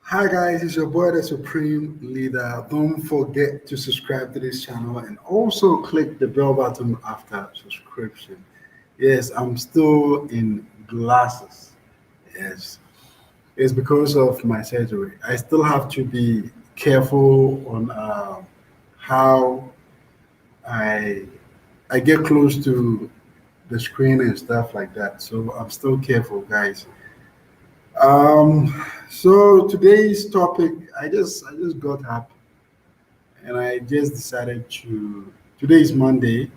Hi guys, it's your boy the Supreme Leader. Don't forget to subscribe to this channel and also click the bell button after subscription. Yes, I'm still in glasses. Yes, it's because of my surgery. I still have to be careful on how I I get close to the screen and stuff like that. So I'm still careful, guys. So today's topic, I just got up and I just decided to. Today is Monday.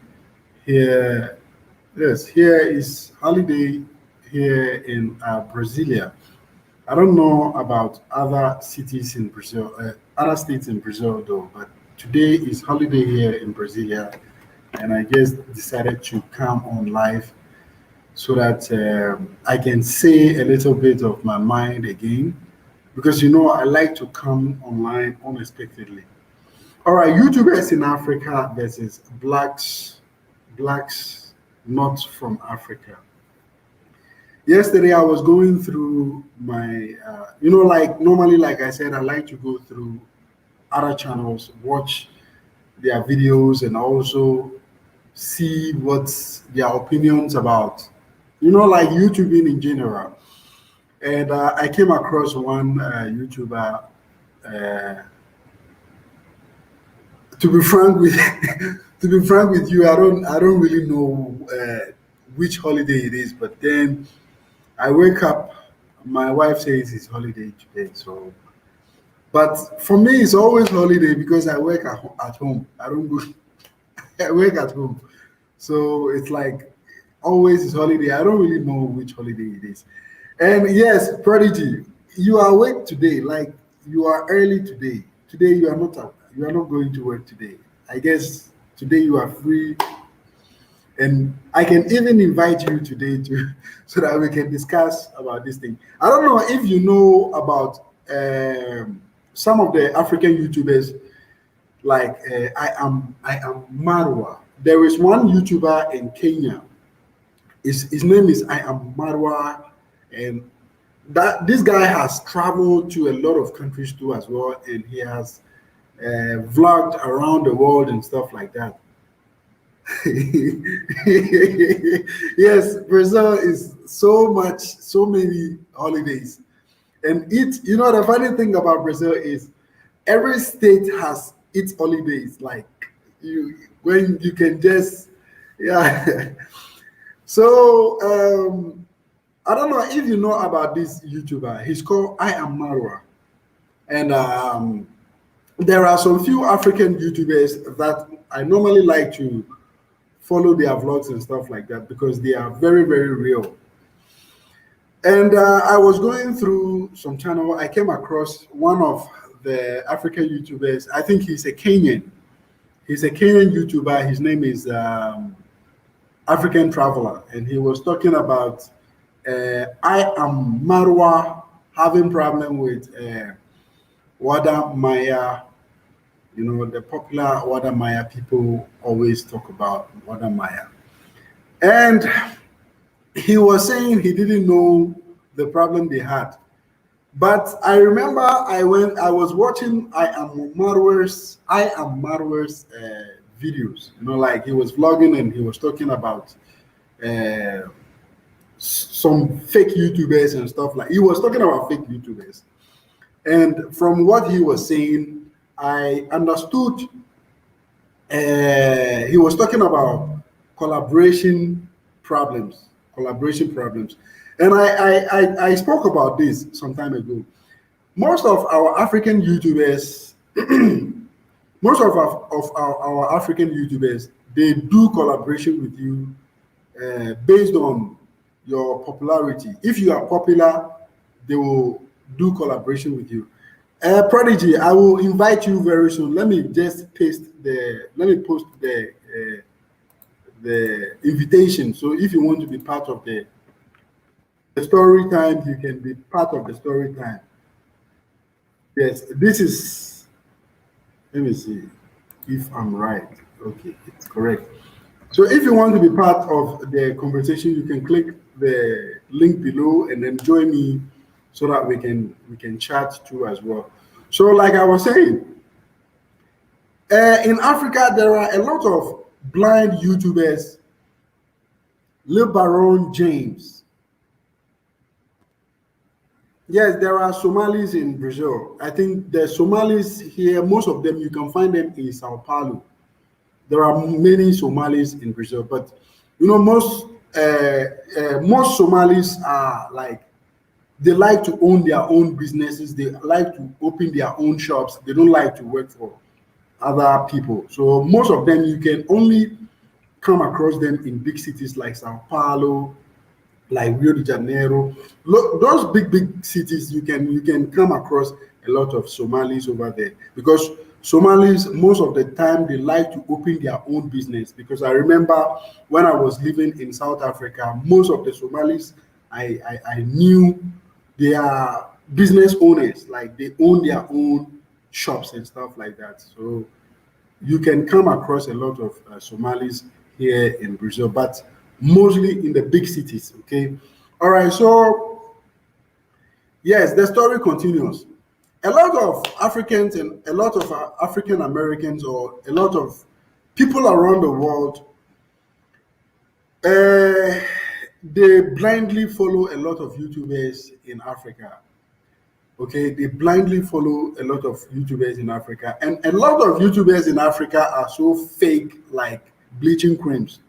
Here, yes, here is holiday here in Brasilia. I don't know about other cities in Brazil, other states in Brazil though, but today is holiday here in Brasilia, and I just decided to come on live so that I can say a little bit of my mind again because I like to come online unexpectedly. All right, YouTubers in Africa versus blacks not from Africa. Yesterday I was going through my, like normally, like I said, I like to go through other channels, watch their videos, and also see what's their opinions about, like YouTubing in general. And I came across one YouTuber. Uh, to be frank with to be frank with you, I don't really know which holiday it is. But then I wake up, my wife says it's holiday today. So, but for me, it's always holiday because I work at home. I don't go. I work at home, so it's like always is holiday. I don't really know which holiday it is. And yes, Prodigy, you are awake today. Like you are early today. Today you are not up. You are not going to work today. I guess today you are free, and I can even invite you today to so that we can discuss about this thing. I don't know if you know about some of the African YouTubers like I am Marwa. There is one YouTuber in Kenya. His name is I am Marwa, and that this guy has traveled to a lot of countries too as well, and he has vlogged around the world and stuff like that. Yes, Brazil is so many holidays, and the funny thing about Brazil is every state has its holidays. Like you, when you can just, yeah. So I don't know if you know about this YouTuber. He's called I am Marwa, and there are some few African YouTubers that I normally like to follow their vlogs and stuff like that because they are very very real. And I was going through some channel. I came across one of the African YouTubers. I think he's a Kenyan. He's a Kenyan YouTuber. His name is African Traveler, and he was talking about I am Marwa having problem with Wada Maya. The popular Wada Maya people always talk about Wada Maya. And he was saying he didn't know the problem they had. But I remember I was watching I am Marwa's videos. Like he was vlogging and he was talking about uh, some fake YouTubers and stuff. Like he was talking about fake YouTubers. And from what he was saying, I understood he was talking about collaboration collaboration problems. And I spoke about this some time ago. Most of our African YouTubers, most of our African YouTubers, they do collaboration with you based on your popularity. If you are popular, they will do collaboration with you. Prodigy, I will invite you very soon. Let me post the invitation. So if you want to be part of the story time, you can be part of the story time. Yes, this is, let me see if I'm right. Okay, it's correct. So if you want to be part of the conversation, you can click the link below and then join me so that we can chat too as well. So, like I was saying, in Africa there are a lot of blind YouTubers. LeBaron James. Yes, there are Somalis in Brazil. I think the Somalis here, most of them you can find them in Sao Paulo. There are many Somalis in Brazil, but most Somalis are like they like to own their own businesses. They like to open their own shops. They don't like to work for other people. So most of them you can only come across them in big cities like Sao Paulo, like Rio de Janeiro. Look, those big cities, you can come across a lot of Somalis over there because Somalis most of the time they like to open their own business. Because I remember when I was living in South Africa, most of the Somalis I knew they are business owners, like they own their own shops and stuff like that. So you can come across a lot of Somalis here in Brazil, but mostly in the big cities. Okay. All right. So, yes, the story continues. A lot of Africans and a lot of African Americans or a lot of people around the world, uh, they blindly follow a lot of YouTubers in Africa. Okay, they blindly follow a lot of YouTubers in Africa, and a lot of YouTubers in Africa are so fake, like bleaching creams.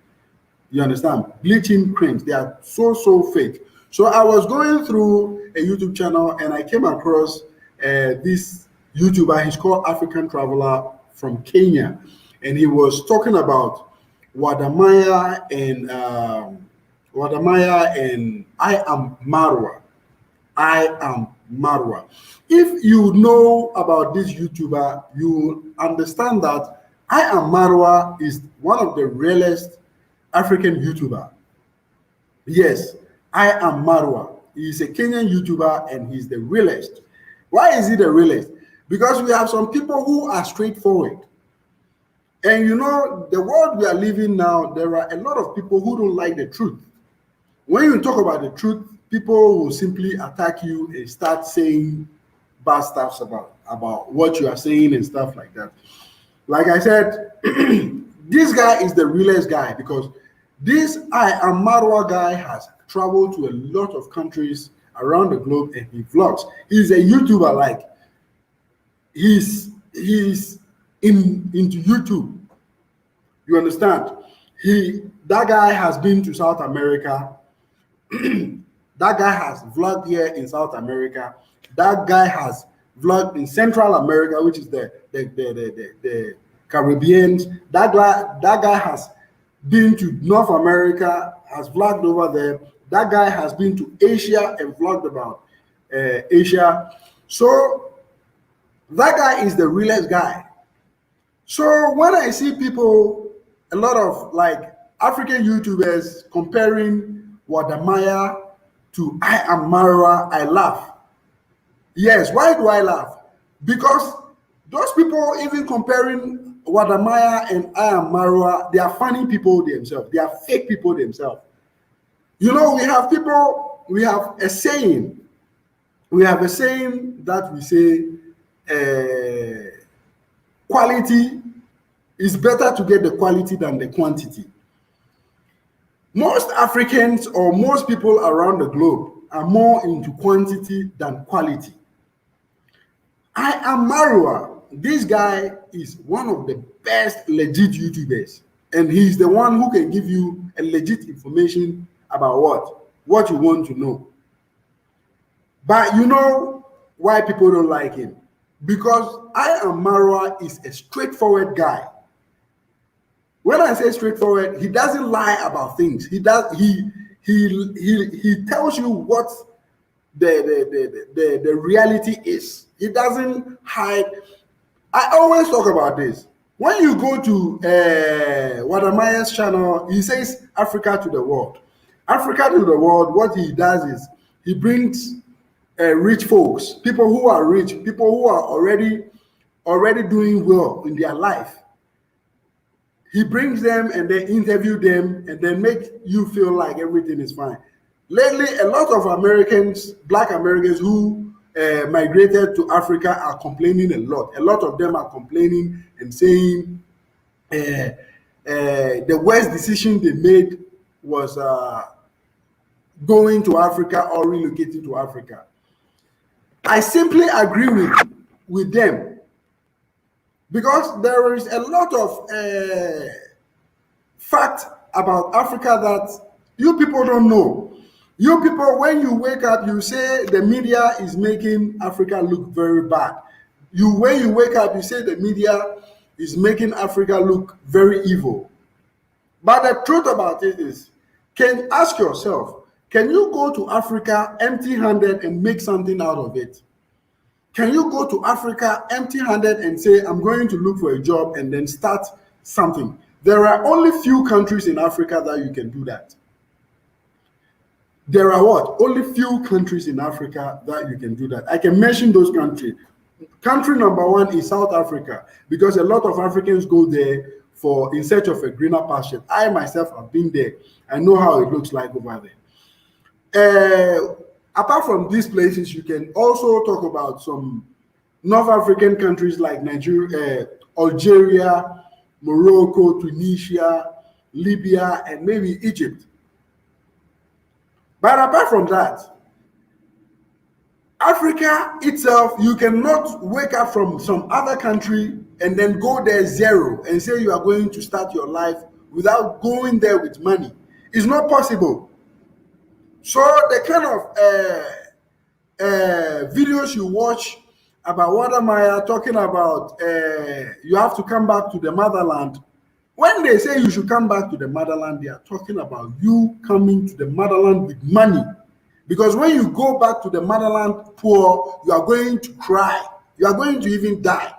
You understand? Bleaching creams. They are so fake. So I was going through a YouTube channel and I came across this YouTuber. He's called African Traveler from Kenya, and he was talking about Wadamaya and I am Marwa. I am Marwa. If you know about this YouTuber, you understand that I am Marwa is one of the realest African YouTuber. Yes, I am Marwa. He's a Kenyan YouTuber and he's the realest. Why is he the realest? Because we have some people who are straightforward. And the world we are living now, there are a lot of people who don't like the truth. When you talk about the truth, people will simply attack you and start saying bad stuff about what you are saying and stuff like that. Like I said, this guy is the realest guy because this I am Marwa guy has traveled to a lot of countries around the globe and he vlogs. He's a YouTuber, like he's into YouTube. You understand? That guy has been to South America. That guy has vlogged here in South America. That guy has vlogged in Central America, which is the Caribbean. That guy has been to North America, has vlogged over there. That guy has been to Asia and vlogged about Asia. So that guy is the realest guy. So when I see people, a lot of like African YouTubers comparing Wadamaya to I am Marwa, I laugh. Yes, why do I laugh? Because those people even comparing Wadamaya and I am Marwa, they are funny people themselves. They are fake people themselves. We have a saying. We have a saying that we say quality is better to get the quality than the quantity. Most Africans or most people around the globe are more into quantity than quality. I am Marwa. This guy is one of the best legit YouTubers, and he's the one who can give you a legit information about what you want to know. But you know why people don't like him? Because I am Marwa is a straightforward guy. When I say straightforward, he doesn't lie about things. He tells you what the reality is. He doesn't hide. I always talk about this. When you go to Wadamaya's channel, he says Africa to the world. Africa to the world, what he does is he brings rich folks, people who are rich, people who are already doing well in their life. He brings them and then interview them and then make you feel like everything is fine. Lately, a lot of Americans, Black Americans who migrated to Africa are complaining a lot. A lot of them are complaining and saying the worst decision they made was going to Africa or relocating to Africa. I simply agree with them because there is a lot of fact about Africa that you people don't know. You people, when you wake up, you say the media is making Africa look very bad. When you wake up, you say the media is making Africa look very evil. But the truth about it is, can ask yourself, can you go to Africa empty-handed and make something out of it? Can you go to Africa empty-handed and say, I'm going to look for a job and then start something? There are only few countries in Africa that you can do that. There are what? Only few countries in Africa that you can do that. I can mention those countries. Country number one is South Africa, because a lot of Africans go there for in search of a greener pasture. I myself have been there. I know how it looks like over there. Apart from these places, you can also talk about some North African countries like Nigeria, Algeria, Morocco, Tunisia, Libya, and maybe Egypt. But apart from that, Africa itself, you cannot wake up from some other country and then go there zero and say you are going to start your life without going there with money. It's not possible. So the kind of videos you watch about Wadamaya talking about you have to come back to the motherland. When they say you should come back to the motherland, they are talking about you coming to the motherland with money. Because when you go back to the motherland poor, you are going to cry. You are going to even die.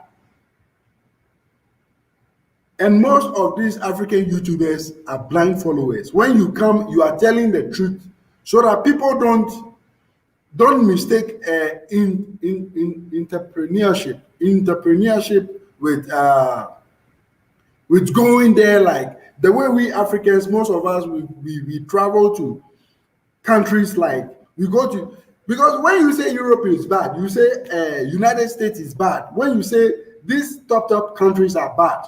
And most of these African YouTubers are blind followers. When you come, you are telling the truth so that people don't mistake entrepreneurship with going there. Like the way we Africans, most of us, we travel to countries like we go to, because when you say Europe is bad, you say United States is bad. When you say these top countries are bad,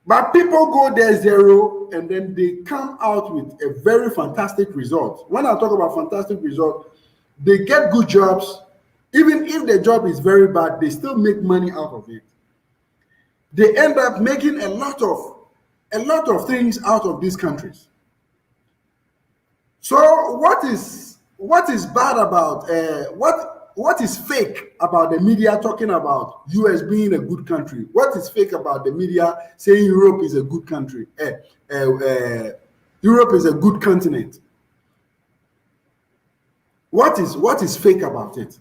but people go there zero and then they come out with a very fantastic result. When I talk about fantastic result, they get good jobs. Even if the job is very bad, they still make money out of it. They end up making a lot of things out of these countries. So what is bad about what is fake about the media talking about US being a good country? What is fake about the media saying Europe is a good country? Europe is a good continent. What is fake about it?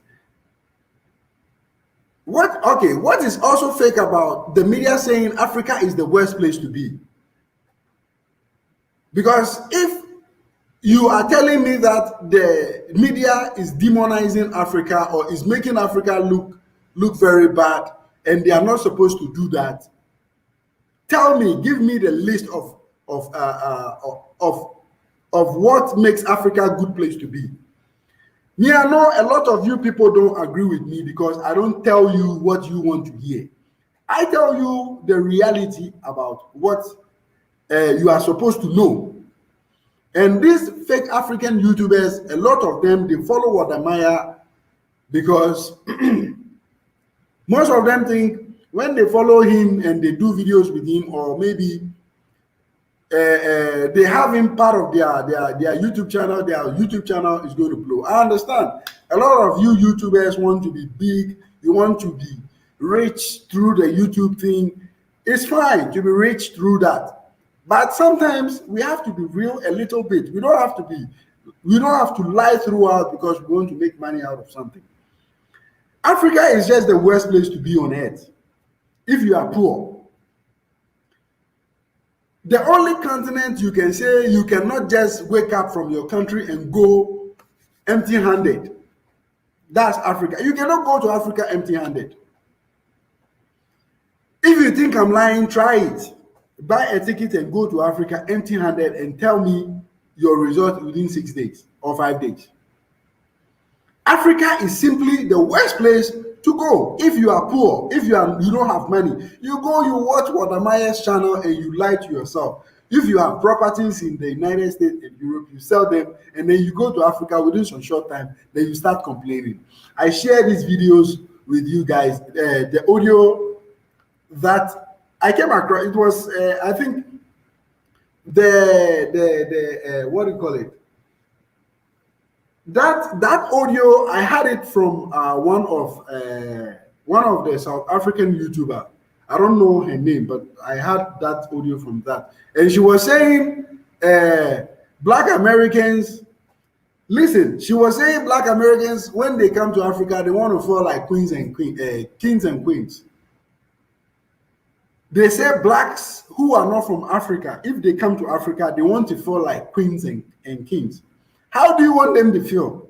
What is also fake about the media saying Africa is the worst place to be? Because if you are telling me that the media is demonizing Africa or is making Africa look very bad, and they are not supposed to do that, tell me, give me the list of what makes Africa a good place to be. Me, I know a lot of you people don't agree with me because I don't tell you what you want to hear. I tell you the reality about what you are supposed to know. And these fake African YouTubers, a lot of them, they follow Wadamaya because most of them think when they follow him and they do videos with him, or maybe they have him part of their YouTube channel, their YouTube channel is going to blow. I understand. A lot of you YouTubers want to be big. You want to be rich through the YouTube thing. It's fine to be rich through that. But sometimes we have to be real a little bit. We don't have to lie throughout because we want to make money out of something. Africa is just the worst place to be on earth if you are poor. The only continent you can say you cannot just wake up from your country and go empty-handed. That's Africa. You cannot go to Africa empty-handed. If you think I'm lying, try it. Buy a ticket and go to Africa empty-handed and tell me your result within 6 days or 5 days. Africa is simply the worst place to go. If you are poor, if you don't have money, you go, you watch Wadamaya's channel and you lie to yourself. If you have properties in the United States and Europe, you sell them and then you go to Africa within some short time, then you start complaining. I share these videos with you guys. The audio that I came across, it was I think the what do you call it? That audio, I had it from one of the South African YouTuber. I don't know her name, but I had that audio from that, and she was saying, Black Americans. Listen, she was saying Black Americans when they come to Africa, they want to feel like kings and queens. They say blacks who are not from Africa, if they come to Africa, they want to feel like queens and kings. How do you want them to feel?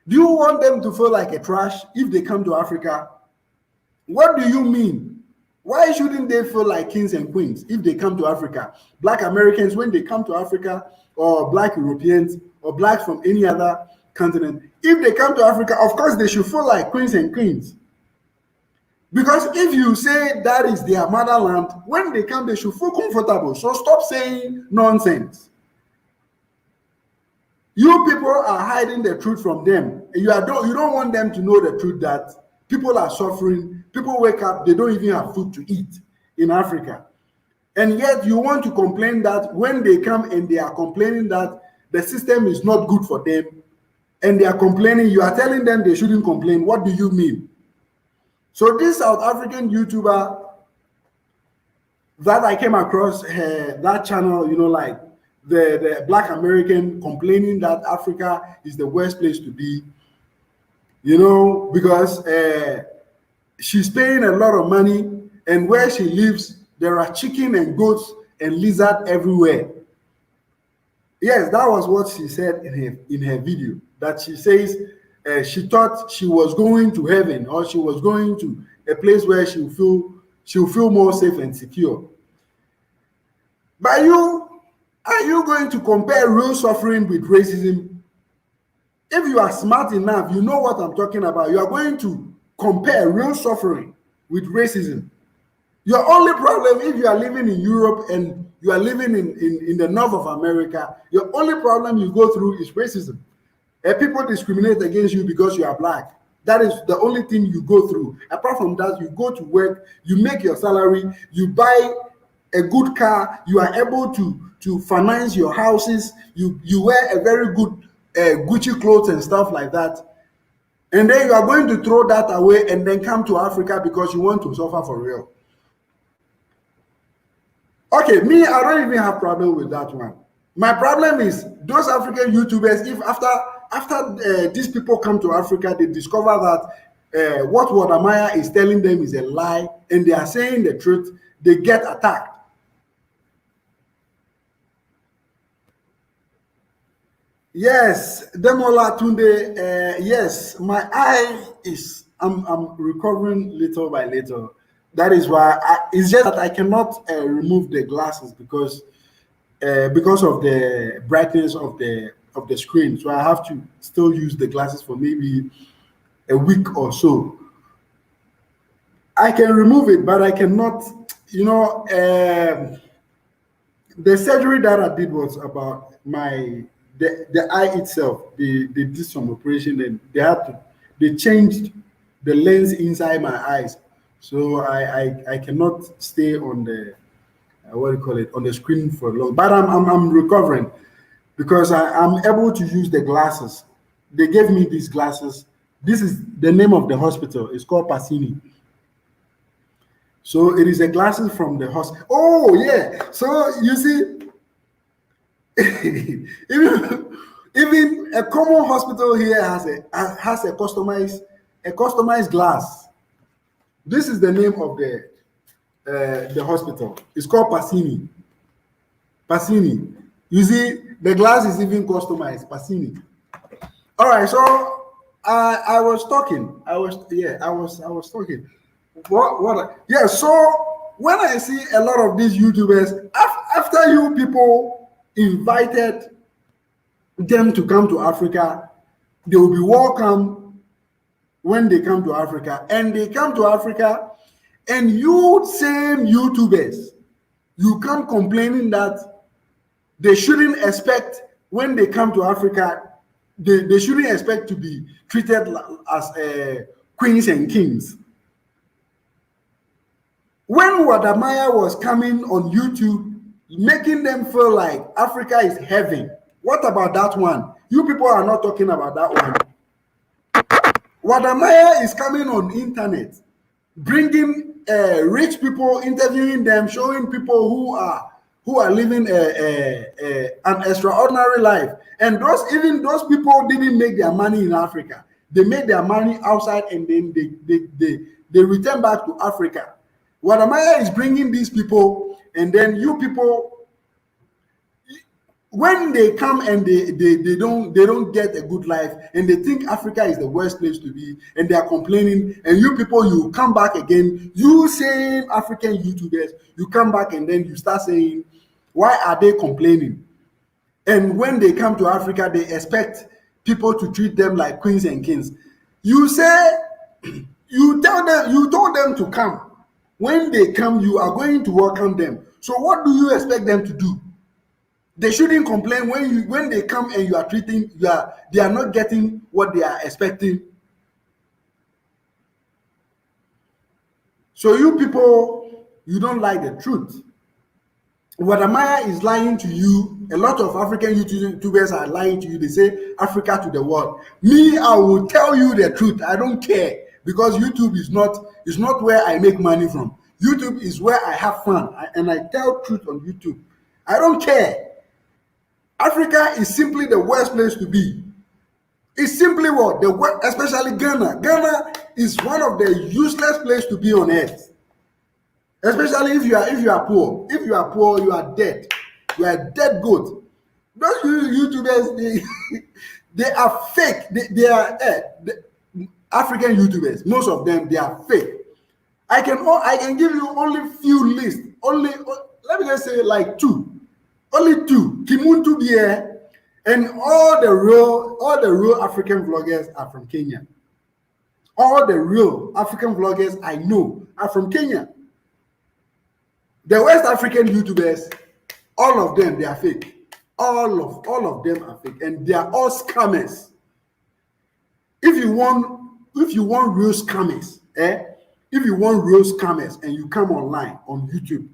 Do you want them to feel like a trash if they come to Africa? What do you mean? Why shouldn't they feel like kings and queens if they come to Africa? Black Americans, when they come to Africa, or Black Europeans, or blacks from any other continent, if they come to Africa, of course they should feel like queens and queens. Because if you say that is their motherland, when they come, they should feel comfortable. So stop saying nonsense. You people are hiding the truth from them. You don't want them to know the truth that people are suffering. People wake up, they don't even have food to eat in Africa. And yet you want to complain that when they come and they are complaining that the system is not good for them, and they are complaining, you are telling them they shouldn't complain. What do you mean? So this South African YouTuber that I came across, that channel, like the Black American complaining that Africa is the worst place to be, because she's paying a lot of money, and where she lives, there are chicken and goats and lizard everywhere. Yes, that was what she said in her video, that she says she thought she was going to heaven, or she was going to a place where she'll feel more safe and secure. But are you going to compare real suffering with racism? If you are smart enough, you know what I'm talking about. You are going to compare real suffering with racism. Your only problem, if you are living in Europe and you are living in the north of America, your only problem you go through is racism. People discriminate against you because you are black. That is the only thing you go through. Apart from that, you go to work, you make your salary, you buy a good car, you are able to finance your houses, you wear a very good Gucci clothes and stuff like that. And then you are going to throw that away and then come to Africa because you want to suffer for real. Okay, me, I don't even have problem with that one. My problem is those African YouTubers, if after these people come to Africa, they discover that what Wadamaya is telling them is a lie, and they are saying the truth, they get attacked. Yes, Demola Tunde, yes, my eye is, I'm recovering little by little. That is why it's just that I cannot remove the glasses because of the brightness of the screen. So I have to still use the glasses for maybe a week or so. I can remove it, but I cannot, the surgery that I did was about the eye itself. They did some operation and they changed the lens inside my eyes. So I cannot stay on the what do you call it, on the screen for long. But I'm recovering because I'm able to use the glasses. They gave me these glasses. This is the name of the hospital. It's called Passini. So it is the glasses from the hospital. Oh yeah. So you see, even a common hospital here has a customized glass. This is the name of the hospital. It's called Passini. Passini. You see, the glass is even customized. Passini. All right. So I was talking. I was talking. What? Yeah. So when I see a lot of these YouTubers, after you people invited them to come to Africa. They will be welcome when they come to Africa. And they come to Africa, and you same YouTubers, you come complaining that they shouldn't expect when they come to Africa, they shouldn't expect to be treated as queens and kings. When Wadamaya was coming on YouTube, making them feel like Africa is heaven, what about that one? You people are not talking about that one. Wadamaya is coming on internet, bringing rich people, interviewing them, showing people who are living an extraordinary life. And even those people didn't make their money in Africa. They made their money outside, and then they return back to Africa. Wadamaya is bringing these people, and then you people, when they come and they don't get a good life, and they think Africa is the worst place to be, and they are complaining, and you people, you come back again, you same African YouTubers, you come back and then you start saying, why are they complaining? And when they come to Africa, they expect people to treat them like queens and kings. You say, you told them to come. When they come, you are going to welcome them. So what do you expect them to do? They shouldn't complain when they come and they are not getting what they are expecting. So you people, you don't like the truth. Wadamaya is lying to you. A lot of African YouTubers are lying to you. They say Africa to the world. Me, I will tell you the truth. I don't care, because YouTube is not where I make money from. YouTube is where I have fun, and I tell truth on YouTube. I don't care. Africa is simply the worst place to be. It's simply what the worst, especially Ghana. Ghana is one of the useless places to be on earth. Especially if you are poor. If you are poor, you are dead. You are a dead goat. Those YouTubers, they are fake. They are African YouTubers. Most of them, they are fake. I can give you only few lists. Only let me just say like two. Only two. Kimuntu Bie, and all the real African vloggers are from Kenya. All the real African vloggers I know are from Kenya. The West African YouTubers, all of them, they are fake. All of them are fake, and they are all scammers. If you want real scammers, if you want real scammers, and you come online on YouTube,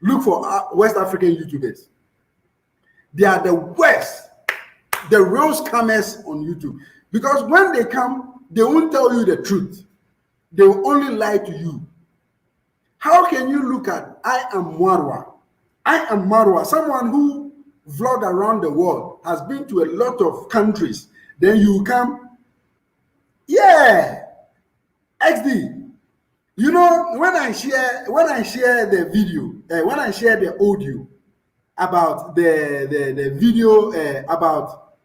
look for West African YouTubers. They are the worst, the real scammers on YouTube. Because when they come, they won't tell you the truth. They will only lie to you. How can you look at I am Marwa? I am Marwa, someone who vlogged around the world, has been to a lot of countries. Then you come, yeah, XD. You know, when I share the video, when I share the audio about the video about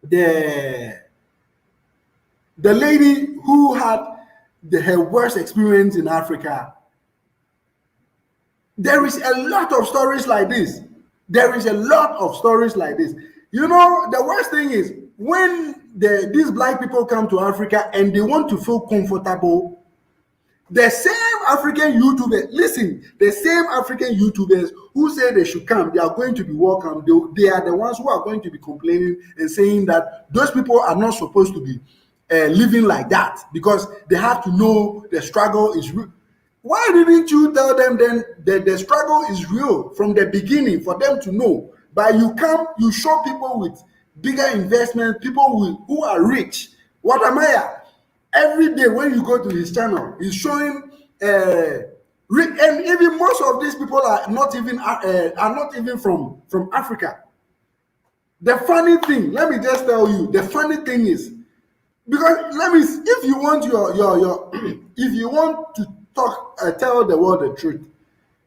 the lady who had her worst experience in Africa, there is a lot of stories like this. There is a lot of stories like this. You know, the worst thing is when these black people come to Africa and they want to feel comfortable, the same African YouTubers, listen, the same African YouTubers who say they should come, they are going to be welcome. They are the ones who are going to be complaining and saying that those people are not supposed to be living like that, because they have to know the struggle is real. Why didn't you tell them then that the struggle is real from the beginning for them to know? But you come, you show people with bigger investments, people who are rich. Wadamaya, every day when you go to his channel, he's showing, and even most of these people are not even from Africa. The funny thing, let me just tell you, the funny thing is, because if you want your if you want to tell the world the truth,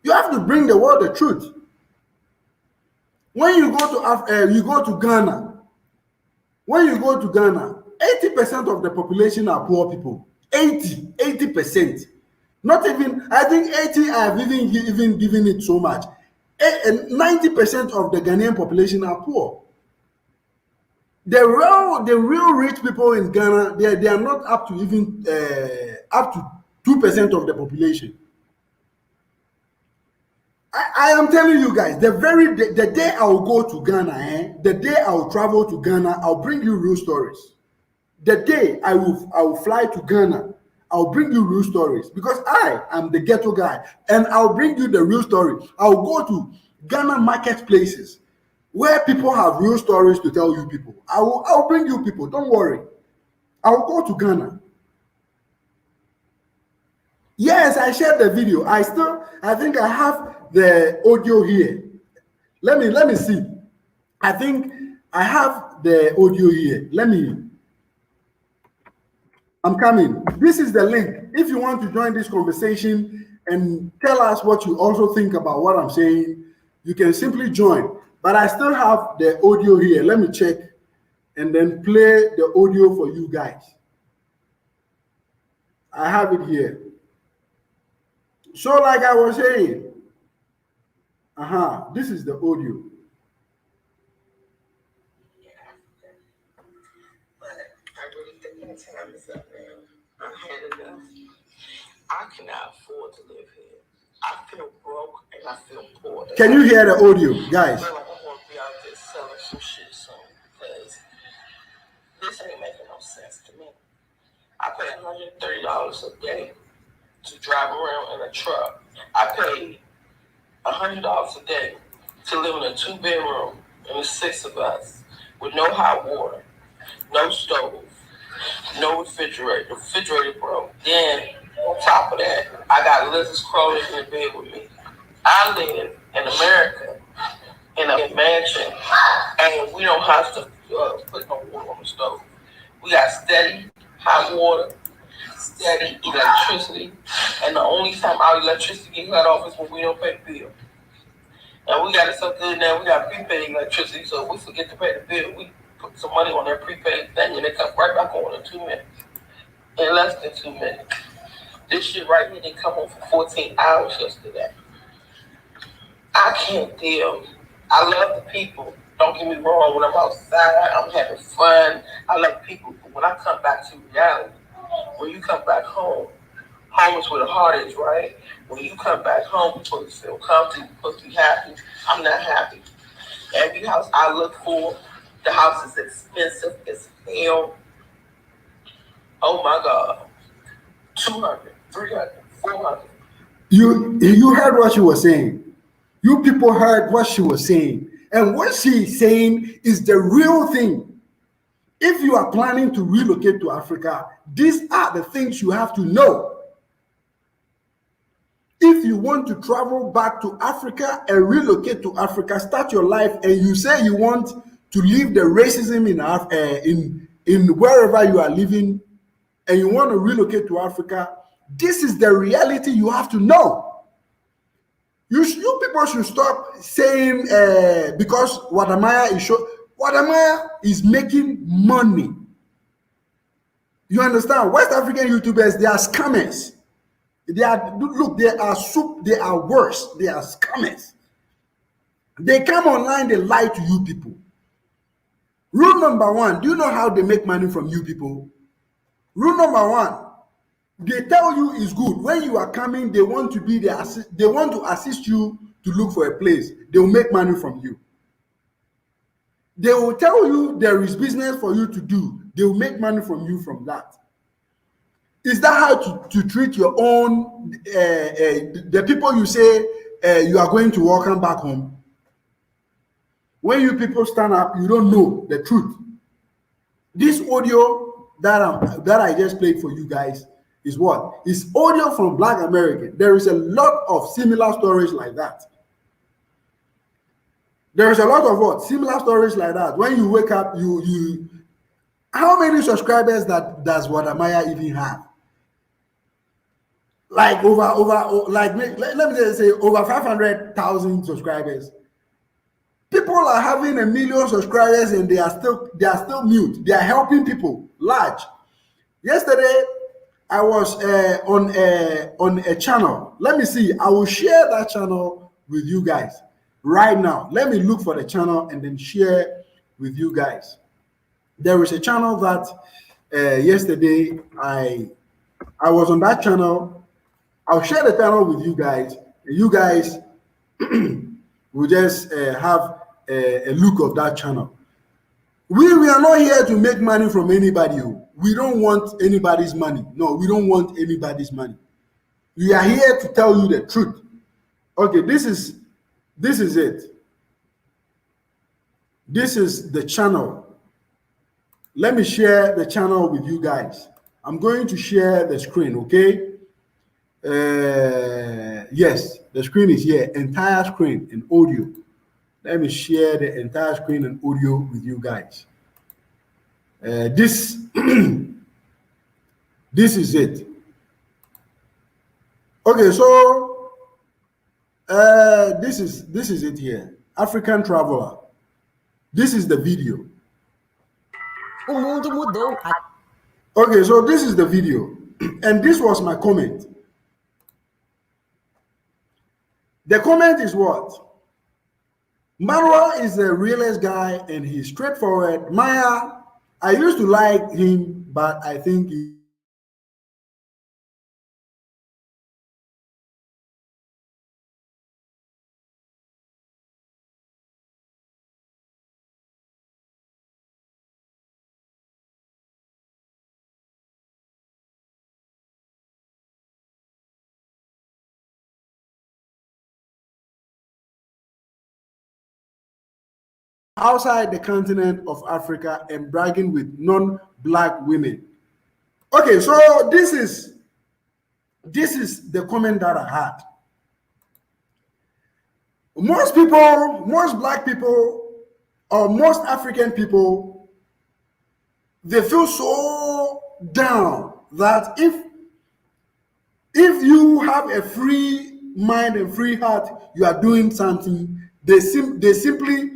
you have to bring the world the truth. When you go to Ghana, when you go to Ghana, 80% of the population are poor people. 80%. Not even, I think 80, I have even given it so much. 90% of the Ghanaian population are poor. The real rich people in Ghana, they are not up to even up to 2% of the population. I am telling you guys, the day I will go to Ghana, the day I will travel to Ghana, I'll bring you real stories. The day I will fly to Ghana, I'll bring you real stories because I am the ghetto guy, and I'll bring you the real story. I'll go to Ghana marketplaces where people have real stories to tell you people. I'll bring you people. Don't worry. I'll go to Ghana. Yes, I shared the video. I think I have the audio here. Let me see. I think I have the audio here. I'm coming. This is the link. If you want to join this conversation and tell us what you also think about what I'm saying, you can simply join. But I still have the audio here. Let me check and then play the audio for you guys. I have it here. So, like I was saying, this is the audio. But I really think my time is up now. I've had enough. I cannot afford to live here. I feel broke and I feel poor. Can you hear the audio, guys? I feel like I'm going to be out there selling some shit soon because this ain't making no sense to me. I pay $130 a day to drive around in a truck. I pay $100 a day to live in a 2-bedroom and there's 6 of us with no hot water, no stove, no refrigerator. The refrigerator broke. Then on top of that, I got lizards crawling in the bed with me. I live in America in a mansion, and we don't have to put no water on the stove. We got steady hot water, steady electricity, and the only time our electricity gets cut off is when we don't pay the bill. And we got it so good now, we got prepaid electricity, so if we forget to pay the bill, we put some money on that prepaid thing, and it comes right back on in 2 minutes. In less than 2 minutes. This shit right here didn't come on for 14 hours yesterday. I can't deal. I love the people. Don't get me wrong, when I'm outside, I'm having fun. I love people, but when I come back to reality, when you come back home, home is where the heart is, right? When you come back home, you're supposed to feel comfortable, you're supposed to be happy. I'm not happy. Every house I look for, the house is expensive as hell. Oh my God. 200, 300, 400. You heard what she was saying. You people heard what she was saying. And what she's saying is the real thing. If you are planning to relocate to Africa, these are the things you have to know. If you want to travel back to Africa and relocate to Africa, start your life, and you say you want to leave the racism in wherever you are living, and you want to relocate to Africa, this is the reality you have to know. You people should stop saying because Wadamaya is making money. You understand? West African YouTubers, they are scammers. They are worse. They are scammers. They come online, they lie to you people. Rule number one, do you know how they make money from you people? Rule number one, they tell you it's good. When you are coming, they want to assist you to look for a place. They will make money from you. They will tell you there is business for you to do. They will make money from you from that. Is that how to treat your own, the people you say you are going to welcome back home? When you people stand up, you don't know the truth. This audio that I just played for you guys is what? It's audio from Black American. There is a lot of similar stories like that. There is a lot of what? Similar stories like that. When you wake up, you how many subscribers does Wadamaya even have? Like let me just say over 500,000 subscribers. People are having 1 million subscribers and they are still mute. They are helping people large. Yesterday, I was on a channel. Let me see. I will share that channel with you guys right now. Let me look for the channel and then share with you guys. There is a channel that yesterday I was on that channel. I'll share the channel with you guys. You guys will just have a look of that channel. We are not here to make money from anybody. We don't want anybody's money. No, we don't want anybody's money. We are here to tell you the truth. Okay, this is it. This is the channel. Let me share the channel with you guys. I'm going to share the screen, okay? Yes, the screen is here, entire screen and audio. Let me share the entire screen and audio with you guys. This this is it. Okay, so this is it here. African Traveler. This is the video. O mundo mudou. Okay, so this is the video, and this was my comment. The comment is what? Marwa is the realest guy and he's straightforward. Maya, I used to like him, but I think he outside the continent of Africa and bragging with non-black women. Okay, so this is the comment that I had. Most people, most black people, or most African people, they feel so down that if you have a free mind and free heart, you are doing something, they simply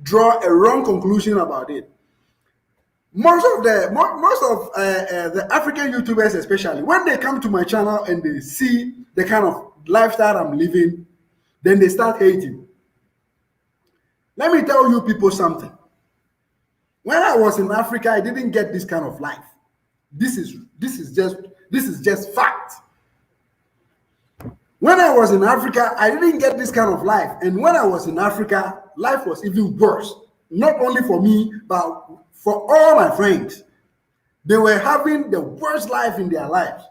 draw a wrong conclusion about it. Most of the African YouTubers, especially when they come to my channel and they see the kind of lifestyle I'm living, then they start hating. Let me tell you people something. When I was in Africa, I didn't get this kind of life. This is just fact. When I was in Africa, I didn't get this kind of life. And when I was in Africa, life was even worse. Not only for me, but for all my friends. They were having the worst life in their lives.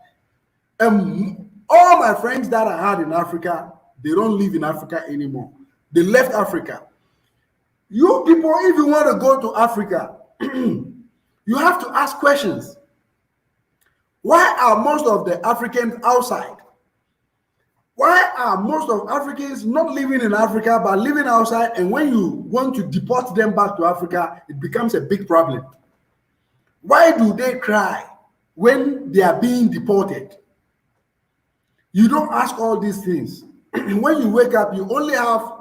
And all my friends that I had in Africa, they don't live in Africa anymore. They left Africa. You people, if you want to go to Africa, you have to ask questions. Why are most of the Africans outside? Why are most of Africans not living in Africa but living outside? And when you want to deport them back to Africa, it becomes a big problem. Why do they cry when they are being deported? You don't ask all these things. When you wake up, you only have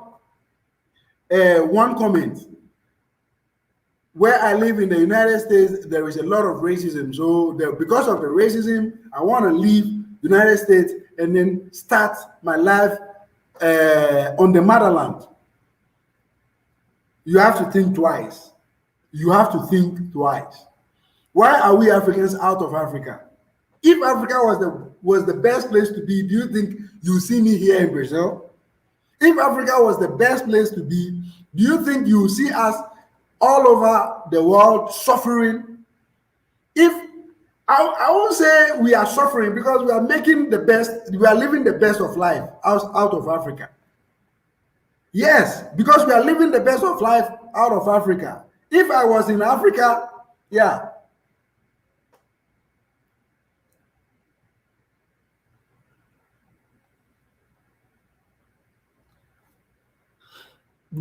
one comment. Where I live in the United States, there is a lot of racism. So because of the racism, I want to leave the United States and then start my life on the motherland. You have to think twice. You have to think twice. Why are we Africans out of Africa? If Africa was the best place to be, do you think you see me here in Brazil? If Africa was the best place to be, do you think you see us all over the world suffering? If I won't say we are suffering because we are making the best, we are living the best of life out of Africa. Yes, because we are living the best of life out of Africa. If I was in Africa, yeah.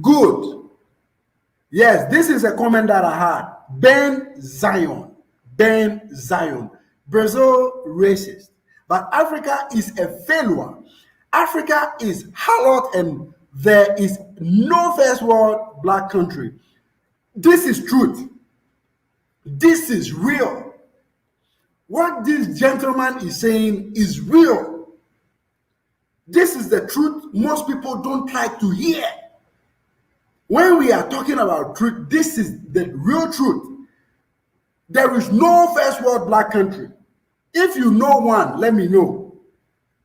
Good. Yes, this is a comment that I had. Ben Zion. Brazil racist. But Africa is a failure. Africa is harlot and there is no first world black country. This is truth. This is real. What this gentleman is saying is real. This is the truth most people don't like to hear. When we are talking about truth, this is the real truth. There is no first world black country. If you know one, let me know.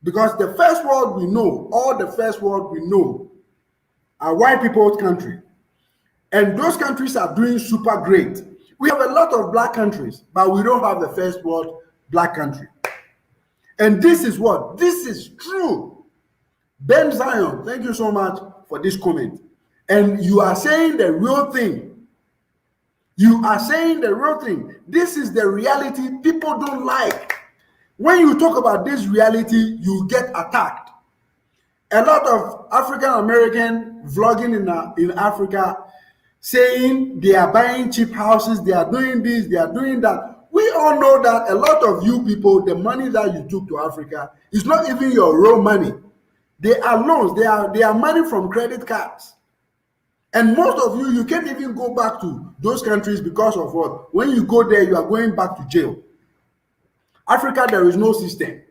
Because the first world we know, all the first world we know, are white people's country. And those countries are doing super great. We have a lot of black countries, but we don't have the first world black country. And this is what? This is true. Ben Zion, thank you so much for this comment. And you are saying the real thing. You are saying the real thing. This is the reality people don't like. When you talk about this reality, you get attacked. A lot of African American vlogging in Africa saying they are buying cheap houses, they are doing this, they are doing that. We all know that a lot of you people, the money that you took to Africa is not even your real money. They are loans, they are money from credit cards. And most of you can't even go back to those countries because of what? When you go there, you are going back to jail. Africa, there is no system.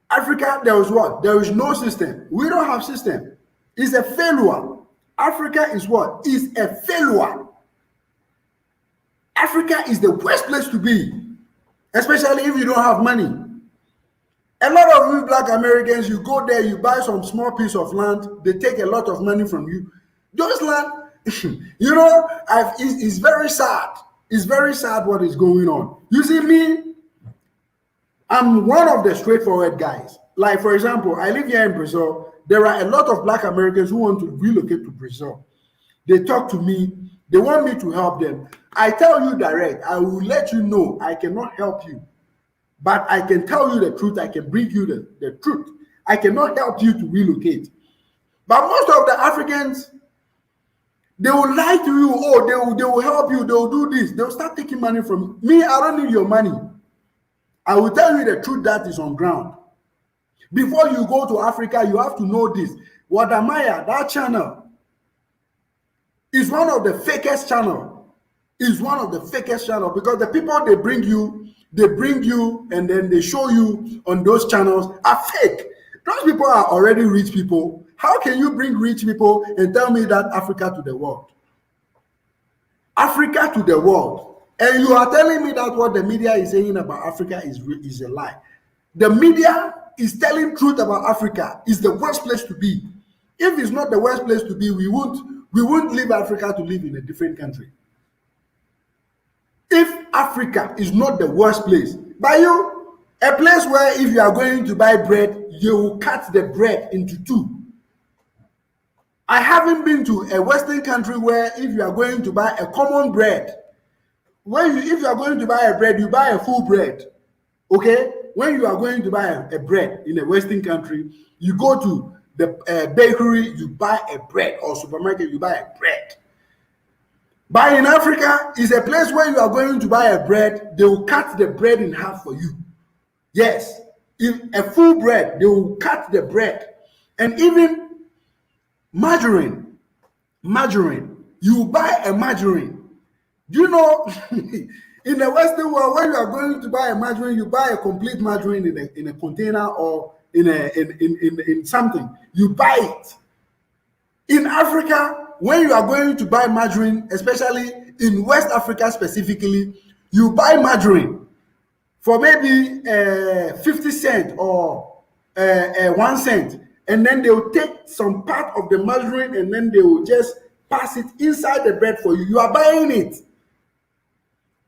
Africa, there is what? There is no system. We don't have system. It's a failure. Africa is what? Is a failure. Africa is the worst place to be, especially if you don't have money. A lot of you black Americans, you go there, you buy some small piece of land, they take a lot of money from you. Those land, you know, it's very sad. It's very sad what is going on. You see me, I'm one of the straightforward guys. Like, for example, I live here in Brazil. There are a lot of black Americans who want to relocate to Brazil. They talk to me. They want me to help them. I tell you direct, I will let you know I cannot help you. But I can tell you the truth. I can bring you the truth. I cannot help you to relocate. But most of the Africans, they will lie to you. Oh, they will help you. They will do this. They will start taking money from you. Me, I don't need your money. I will tell you the truth that is on ground. Before you go to Africa, you have to know this. Wadamaya, that channel, is one of the fakest channel. Is one of the fakest channel because the people they bring you and then they show you on those channels are fake. Those people are already rich people. How can you bring rich people and tell me that Africa to the world? Africa to the world. And you are telling me that what the media is saying about Africa is a lie. The media is telling truth about Africa. Is the worst place to be. If it's not the worst place to be, we won't leave Africa to live in a different country. If Africa is not the worst place, by you, a place where if you are going to buy bread, you will cut the bread into two. I haven't been to a Western country where if you are going to buy a common bread, if you are going to buy a bread, you buy a full bread. Okay? When you are going to buy a bread in a Western country, you go to the bakery, you buy a bread, or supermarket, you buy a bread. But in Africa, is a place where you are going to buy a bread, they will cut the bread in half for you. Yes, if a full bread, they will cut the bread. And even margarine, you buy a margarine. Do you know, in the Western world, when you are going to buy a margarine, you buy a complete margarine in a container or in something. You buy it. In Africa, when you are going to buy margarine, especially in West Africa specifically, you buy margarine for maybe 50 cents or 1 cent, and then they will take some part of the margarine and then they will just pass it inside the bread for you. You are buying it,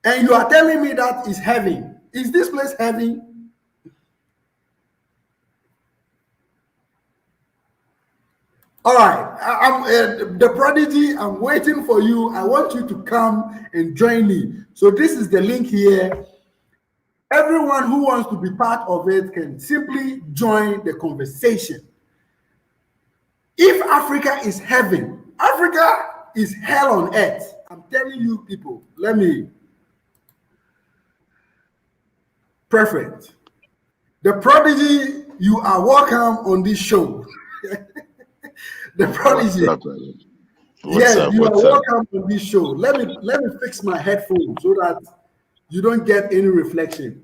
and you are telling me that is heaven. Is this place heaven? All right, I'm the prodigy. I'm waiting for you. I want you to come and join me. So this is the link here. Everyone who wants to be part of it can simply join the conversation. If Africa is heaven, Africa is hell on earth. I'm telling you people, let me. Perfect. The prodigy, you are welcome on this show. The prodigy. What's up, brother? Yes, you are What's up? welcome on this show. Let me fix my headphones so that you don't get any reflection.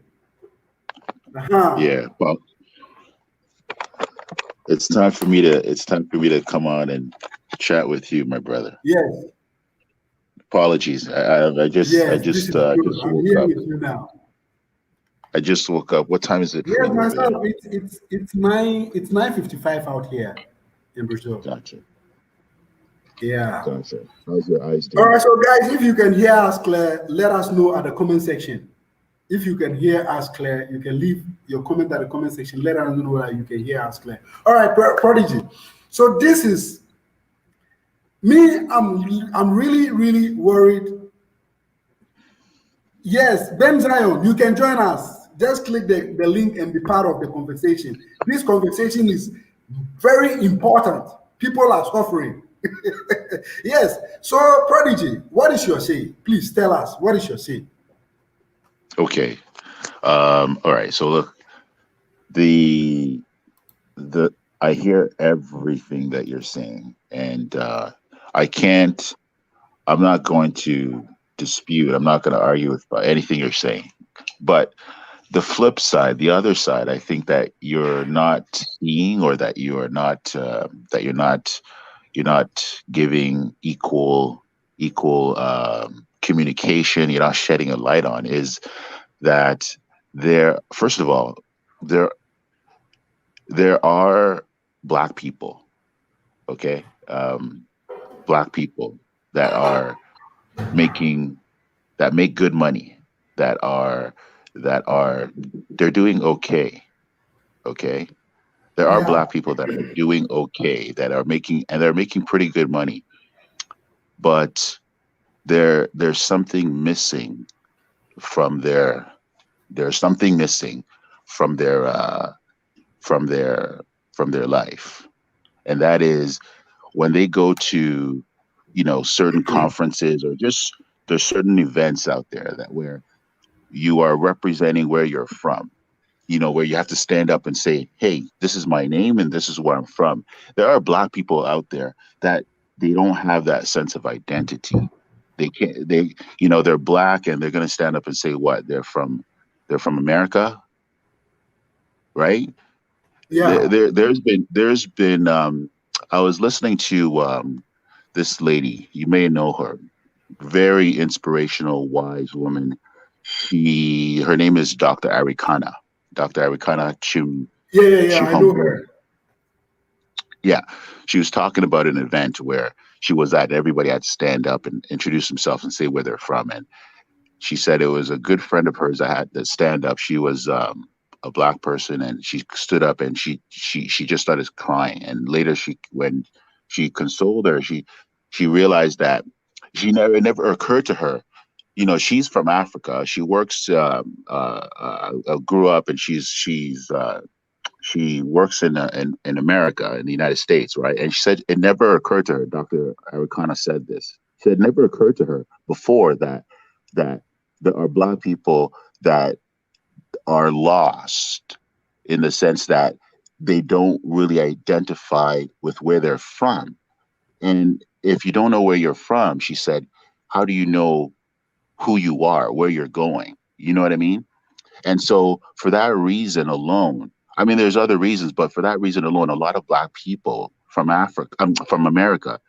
Yeah, well, it's time for me to come on and chat with you, my brother. Yes. Apologies. I Yes, this is good. just I'm woke here up. with you now. I just woke up. What time is it for Yes, you over myself. there? It's 9:55 out here in Brazil. Gotcha. Yeah. Gotcha. How's your eyes All doing? right, so guys, if you can hear us clear, let us know at the comment section. If you can hear us clear, you can leave your comment at the comment section. Let us know that you can hear us clear. All right, Prodigy. So this is me. I'm really really worried. Yes, Ben Zion, you can join us. Just click the link and be part of the conversation. This conversation is very important. People are suffering. Yes. So, Prodigy, what is your say? Please tell us. What is your say? Okay. All right. So look, the the I hear everything that you're saying, and I can't. I'm not going to dispute. I'm not going to argue with anything you're saying. But the flip side, the other side, I think that you're not seeing, or that you're not giving equal communication. You're not shedding a light on is that there. First of all, there there are black people. Okay, black people that are making that make good money, that are they're doing okay. Okay, there are Yeah. black people that are doing okay, that are making, and they're making pretty good money, but there's something missing from there's something missing from from their from their life, and that is when they go to, certain conferences, or just there's certain events out there that where you are representing where you're from, where you have to stand up and say, hey, this is my name and this is where I'm from. There are black people out there that they don't have that sense of identity. They can't, they're black and they're going to stand up and say what? They're from America, right? Yeah. I was listening to this lady, you may know her, very inspirational, wise woman. Her name is Dr. Arikana. Dr. Arikana Yeah, yeah, yeah. I know Chimhombo. her. Yeah, she was talking about an event where she was at. Everybody had to stand up and introduce themselves and say where they're from. And she said it was a good friend of hers that had to stand up. She was a black person, and she stood up and she just started crying. And later, when she consoled her, she realized that it never occurred to her. She's from Africa. She works. Grew up, and she works in America, in the United States, right? And she said it never occurred to her. Dr. Arikana said this. She said it never occurred to her before that there are black people that are lost, in the sense that they don't really identify with where they're from. And if you don't know where you're from, she said, how do you know who you are, where you're going? You know what I mean? And so, for that reason alone, I mean, there's other reasons, but for that reason alone, a lot of black people from from America,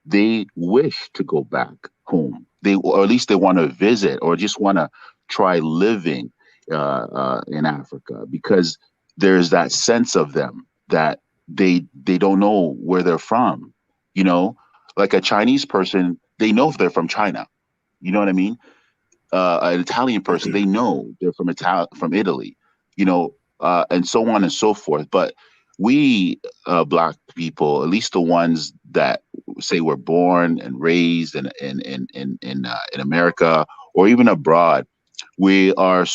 they wish to go back home. Or at least they want to visit, or just want to try living in Africa, because there's that sense of them that they don't know where they're from. You know, like a Chinese person, they know if they're from China. You know what I mean? An Italian person, they know they're from Italy, and so on and so forth. But we, black people, at least the ones that say we're born and raised in America, or even abroad, we are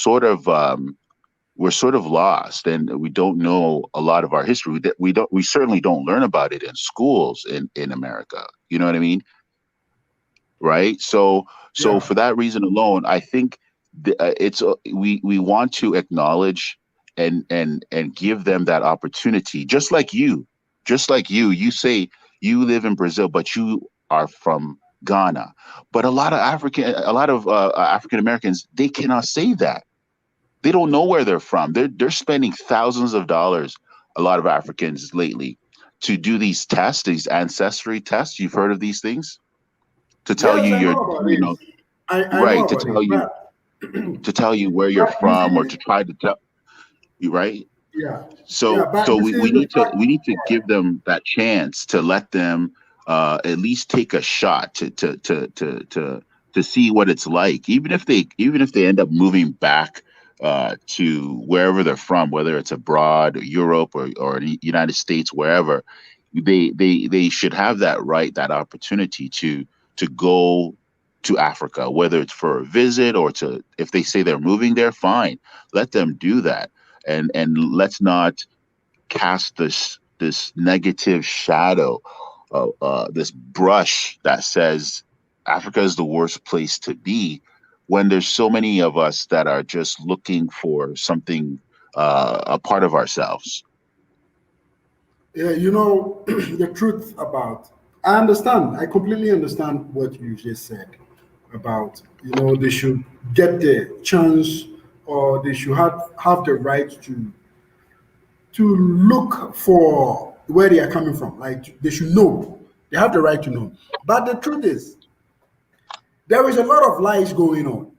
we're sort of lost, and we don't know a lot of our history. We certainly don't learn about it in schools in America. You know what I mean? Right? So Yeah. for that reason alone, I think we want to acknowledge and give them that opportunity, just like you say you live in Brazil, but you are from Ghana. But a lot of African Americans, they cannot say that. They don't know where they're from. They're spending thousands of dollars, a lot of Africans lately, to do these tests, these ancestry tests. You've heard of these things? to tell Yes, you I your, know about you it. know, I know right, about it, to tell you where you're but you from, or see, to try to tell you, right? yeah, yeah, So but you see the fact. we need to give them that chance, to let them at least take a shot, to see what it's like, even if they end up moving back to wherever they're from, whether it's abroad, or Europe, or the United States, wherever. They should have that right, that opportunity to go to Africa, whether it's for a visit, or to, if they say they're moving there, fine, let them do that. And let's not cast this negative shadow, this brush that says Africa is the worst place to be, when there's so many of us that are just looking for something, a part of ourselves. Yeah, you know, the truth about, I understand, I completely understand what you just said about, they should get the chance, or they should have the right to look for where they are coming from. Like, they should know. They have the right to know. But the truth is, there is a lot of lies going on.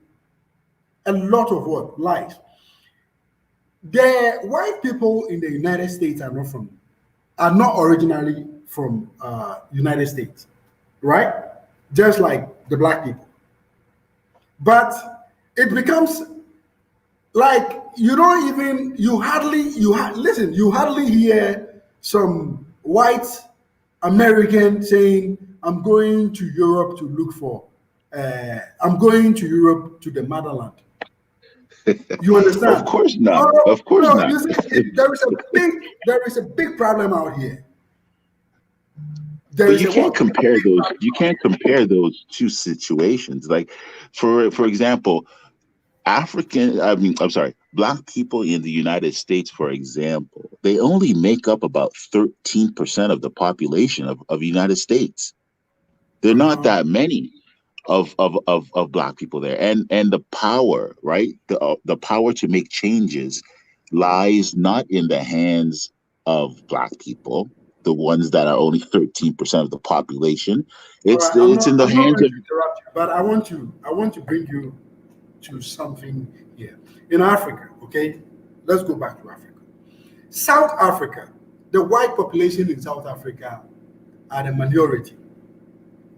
A lot of what? Lies. The white people in the United States are not originally from United States, right? Just like the black people. But it becomes like you don't even listen. You hardly hear some white American saying, "I'm going to Europe to look for. I'm going to Europe to the motherland." You Of understand? course No, not. Of course no. not. You see, there is a big problem out here. There But is you a can't what? compare those. You can't compare those two situations. Like, for example, I'm sorry, Black people in the United States, for example, they only make up about 13% of the population of the United States. They're not Uh-huh. that many of Black people there. And the power, right? The power to make changes lies not in the hands of Black people, the ones that are only 13% of the population. All It's right, it's in the I'm not hands going of. to interrupt you, but I want to bring you to something here. In Africa, okay? Let's go back to Africa. South Africa, the white population in South Africa are the minority.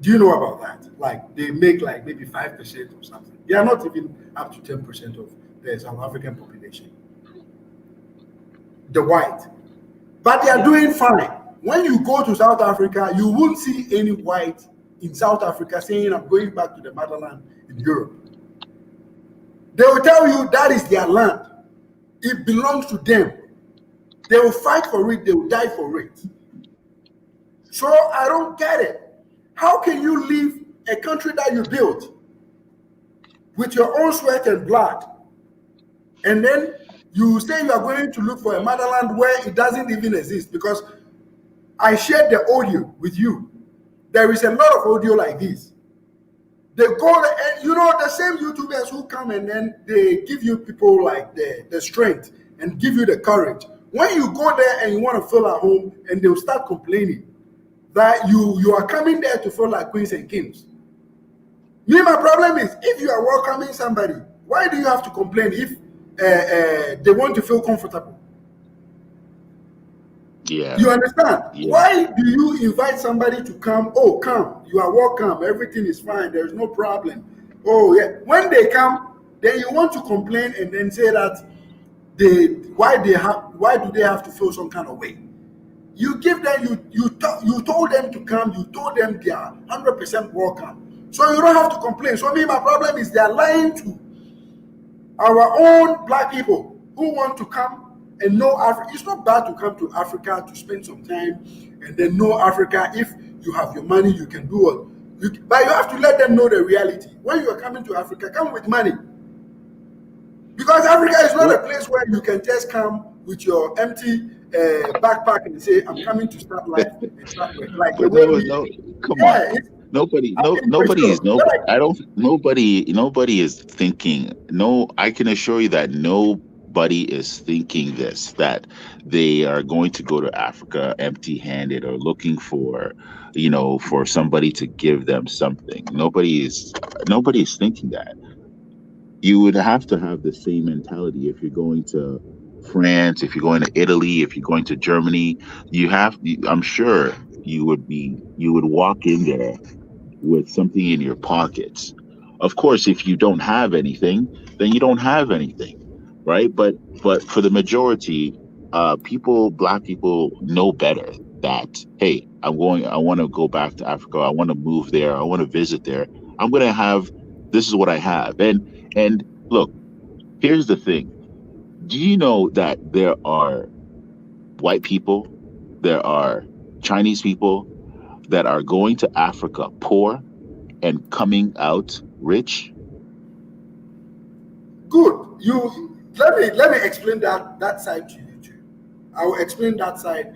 Do you know about that? Like they make like maybe 5% or something. They are not even up to 10% of the South African population. The white. But they are doing fine. When you go to South Africa, you won't see any white in South Africa saying, "I'm going back to the motherland in Europe." They will tell you that is their land. It belongs to them. They will fight for it, they will die for it. So I don't get it. How can you leave a country that you built with your own sweat and blood, and then you say you are going to look for a motherland where it doesn't even exist? Because I shared the audio with you. There is a lot of audio like this. They go there, and the same YouTubers who come and then they give you people like the strength and give you the courage. When you go there and you want to feel at home, and they'll start complaining that you are coming there to feel like queens and kings. Me, my problem is, if you are welcoming somebody, why do you have to complain if they want to feel comfortable? Yeah, You understand? yeah, Why do you invite somebody to come? Oh, come. You are welcome. Everything is fine. There's no problem. Oh, yeah. When they come, then you want to complain and then say that why do they have to feel some kind of way? You give them you told them to come. You told them they are 100% welcome. So you don't have to complain. So me, my problem is they are lying to our own black people who want to come and know Africa. It's not bad to come to Africa to spend some time and then know Africa. If you have your money, you can do it. But you have to let them know the reality. When you are coming to Africa, come with money. Because Africa is not a well, place where you can just come with your empty backpack and say, "I'm coming to start life and start work." Like the but way no, we, no, come on. yeah, it's Nobody, no, in nobody is Brazil. nobody. Like, I don't. Nobody is thinking. No, I can assure you that no. Everybody is thinking this, that they are going to go to Africa empty-handed or looking for, for somebody to give them something. Nobody is thinking that. You would have to have the same mentality if you're going to France, if you're going to Italy, if you're going to Germany. I'm sure you would walk in there with something in your pockets. Of course, if you don't have anything, then you don't have anything, right? But for the majority, black people know better that, hey, I want to go back to Africa. I want to move there. I want to visit there. I'm going to have, this is what I have. And look, here's the thing. Do you know that there are white people, there are Chinese people that are going to Africa poor and coming out rich? Good. You let me explain that side to you too. I will explain that side.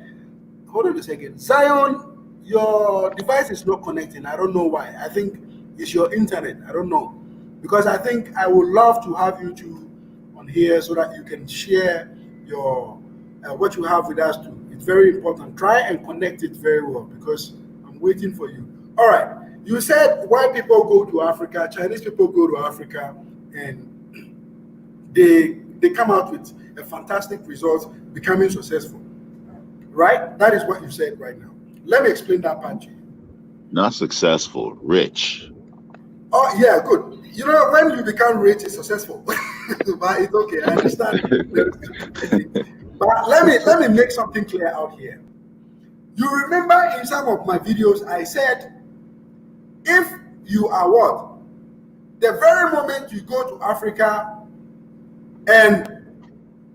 Hold on a second. Zion, your device is not connecting. I don't know why. I think it's your internet. I don't know. Because I think I would love to have you two on here so that you can share your what you have with us too. It's very important. Try and connect it very well because I'm waiting for you. All right. You said white people go to Africa, Chinese people go to Africa, and they come out with a fantastic result, becoming successful. Right? That is what you said right now. Let me explain that part to you. Not successful, rich. Oh yeah, good. You know, when you become rich, it's successful. But it's okay. I understand. But let me make something clear out here. You remember in some of my videos, I said, if you are what? The very moment you go to Africa and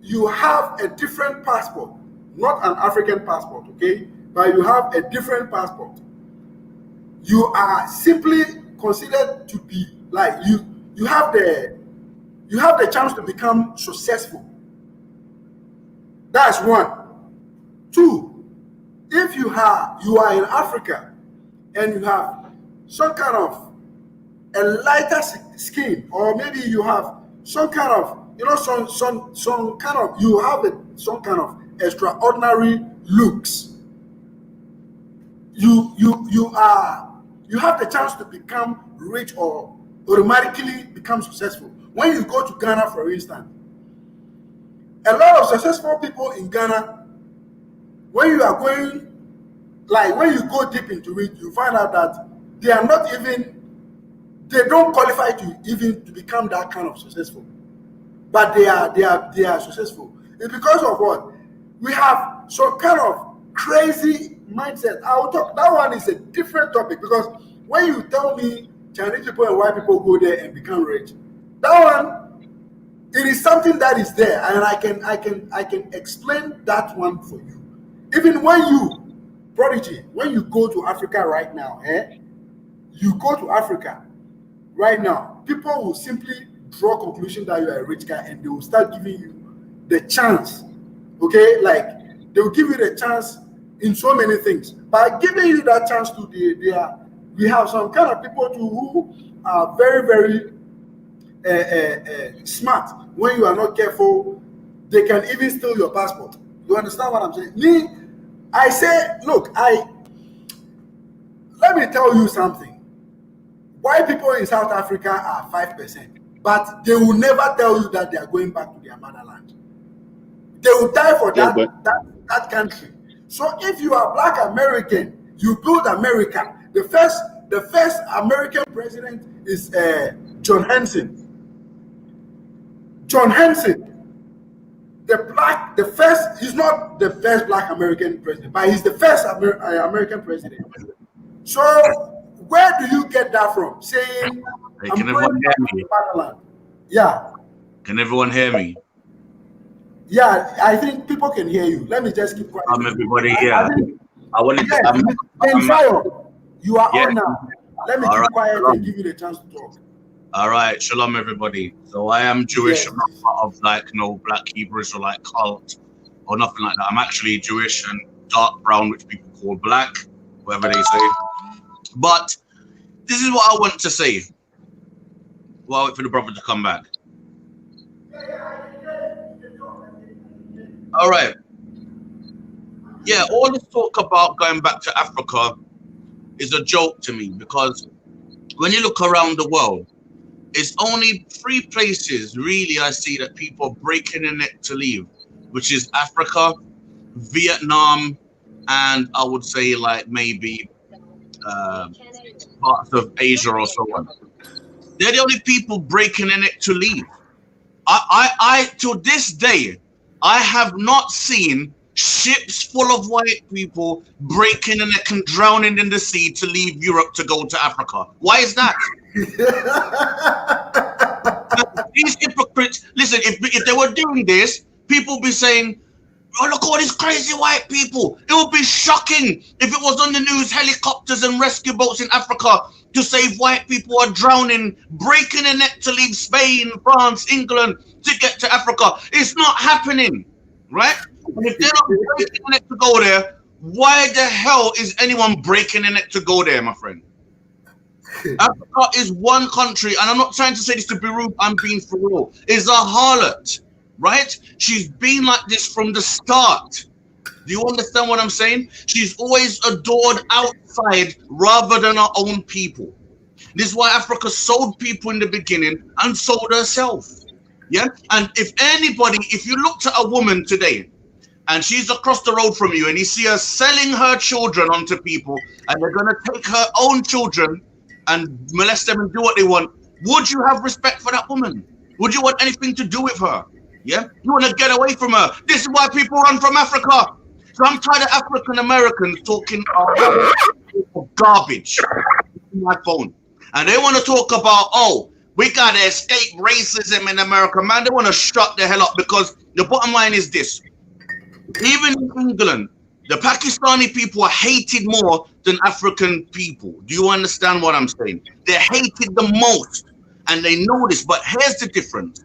you have a different passport, not an African passport, okay? But you have a different passport. You are simply considered to be like you have the chance to become successful. That's one. Two, if you are in Africa and you have some kind of a lighter skin, or maybe you have some kind of some kind of you have some kind of extraordinary looks, you have the chance to become rich or automatically become successful. When you go to Ghana, for instance, a lot of successful people in Ghana, when you are going, like when you go deep into it, you find out that they are not even, they don't qualify to even to become that kind of successful, but they are successful. It's because of what? We have some kind of crazy mindset. I'll talk, that one is a different topic, because when you tell me Chinese people and white people go there and become rich, that one, it is something that is there, and I can explain that one for you. Even when you, prodigy, when you go to Africa right now, you go to Africa right now, people will simply draw conclusion that you are a rich guy, and they will start giving you the chance. Okay, like they will give you the chance in so many things. By giving you that chance to we have some kind of people too who are very, very smart. When you are not careful, they can even steal your passport. You understand what I'm saying? Me, I say, look, let me tell you something. White people in South Africa are 5%, but they will never tell you that they are going back to their motherland. They will die for Yeah, but that country. So if you are Black American, you build America. The first American president is John Henson. John Henson, the first, he's not the first Black American president, but he's the first American president. So where do you get that from? Saying Hey, I'm can going everyone hear back to me? the motherland. Yeah, Can everyone hear me? yeah. I think people can hear you. Let me just keep quiet. Everybody I here. think I wanted to. yes. And Zion, you are Yeah. on now. Let me All keep right. quiet and Shalom. give you the chance to talk. All right. Shalom, everybody. So I am Jewish. Yes. I'm not part of like no Black Hebrew Israelite cult or nothing like that. I'm actually Jewish and dark brown, which people call black, whatever they say. But this is what I want to say. While I wait for the brother to come back. All right. Yeah, all this talk about going back to Africa is a joke to me because when you look around the world, it's only three places really I see that people are breaking the neck to leave, which is Africa, Vietnam, and I would say like maybe uh, parts of Asia or so on. They're the only people breaking the neck to leave. I to this day, I have not seen ships full of white people breaking the neck and drowning in the sea to leave Europe to go to Africa. Why is that? These hypocrites, listen, if they were doing this, people would be saying, oh, look at all these crazy white people. It would be shocking if it was on the news, helicopters and rescue boats in Africa to save white people are drowning, breaking a neck to leave Spain, France, England to get to Africa. It's not happening, right? And if they're not breaking a neck to go there, why the hell is anyone breaking a neck to go there, my friend? Africa is one country, and I'm not trying to say this to be rude, I'm being for real, is a harlot, right? She's been like this from the start. Do you understand what I'm saying? She's always adored outside rather than our own people. This is why Africa sold people in the beginning and sold herself. Yeah? And if you looked at a woman today and she's across the road from you and you see her selling her children onto people and they're going to take her own children and molest them and do what they want, would you have respect for that woman? Would you want anything to do with her? Yeah? You want to get away from her. This is why people run from Africa. So I'm tired of African Americans talking garbage on my phone. And they want to talk about, oh, we got to escape racism in America. Man, they want to shut the hell up because the bottom line is this. Even in England, the Pakistani people are hated more than African people. Do you understand what I'm saying? They're hated the most. And they know this. But here's the difference.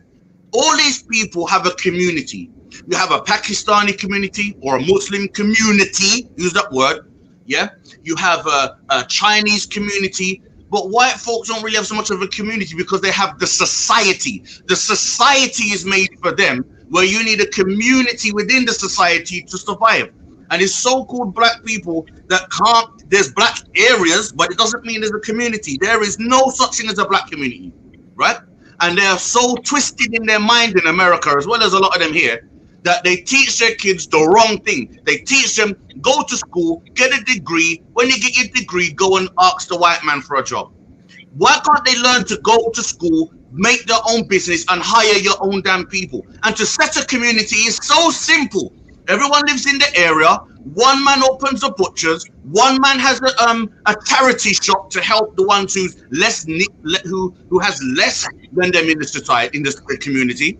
All these people have a community. You have a Pakistani community or a Muslim community. Use that word. Yeah. You have a Chinese community. But white folks don't really have so much of a community because they have the society. The society is made for them, where you need a community within the society to survive. And it's so-called black people that can't, there's black areas, but it doesn't mean there's a community. There is no such thing as a black community, right? And they are so twisted in their mind in America, as well as a lot of them here, that they teach their kids the wrong thing. They teach them, go to school, get a degree. When you get your degree, go and ask the white man for a job. Why can't they learn to go to school, make their own business, and hire your own damn people? And to set a community is so simple. Everyone lives in the area. One man opens a butcher's. One man has a charity shop to help the ones who has less than them in the society, in the community.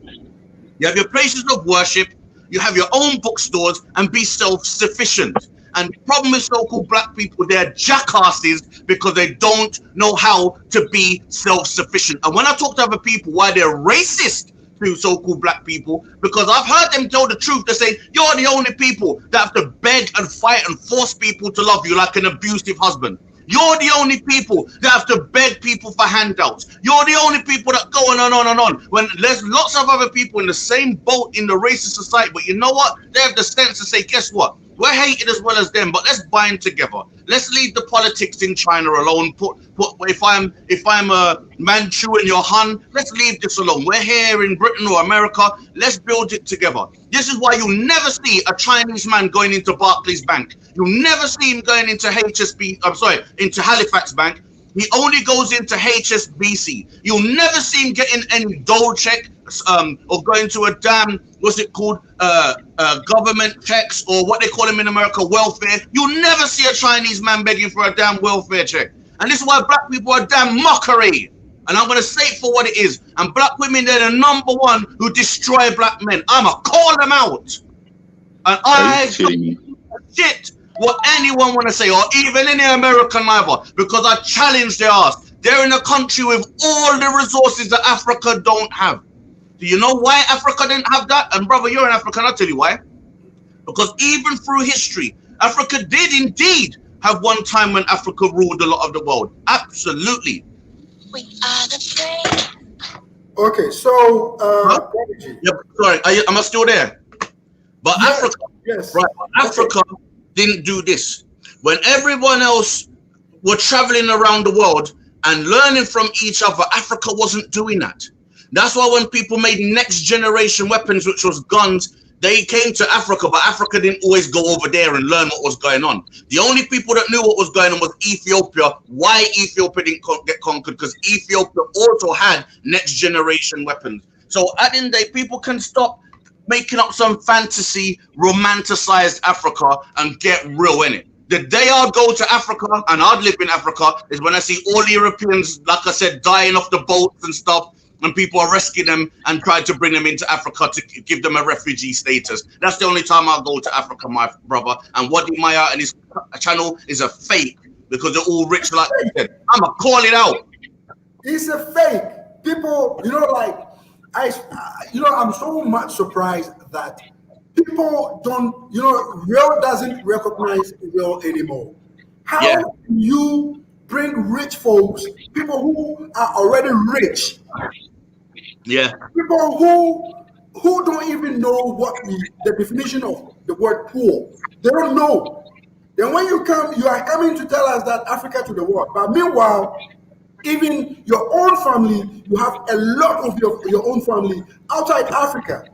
You have your places of worship, you have your own bookstores, and be self-sufficient. And the problem with so-called black people, they're jackasses because they don't know how to be self-sufficient. And when I talk to other people why they're racist to so-called black people, because I've heard them tell the truth. They say, you're the only people that have to beg and fight and force people to love you like an abusive husband. You're the only people that have to beg people for handouts. You're the only people that go on and on and on. When there's lots of other people in the same boat in the racist society, but you know what? They have the sense to say, guess what? We're hated as well as them, but let's bind together. Let's leave the politics in China alone. If I'm a Manchu and you're Han, let's leave this alone. We're here in Britain or America. Let's build it together. This is why you'll never see a Chinese man going into Barclays Bank. You'll never see him going into into Halifax Bank. He only goes into HSBC. You'll never see him getting any dole check or going to a damn, what's it called, government checks, or what they call them in America, welfare. You'll never see a Chinese man begging for a damn welfare check. And this is why black people are damn mockery. And I'm going to say it for what it is. And black women, they're the number one who destroy black men. I'm going to call them out. And I shit what anyone want to say, or even any American either, because I challenge their ass. They're in a country with all the resources that Africa don't have. Do you know why Africa didn't have that? And brother, you're an African, I'll tell you why. Because even through history, Africa did indeed have one time when Africa ruled a lot of the world. Absolutely. We are the same. Okay, so Yep, sorry, am I still there? But Yes, Africa, yes. right? Africa didn't do this. When everyone else were traveling around the world and learning from each other, Africa wasn't doing that. That's why when people made next generation weapons, which was guns, they came to Africa, but Africa didn't always go over there and learn what was going on. The only people that knew what was going on was Ethiopia. Why Ethiopia didn't get conquered? Because Ethiopia also had next generation weapons. So at the end of the day, people can stop making up some fantasy, romanticized Africa and get real in it. The day I'd go to Africa and I'd live in Africa is when I see all Europeans, like I said, dying off the boats and stuff, and people are rescuing them and trying to bring them into Africa to give them a refugee status. That's the only time I'll go to Africa, my brother. And Wadi Maya and his channel is a fake because they're all rich like you said. I'ma call it out. It's a fake. People, like I'm so much surprised that people don't, real doesn't recognize real anymore. How can you bring rich folks, people who are already rich, people who don't even know what the definition of the word poor, they don't know. Then when you come, you are coming to tell us that Africa to the world. But meanwhile, even your own family, you have a lot of your own family outside Africa.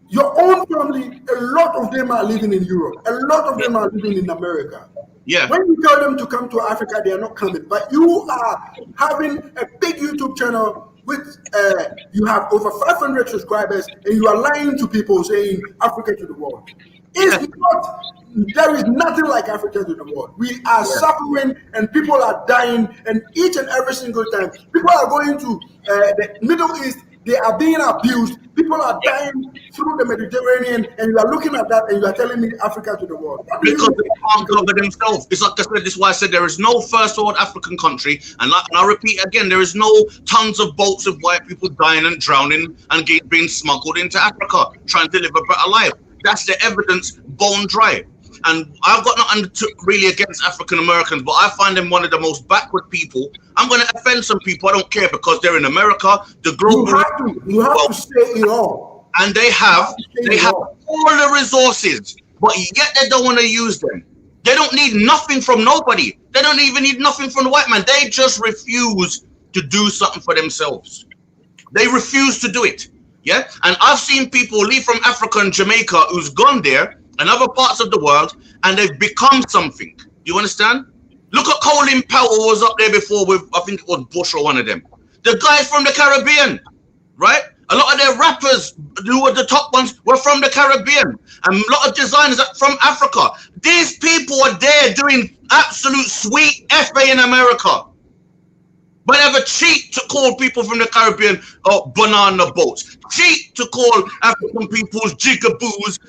Your own family, a lot of them are living in Europe. A lot of them are living in America. Yeah. When you tell them to come to Africa, they are not coming. But you are having a big YouTube channel with you have over 500 subscribers, and you are lying to people saying Africa to the world. It's not. There is nothing like Africa to the world. We are suffering, and people are dying, and each and every single time people are going to the Middle East, they are being abused. People are dying through the Mediterranean, and you are looking at that and you are telling me Africa to the world. Because they can't cover themselves. It's like I said, this is why I said there is no first world African country. And I repeat again, there is no tons of boats of white people dying and drowning and being smuggled into Africa, trying to live a better life. That's the evidence, bone dry. And I've got nothing really against African Americans, but I find them one of the most backward people. I'm going to offend some people. I don't care because they're in America. The global. You have to say it all. And they have all the resources, but yet they don't want to use them. They don't need nothing from nobody. They don't even need nothing from the white man. They just refuse to do something for themselves. They refuse to do it. Yeah. And I've seen people leave from Africa and Jamaica who's gone there and other parts of the world, and they've become something. Do you understand? Look at Colin Powell was up there before with, I think it was Bush or one of them. The guys from the Caribbean, right? A lot of their rappers who were the top ones were from the Caribbean, and a lot of designers are from Africa. These people are there doing absolute sweet FA in America. But ever cheat to call people from the Caribbean banana boats. Cheat to call African people's jigaboos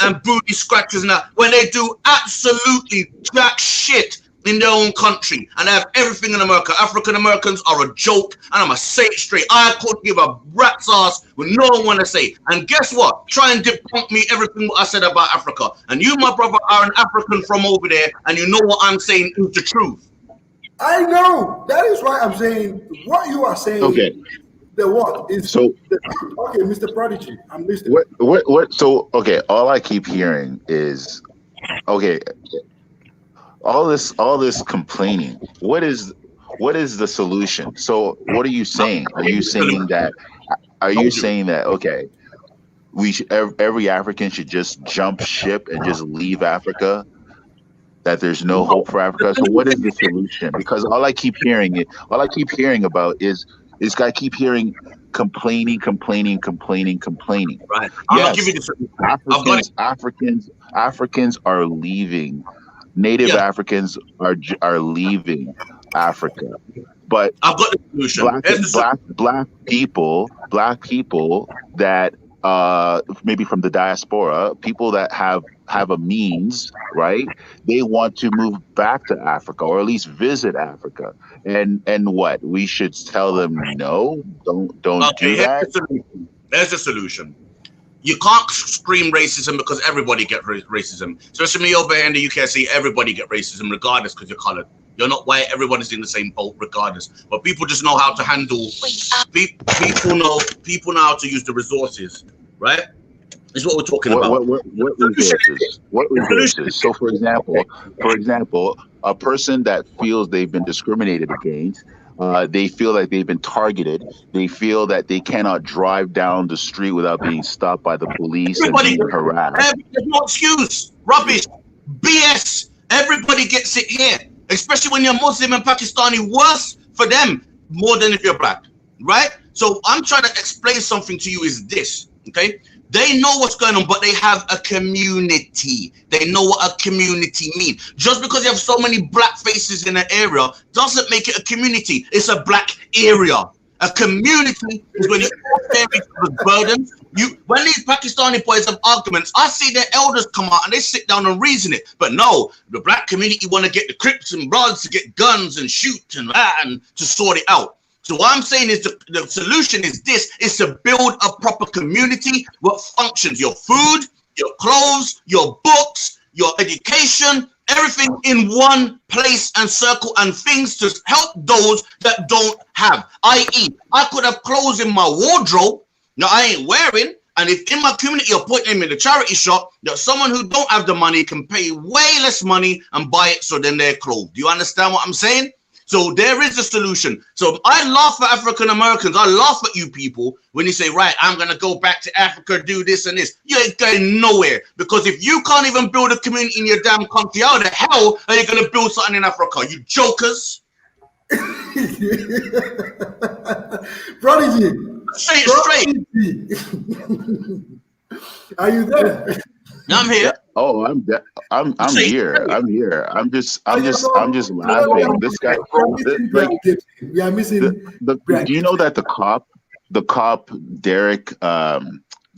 and booty scratchers and that, when they do absolutely jack shit in their own country and they have everything in America. African Americans are a joke, and I'm going to say it straight. I couldn't give a rat's ass with no one want to say. And guess what? Try and debunk me everything what I said about Africa. And you, my brother, are an African from over there, and you know what I'm saying is the truth. I know. That is why I'm saying what you are saying. Okay. The what is so the truth. Okay, Mr. Prodigy, I'm listening. What? So okay, all I keep hearing is, okay, all this complaining. What is the solution? So what are you saying? Are you saying that? Okay, every African should just jump ship and just leave Africa? That there's no hope for Africa. So what is the solution? Because all I keep hearing about is I keep hearing complaining. Right. Yes, give you the Africans are leaving. Native Africans are leaving Africa. But I've got the solution. Black people that maybe from the diaspora, people that have a means, right? They want to move back to Africa, or at least visit Africa. And what? We should tell them no, don't do that. There's the solution. You can't scream racism because everybody get racism. Especially me over here in the UK, I see everybody get racism regardless because you're colored. You're not white. Everybody's in the same boat regardless. But people just know how to handle. People know how to use the resources, right? Is what we're talking about. What resources? What resources? So, for example, a person that feels they've been discriminated against, they feel like they've been targeted. They feel that they cannot drive down the street without being stopped by the police and Everybody, being harassed. there's no excuse. Rubbish, BS. Everybody gets it here, especially when you're Muslim and Pakistani. Worse for them more than if you're black, right? So I'm trying to explain something to you. Is this okay? They know what's going on, but they have a community. They know what a community means. Just because you have so many black faces in an area doesn't make it a community. It's a black area. A community is when you carry the burden. When these Pakistani boys have arguments, I see their elders come out and they sit down and reason it. But no, the black community want to get the Crips and Bloods to get guns and shoot and to sort it out. So what I'm saying is the solution is this, is to build a proper community what functions. Your food, your clothes, your books, your education, everything in one place and circle, and things to help those that don't have. I.e., I could have clothes in my wardrobe that I ain't wearing, and if in my community you're putting them in the charity shop, that someone who don't have the money can pay way less money and buy it so then they're clothed. Do you understand what I'm saying? So there is a solution. So I laugh at African Americans. I laugh at you people when you say, right, I'm going to go back to Africa, do this and this. You ain't going nowhere. Because if you can't even build a community in your damn country, how the hell are you going to build something in Africa? You jokers. Prodigy. Say it straight. Are you there? I'm here. Oh, I'm here. I'm here. I'm just laughing. This guy, we are missing. Do you know that the cop,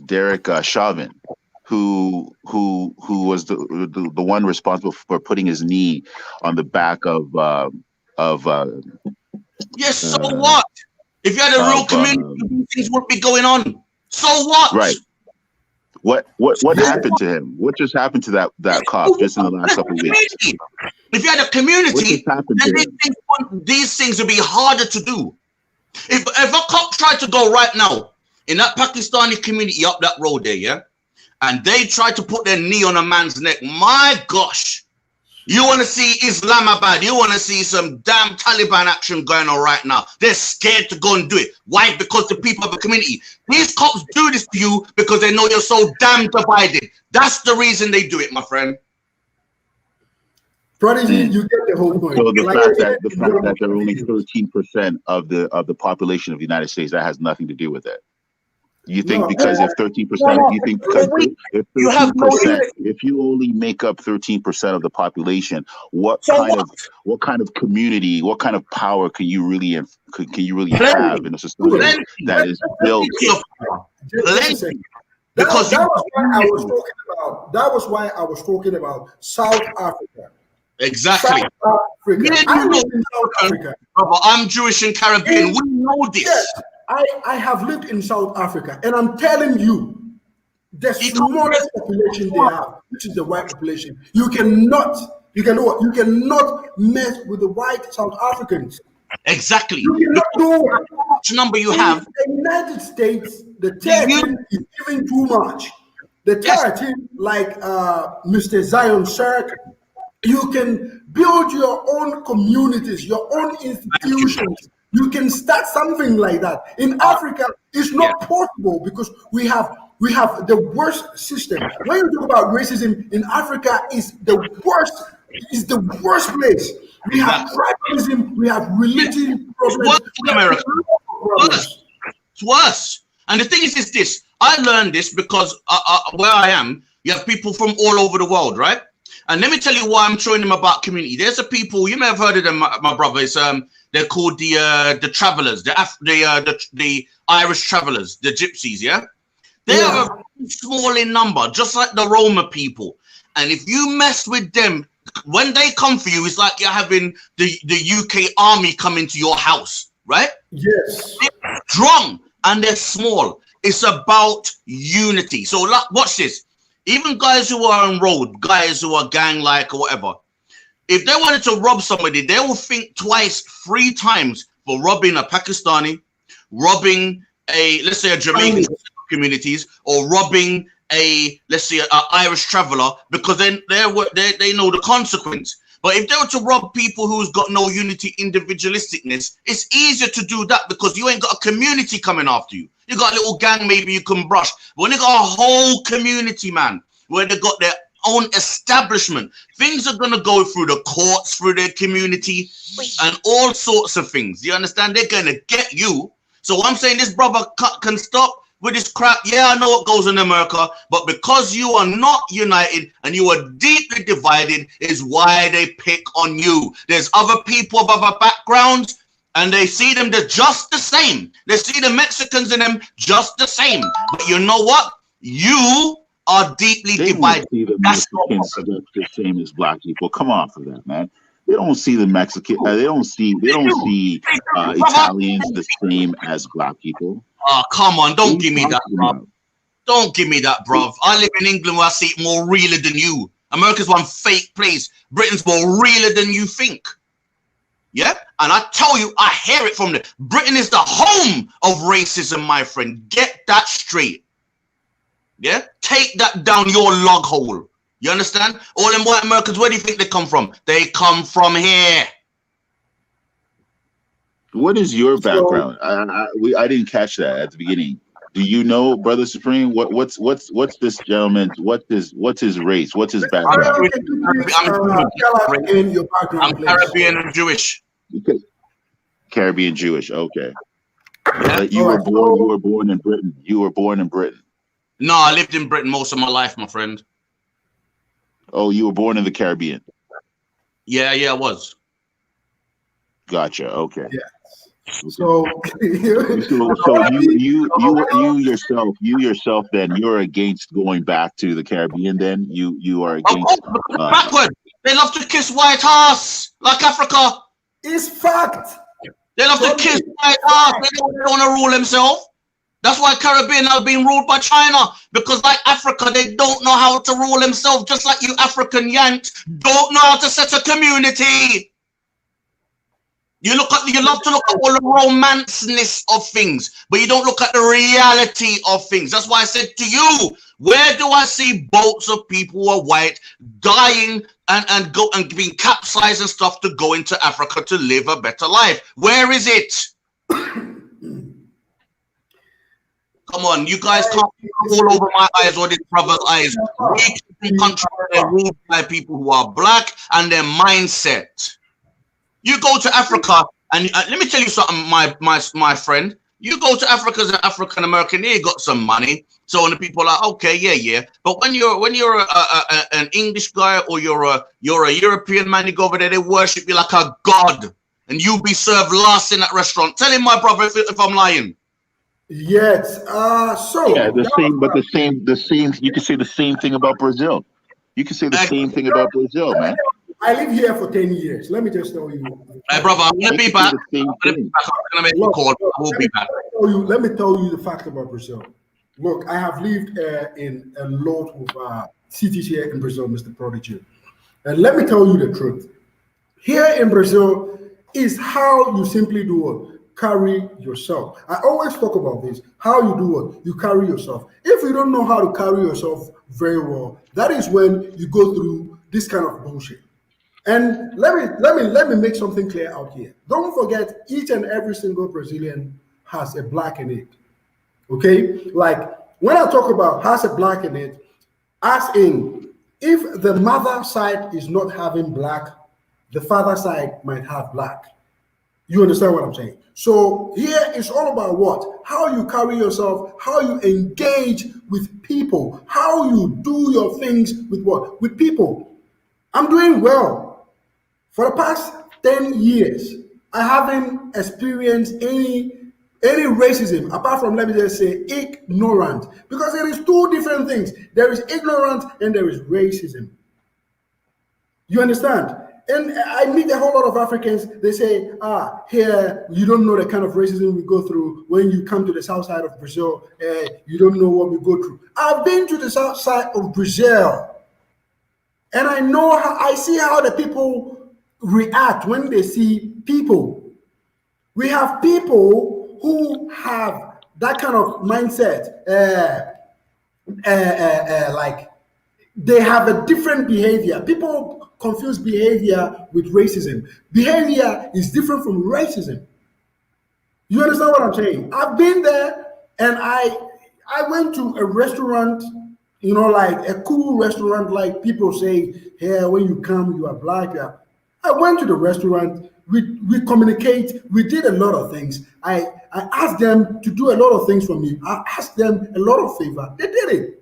Derek Chauvin, who was the one responsible for putting his knee on the back of yes. So what? If you had a real community, things would be going on. So what? Right. What happened to him? What just happened to that cop just in the last couple of weeks? If you had a community, then these things would be harder to do. If a cop tried to go right now in that Pakistani community up that road there, yeah, and they tried to put their knee on a man's neck, my gosh, you want to see Islamabad, you want to see some damn Taliban action going on right now. They're scared to go and do it. Why? Because the people of the community. These cops do this to you because they know you're so damn divided. That's the reason they do it, my friend. Prodigy, you get the whole point. So the fact that they're only 13% of the population of the United States, that has nothing to do with it. You think because if 13%, you think because if 13%, if you only make up 13% of the population, what kind of community, what kind of power can you really have in a society that is built? Because that was why I was talking about South Africa. Exactly. South Africa. I live in South Africa. Brother, I'm Jewish and Caribbean. We know this. Yes, I have lived in South Africa, and I'm telling you, the smallest population they have, which is the white population, you cannot mess with the white South Africans. Exactly. You cannot do which number you have. In the United States, the terror is giving too much. The terror team, like Mr. Zion Shark, you can build your own communities, your own institutions. You can start something like that. In Africa, it's not possible because we have the worst system. When you talk about racism in Africa, is the worst place. We have tribalism, we have religion problems. It's worse. And the thing is this. I learned this because where I am, you have people from all over the world, right? And let me tell you why I'm showing them about community. There's a people, you may have heard of them, my brothers. They're called the travelers, the Irish travelers, the gypsies, yeah? They are small in number, just like the Roma people. And if you mess with them, when they come for you, it's like you're having the UK army come into your house, right? Yes. They're strong and they're small. It's about unity. So watch this. Even guys who are on road, guys who are gang-like or whatever, if they wanted to rob somebody, they will think twice, 3 times for robbing a Pakistani, robbing let's say a Jamaican, communities or robbing a, let's say, an Irish traveller, because then they know the consequence. But if they were to rob people who's got no unity, individualisticness, it's easier to do that because you ain't got a community coming after you. You got a little gang maybe you can brush. But when you got a whole community, man, where they got their own establishment, things are going to go through the courts, through their community, and all sorts of things. You understand? They're going to get you. So I'm saying this brother can stop with this crap. Yeah, I know what goes in America, but because you are not united and you are deeply divided is why they pick on you. There's other people of other backgrounds and they see them, they're just the same. They see the Mexicans in them just the same. But you know what? You are deeply divided. See the Mexicans the same as black people. Come on for that, man. They don't see the Mexican. They don't see Italians the same as black people. Oh, come on! Don't give me that, bro. Don't give me that, bro. I live in England where I see it more realer than you. America's one fake place. Britain's more realer than you think. Yeah, and I tell you, I hear it from them. Britain is the home of racism, my friend. Get that straight. Yeah, take that down your log hole. You understand? All them white Americans, where do you think they come from? They come from here. What is your background? I didn't catch that at the beginning. Do you know, Brother Supreme? What's this gentleman's what's his race? What's his background? I'm Caribbean and Jewish. Caribbean Jewish. Okay. Yeah. You were born in Britain. You were born in Britain. No, I lived in Britain most of my life, my friend. Oh, you were born in the Caribbean. Yeah, I was. Gotcha. Okay. Yeah. So you yourself then you're against going back to the Caribbean. Then you are against backward. They love to kiss white ass like Africa. It's fact. They love to kiss white ass. They don't want to rule themselves. That's why Caribbean are being ruled by China, because like Africa, they don't know how to rule themselves, just like you African Yanks don't know how to set a community. You love to look at all the romanceness of things, but you don't look at the reality of things. That's why I said to you, where do I see boats of people who are white dying and being capsized and stuff to go into Africa to live a better life? Where is it? Come on, you guys can't all over my eyes or this brother's eyes. We can control their ruled by people who are black and their mindset. You go to Africa, and let me tell you something, my friend. You go to Africa as an African American, you got some money. So when the people are like, okay, yeah. But when you're an English guy or you're a European man, you go over there, they worship you like a god, and you be served last in that restaurant. Tell him, my brother, if I'm lying. Yes. The same. You can say the same thing about Brazil. You can say the same thing about Brazil, man. I live here for 10 years. Let me just tell you. Hey, brother, I'm going to be back. I'm going to make a call. I will be back. Let me tell you the fact about Brazil. Look, I have lived in a lot of cities here in Brazil, Mr. Prodigy. And let me tell you the truth. Here in Brazil is how you simply do what? Carry yourself. I always talk about this. How you do what? You carry yourself. If you don't know how to carry yourself very well, that is when you go through this kind of bullshit. And let me make something clear out here. Don't forget, each and every single Brazilian has a black in it. Okay? Like when I talk about has a black in it, as in if the mother side is not having black, the father side might have black. You understand what I'm saying? So here it's all about what? How you carry yourself, how you engage with people, how you do your things with what? With people. I'm doing well. For the past 10 years, I haven't experienced any racism, apart from, let me just say, ignorant. Because there is two different things. There is ignorance and there is racism. You understand? And I meet a whole lot of Africans. They say, here, you don't know the kind of racism we go through when you come to the south side of Brazil. You don't know what we go through. I've been to the south side of Brazil. And I see how the people react when they see people. We have people who have that kind of mindset, like they have a different behavior. People confuse behavior with racism. Behavior is different from racism. You understand what I'm saying? I've been there, and I went to a restaurant, like a cool restaurant, like people say, here when you come, you are black. I went to the restaurant, we communicate, we did a lot of things. I asked them to do a lot of things for me. I asked them a lot of favor. They did it.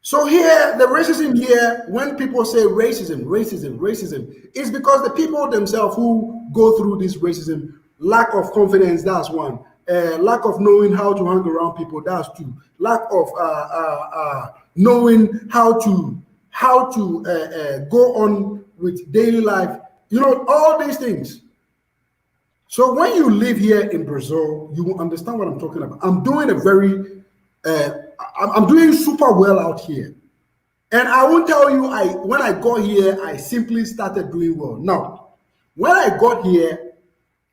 So here, the racism here, when people say racism, racism, racism, is because the people themselves who go through this racism, lack of confidence, that's one. Lack of knowing how to hang around people, that's two. Lack of knowing how to go on with daily life. All these things. So when you live here in Brazil, you will understand what I'm talking about. Uh, I'm doing super well out here. And I won't tell you when I got here, I simply started doing well. No. When I got here,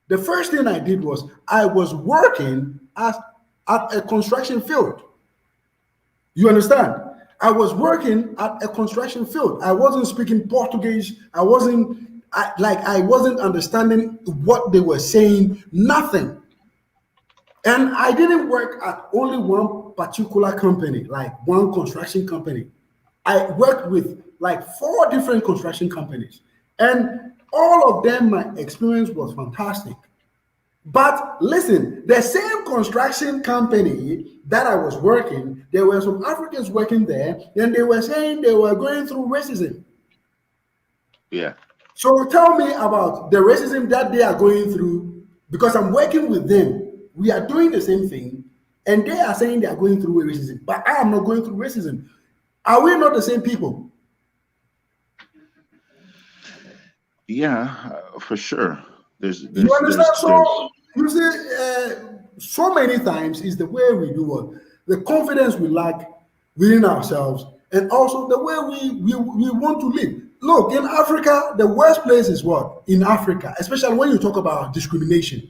the first thing I did was I was working at a construction field. You understand? I was working at a construction field. I wasn't speaking Portuguese. I wasn't understanding what they were saying, nothing. And I didn't work at only one particular company, like one construction company. I worked with like four different construction companies. And all of them, my experience was fantastic. But listen, the same construction company that I was working, there were some Africans working there, and they were saying they were going through racism. Yeah. So tell me about the racism that they are going through, because I'm working with them. We are doing the same thing, and they are saying they are going through racism, but I am not going through racism. Are we not the same people? Yeah, for sure. There's You there's understand? there's there's So you see, so many times is the way we do it, the confidence we lack within ourselves, and also the way we want to live. Look, in Africa, the worst place is what? In Africa, especially when you talk about discrimination.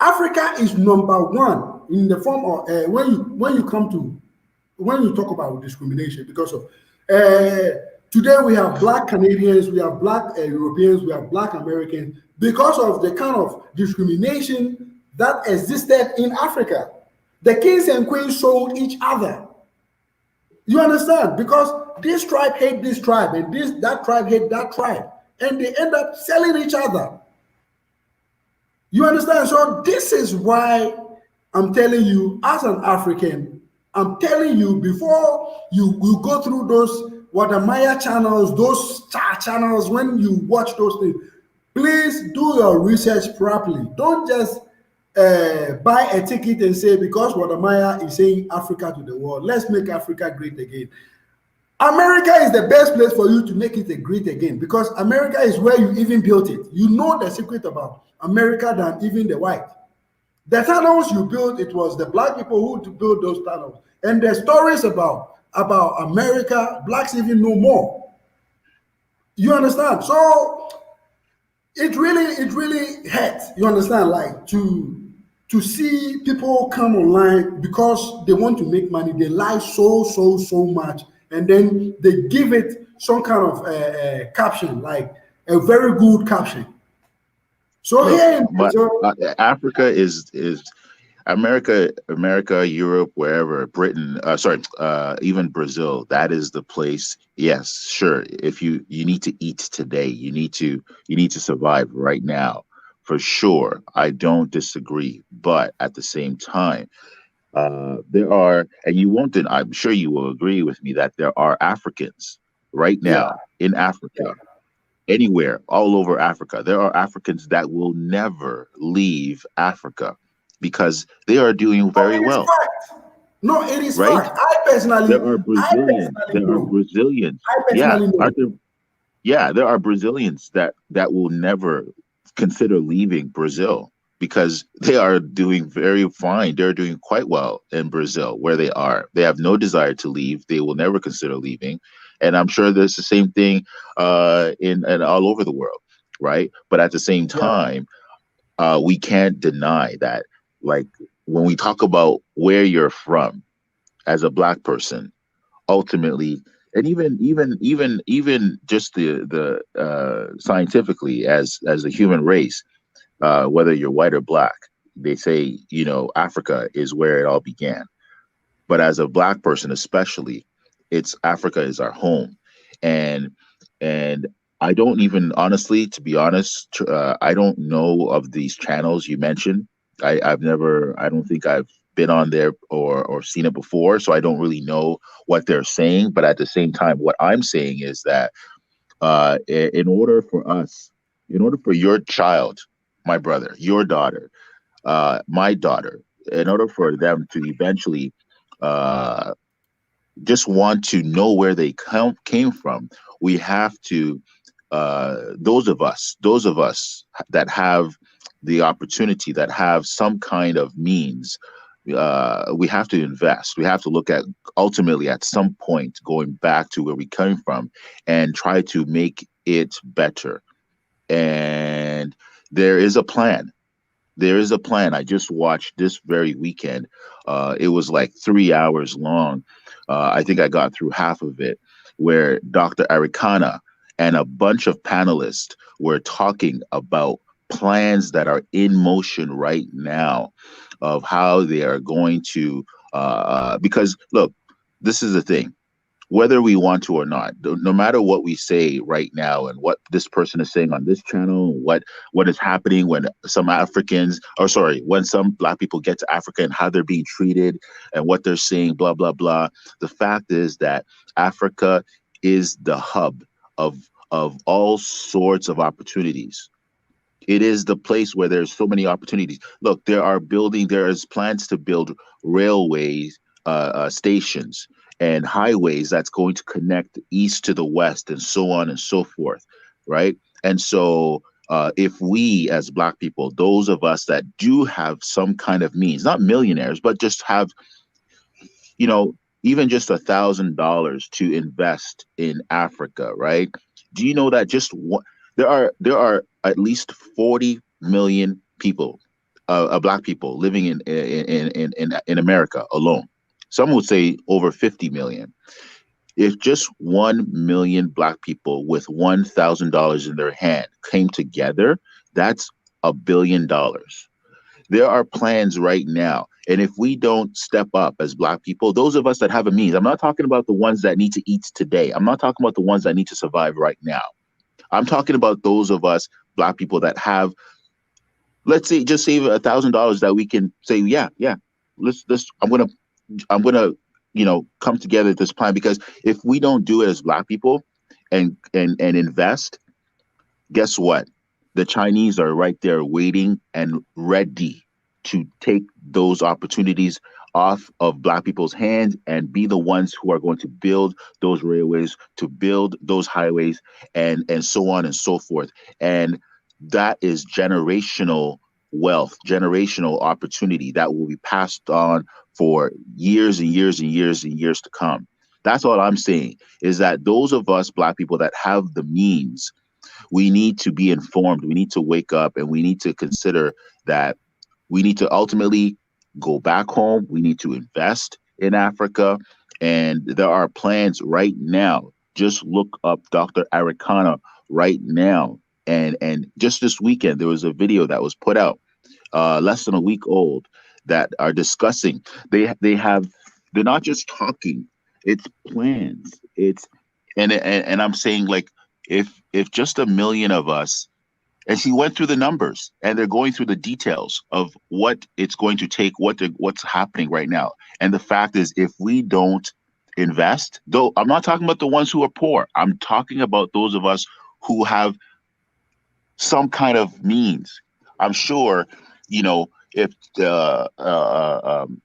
Africa is number one in the form of when you talk about discrimination because of today we have black Canadians, we have black Europeans, we have black Americans because of the kind of discrimination that existed in Africa. The kings and queens sold each other. You understand? Because this tribe hate this tribe and that tribe hate that tribe, and they end up selling each other. You understand? So this is why I'm telling you, as an African, I'm telling you before you go through those Watermaya channels, those star channels, when you watch those things, please do your research properly. Don't just buy a ticket and say because Watermaya is saying Africa to the world, let's make Africa great again. America is the best place for you to make it a great again because America is where you even built it. You know the secret about America than even the white. The tunnels you built, it was the black people who built those tunnels. And the stories about America, blacks even know more. You understand? So it really hurts. You understand? Like to see people come online because they want to make money. They lie so much, and then they give it some kind of caption, like a very good caption. So look, here in but Brazil, Africa is America, Europe, wherever, Britain, sorry, even Brazil. That is the place. Yes, sure. If you need to eat today, you need to survive right now, for sure. I don't disagree, but at the same time, there are, and you won't. I'm sure you will agree with me that there are Africans right yeah, now in yeah. Africa, anywhere, all over Africa. There are Africans that will never leave Africa because they are doing No, very it is well, fact. No, it is right? fact. There are Brazilians. There are Know. Brazilians. I Yeah, personally know. aren't there? Yeah, there are Brazilians that will never consider leaving Brazil because they are doing very fine. They're doing quite well in Brazil where they are. They have no desire to leave. They will never consider leaving, and I'm sure there's the same thing in and all over the world, right? But at the same Yeah. time, we can't deny that. like when we talk about where you're from as a black person, ultimately, and even just the scientifically as a human race, whether you're white or black, they say, Africa is where it all began. But as a black person, especially, it's Africa is our home, and and I don't even honestly, to be honest, I don't know of these channels you mentioned. I've never, I don't think I've been on there or seen it before, so I don't really know what they're saying. But at the same time, what I'm saying is that in order for us, in order for your child, my brother, your daughter, my daughter, in order for them to eventually uh, just want to know where they came from, we have to, those of us that have the opportunity, that have some kind of means, we have to invest. We have to look at ultimately at some point going back to where we came from and try to make it better. And there is a plan. There is a plan. I just watched this very weekend. It was like 3 hours long. I think I got through half of it, where Dr. Arikana and a bunch of panelists were talking about plans that are in motion right now of how they are going to. Because look, this is the thing, whether we want to or not, no matter what we say right now and what this person is saying on this channel, what is happening when some Africans, or sorry, when some black people get to Africa and how they're being treated and what they're saying, blah, blah, blah. The fact is that Africa is the hub of all sorts of opportunities. It is the place where there's so many opportunities. Look, there's plans to build railways, stations and highways that's going to connect east to the west and so on and so forth, right? And so if we as black people, those of us that do have some kind of means, not millionaires, but just have, you know, even just $1,000 to invest in Africa, right? Do you know that just one, there are at least 40 million people, black people living in America alone. Some would say over 50 million. If just 1 million black people with $1,000 in their hand came together, that's $1 billion. There are plans right now. And if we don't step up as black people, those of us that have a means, I'm not talking about the ones that need to eat today. I'm not talking about the ones that need to survive right now. I'm talking about those of us black people that have, let's say, just save $1,000 that we can say, yeah, let's I'm gonna come together at this plan, because if we don't do it as black people and invest, guess what? The Chinese are right there waiting and ready to take those opportunities off of black people's hands and be the ones who are going to build those railways, to build those highways, and so on and so forth. And that is generational wealth, generational opportunity that will be passed on for years and years and years and years to come. That's all I'm saying, is that those of us black people that have the means, we need to be informed. We need to wake up, and we need to consider that we need to ultimately go back home. We need to invest in Africa. And there are plans right now. Just look up Dr. Arikana right now. And just this weekend, there was a video that was put out, less than a week old, that are discussing. They're not just talking. It's plans. And I'm saying, like, if just 1 million of us, and she went through the numbers, and they're going through the details of what it's going to take, what's happening right now. And the fact is, if we don't invest, though, I'm not talking about the ones who are poor. I'm talking about those of us who have some kind of means. I'm sure, if I'm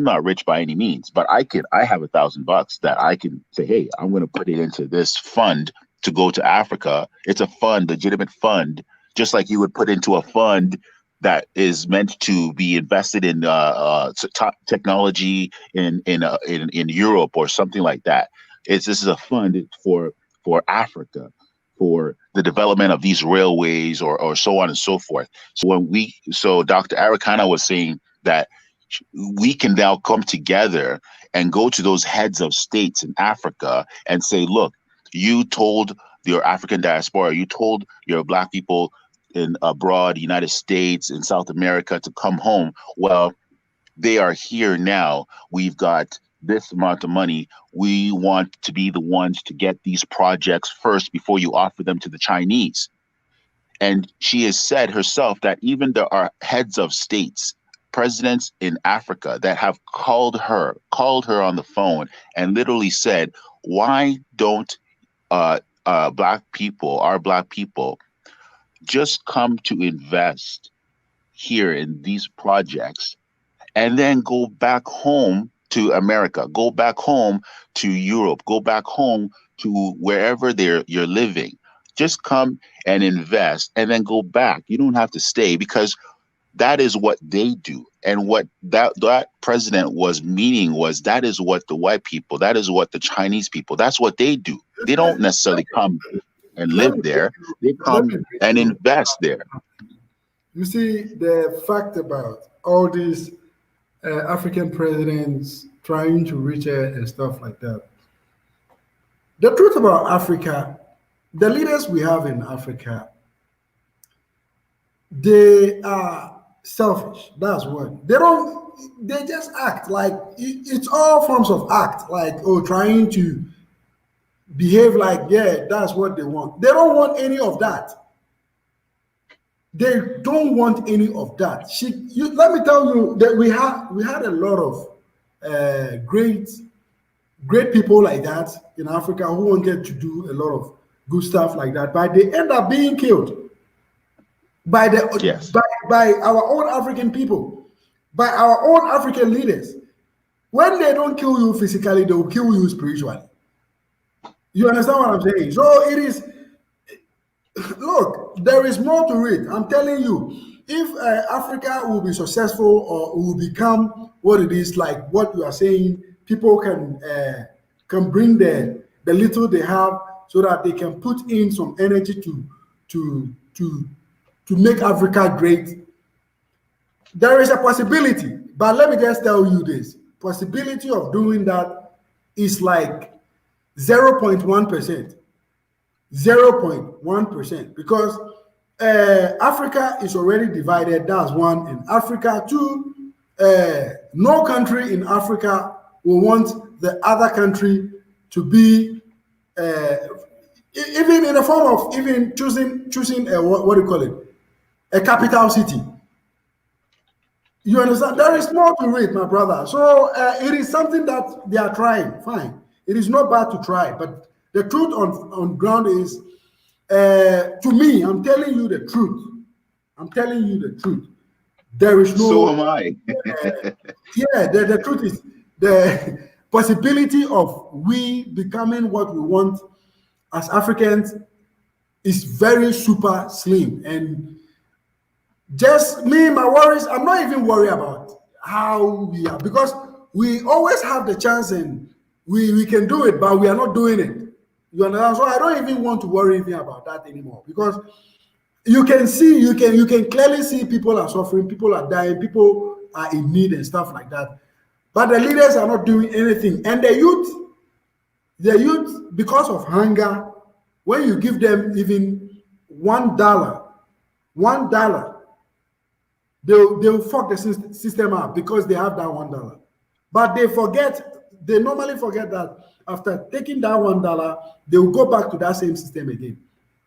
not rich by any means, but I have $1,000 that I can say, hey, I'm going to put it into this fund to go to Africa. It's a fund, legitimate fund, just like you would put into a fund that is meant to be invested in technology in Europe or something like that. This is a fund for Africa. for the development of these railways or so on and so forth. So Dr. Arikana was saying that we can now come together and go to those heads of states in Africa and say, look, you told your African diaspora, you told your Black people in abroad, United States, in South America to come home. Well, they are here now. We've got this amount of money. We want to be the ones to get these projects first before you offer them to the Chinese. And she has said herself that even there are heads of states, presidents in Africa that have called her on the phone and literally said, why don't Black people, our Black people, just come to invest here in these projects and then go back home to America, go back home to Europe, go back home to wherever you're living. Just come and invest and then go back. You don't have to stay, because that is what they do. And what that president was meaning was, that is what the white people, that is what the Chinese people, that's what they do. They don't necessarily come and Let live me there. They let come me and invest there. You see, the fact about all these African presidents trying to reach her and stuff like that. The truth about Africa, the leaders we have in Africa, they are selfish. That's what they don't. They just act like it's all forms of act, like, oh, trying to behave like, yeah, that's what they want. They don't want any of that. They don't want any of that. Let me tell you that we had a lot of great people like that in Africa who wanted to do a lot of good stuff like that, but they end up being killed by Yes. by our own African people, by our own African leaders. When they don't kill you physically, they will kill you spiritually. You understand what I'm saying? So it is. Look, there is more to it. I'm telling you, if Africa will be successful or will become what it is, like what you are saying, people can bring the little they have so that they can put in some energy to to to make Africa great. There is a possibility, but let me just tell you this: possibility of doing that is like 0.1%. 0.1%, because Africa is already divided. That's one. In Africa, two, no country in Africa will want the other country to be even in the form of even choosing what do you call it, a capital city. You understand? There is more to it, my brother. So it is something that they are trying. Fine, it is not bad to try, but the truth on ground is, to me, I'm telling you the truth. I'm telling you the truth. There is So no, am I. yeah, the truth is the possibility of we becoming what we want as Africans is very super slim. And just me, my worries, I'm not even worried about how we are, because we always have the chance and we can do it, but we are not doing it. You understand? So I don't even want to worry anything about that anymore, because you can see, you can clearly see people are suffering, people are dying, people are in need and stuff like that. But the leaders are not doing anything. And the youth, because of hunger, when you give them even $1, they'll fuck the system up because they have that $1. But they normally forget that after taking that $1, they will go back to that same system again.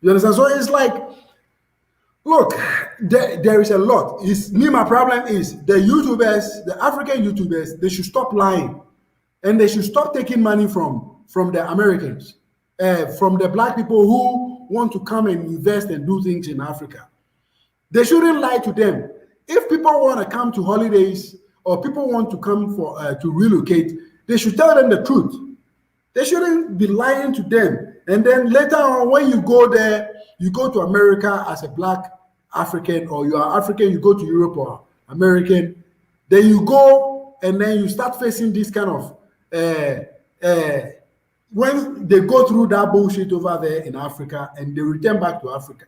You understand? So it's like, look, there is a lot. My problem is the YouTubers, the African YouTubers, they should stop lying, and they should stop taking money from the Americans, from the Black people who want to come and invest and do things in Africa. They shouldn't lie to them. If people want to come to holidays or people want to come for to relocate, they should tell them the truth. They shouldn't be lying to them. And then later on, when you go there, you go to America as a Black African, or you are African, you go to Europe or American, then you go and then you start facing this kind of when they go through that bullshit over there in Africa and they return back to Africa,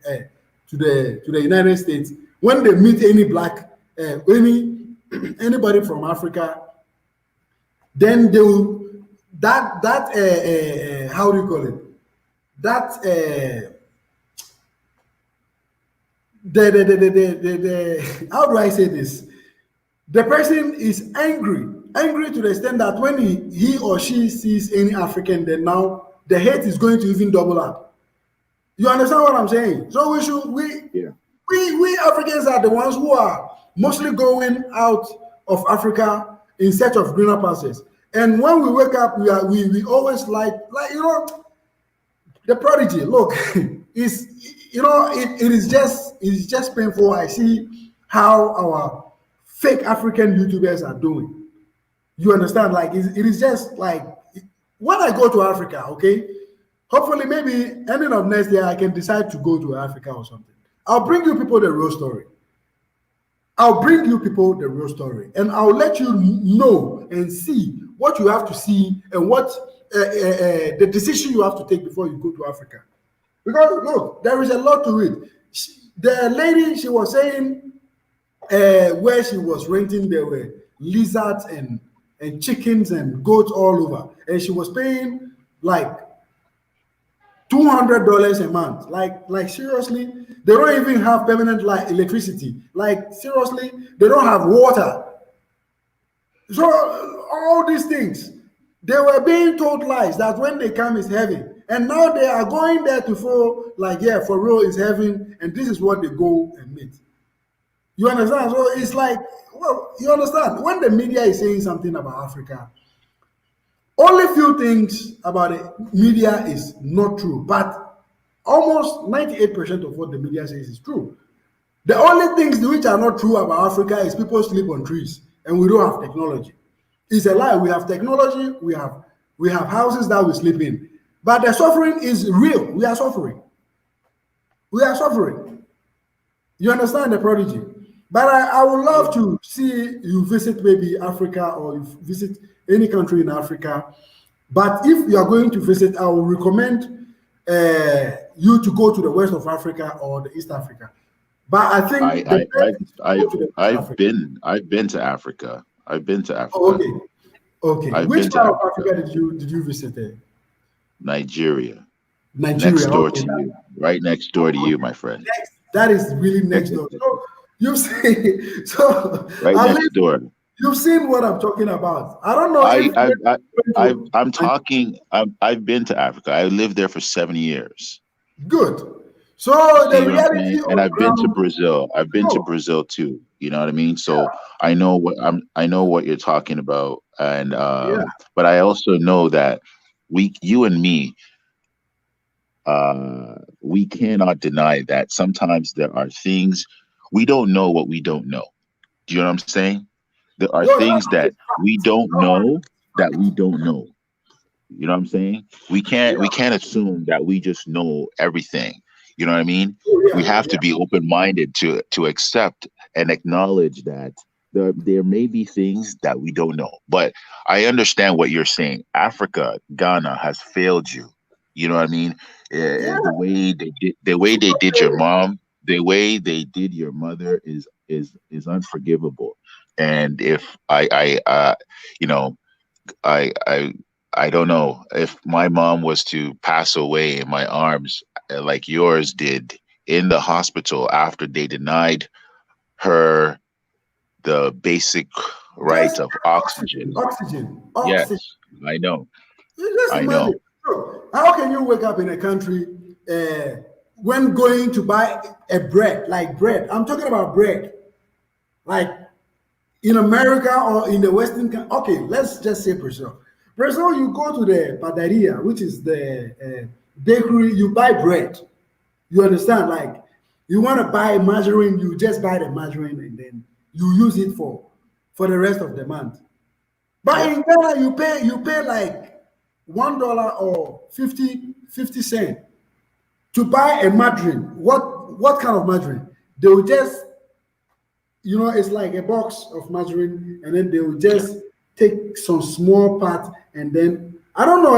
to the United States, when they meet any black, anybody from Africa, then they will how do you call it? That how do I say this? The person is angry to the extent that when he or she sees any African, then now the hate is going to even double up. You understand what I'm saying? So we Africans are the ones who are mostly going out of Africa in search of greener pastures. And when we wake up, we always like the prodigy. Look, is it's just painful. I see how our fake African YouTubers are doing. You understand? Like it is just like when I go to Africa, okay. Hopefully, maybe ending of next year, I can decide to go to Africa or something. I'll bring you people the real story. And I'll let you know and see what you have to see and what the decision you have to take before you go to Africa. Because look, there is a lot to it. The lady, she was saying where she was renting, there were lizards and chickens and goats all over, and she was paying like $200 a month. Like seriously, they don't even have permanent electricity. Like seriously, they don't have water. So all these things, they were being told lies that when they come is heaven, and now they are going there to feel like, yeah, for real is heaven, and this is what they go and meet. You understand? So it's like, well, you understand when the media is saying something about Africa, only few things about the media is not true, but almost 98% of what the media says is true. The only things which are not true about Africa is people sleep on trees and we don't have technology. It's a lie. We have technology, we have houses that we sleep in. But the suffering is real. We are suffering. You understand the prodigy? But I would love to see you visit maybe Africa or you visit any country in Africa. But if you are going to visit, I will recommend you to go to the west of Africa or the East Africa. But I think I've been to Africa. I've been to Africa. Oh, okay. Which part of Africa did you visit there? Nigeria. Nigeria. Next door to you. Right next door to you, my friend. That is really next door. So you see, so right next door. You've seen what I'm talking about. I don't know. I've been to Africa. I lived there for 7 years. Good. So the reality, and I've been to Brazil. I've been to Brazil too. You know what I mean? So I know what you're talking about, and but I also know that you and me, we cannot deny that sometimes there are things we don't know what we don't know. Do you know what I'm saying? There are things that we don't know that we don't know. You know what I'm saying? We can't assume that we just know everything. You know what I mean? We have to be open-minded to accept and acknowledge that there may be things that we don't know. But I understand what you're saying. Africa, Ghana has failed you. You know what I mean? The way they did your mom, the way they did your mother is unforgivable. And if I don't know if my mom was to pass away in my arms like yours did in the hospital after they denied her the basic right of oxygen. Yes, I know. I know. How can you wake up in a country when going to buy a bread, like bread? I'm talking about bread, like in America or in the Western. Okay, let's just say Brazil. Brazil, you go to the padaria, which is the bakery. You buy bread. You understand? Like you want to buy margarine, you just buy the margarine and then you use it for the rest of the month. But in Ghana, you pay like $1 or 50 cents to buy a margarine. What kind of margarine? They will just, it's like a box of margarine, and then they will just take some small part and then I don't know.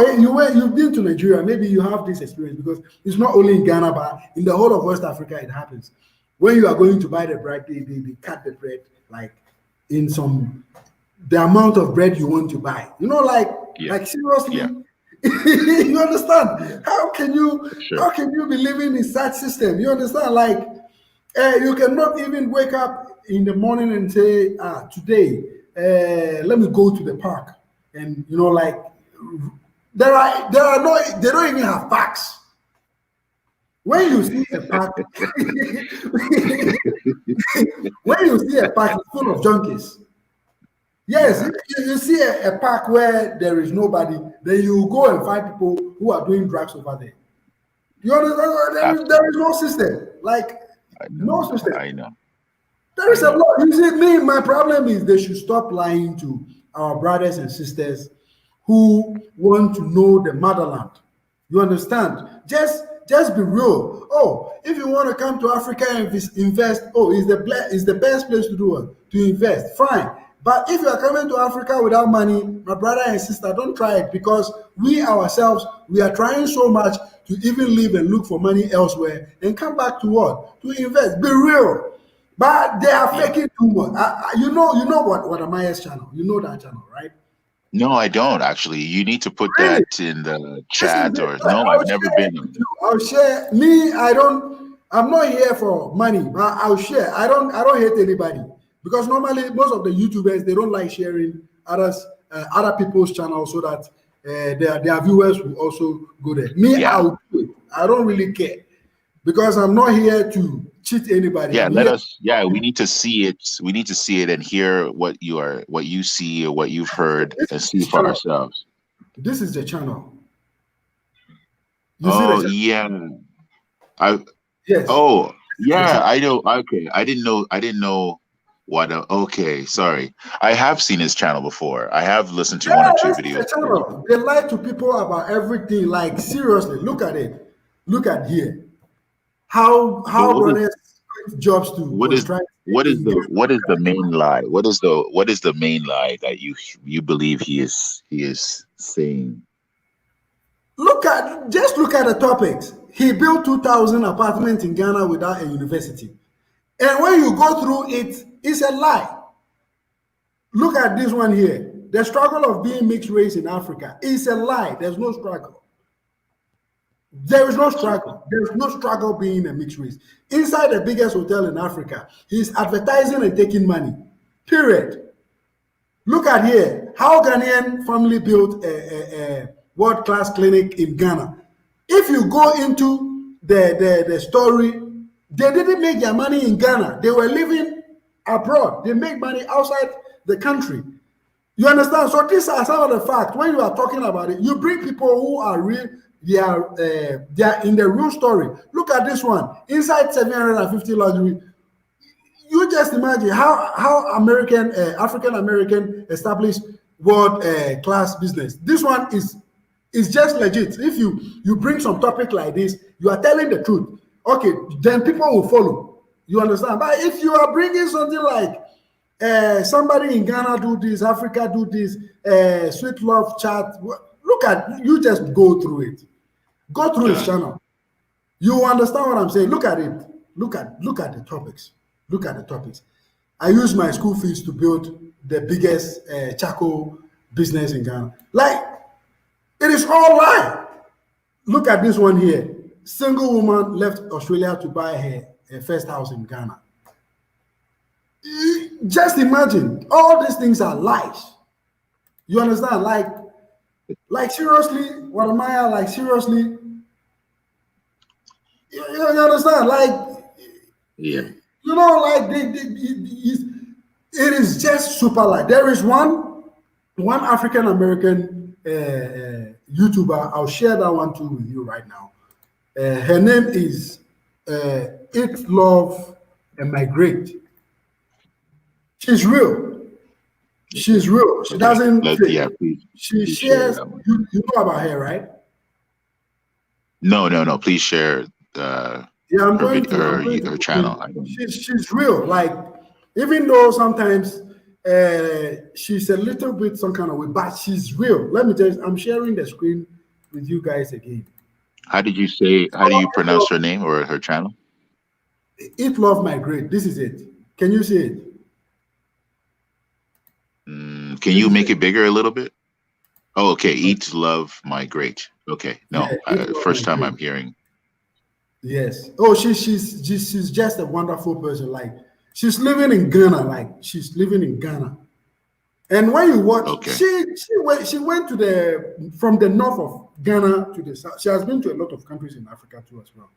You've been to Nigeria. Maybe you have this experience because it's not only in Ghana, but in the whole of West Africa, it happens. When you are going to buy the bread, they cut the bread like in some the amount of bread you want to buy. You know, Yeah. like seriously. Yeah. You understand? Yeah. Sure. How can you be living in such system? You understand? Like you cannot even wake up in the morning and say, today, let me go to the park. And like there are no they don't even have parks. When you see a park, when you see a park it's full of junkies. Yes, Yeah. if you see a park where there is nobody, then you go and find people who are doing drugs over there. You understand? There is Absolutely. no system. Like I know. no system. I know. There I is a know. lot. You see, me, my problem is they should stop lying to our brothers and sisters who want to know the motherland. You understand? Just be real. Oh, if you want to come to Africa and invest, oh, is the best place to do it, to invest. Fine. But if you are coming to Africa without money, my brother and sister, don't try it because we ourselves, we are trying so much to even leave and look for money elsewhere and come back to what? To invest. Be real. But they are Yeah. faking too much. You know what Amaya's channel. You know that channel, right? No, I don't actually. You need to put Really? that in the This is chat it. or no, I'll I've never share been it on with it. you. I'll share. Me, I don't. I'm not here for money, but I'll share. I don't hate anybody because normally most of the YouTubers they don't like sharing other people's channels so that their viewers will also go there. Me, Yeah. I'll do it. I don't really care because I'm not here to cheat anybody. Yeah, I'm here. we need to see it. We need to see it and hear what you see or what you've heard This and is see this for channel. ourselves. This is the channel. You see the Oh channel? yeah. I Yes. oh This is the yeah, channel. I know. Okay. I didn't know what okay, sorry. I have seen his channel before. I have listened to one Yeah, or two this is videos the of his. channel. They lie to people about everything. Like seriously, look at it. Look at here. But How brothers quit jobs to what is contract what is in the Ghana. what is Look the at it. main lie? What is the main lie that you believe he is saying? Look at the topics. He built 2,000 apartments in Ghana without a university. And when you go through it, it's a lie. Look at this one here. The struggle of being mixed race in Africa is a lie. There's no struggle. There is no struggle. There is no struggle being a mixed race. Inside the biggest hotel in Africa, he's advertising and taking money. Period. Look at here. How Ghanaian family built a world-class clinic in Ghana. If you go into the story, they didn't make their money in Ghana. They were living abroad. They make money outside the country. You understand? So these are some of the facts. When you are talking about it, you bring people who are real. They are in the real story. Look at this one. Inside 750 luxury. You just imagine how American African American established world class business. This one is just legit. If you bring some topic like this, you are telling the truth. Okay, then people will follow. You understand? But if you are bringing something like somebody in Ghana do this, Africa do this, sweet love chat. Look at you, just go through it. Go through his Yeah. channel. You understand what I'm saying? Look at it. Look at the topics. Look at the topics. I use my school fees to build the biggest charcoal business in Ghana. Like it is all lie. Look at this one here. Single woman left Australia to buy her first house in Ghana. Just imagine, all these things are lies. You understand? Like seriously, what am I like seriously? You understand? Like Yeah. like it is just super light. There is one African American YouTuber. I'll share that one too with you right now. Her name is It Love and Migrate. She's real. Okay. She's real. She Okay. doesn't Yeah, fake. She please share shares. that one. You know about her, right? No, no, no. Please share Yeah, her I'm going to her put channel. it. I don't. She's real. Like even though sometimes she's a little bit some kind of way, but she's real. Let me tell you, I'm sharing the screen with you guys again. How did you say? How do you pronounce her name or her channel? Eat, Love, Migrate. This is it. Can you see it? Can you make it bigger a little bit? Oh, okay. Eat, Love, Migrate. Okay. No, Yeah, Eat, Love, first time Migrate. I'm hearing. Yes. Oh, she's just a wonderful person. Like she's living in Ghana. Like she's living in Ghana. And when you watch, Okay. she went to the from the north of Ghana to the south. She has been to a lot of countries in Africa too as well.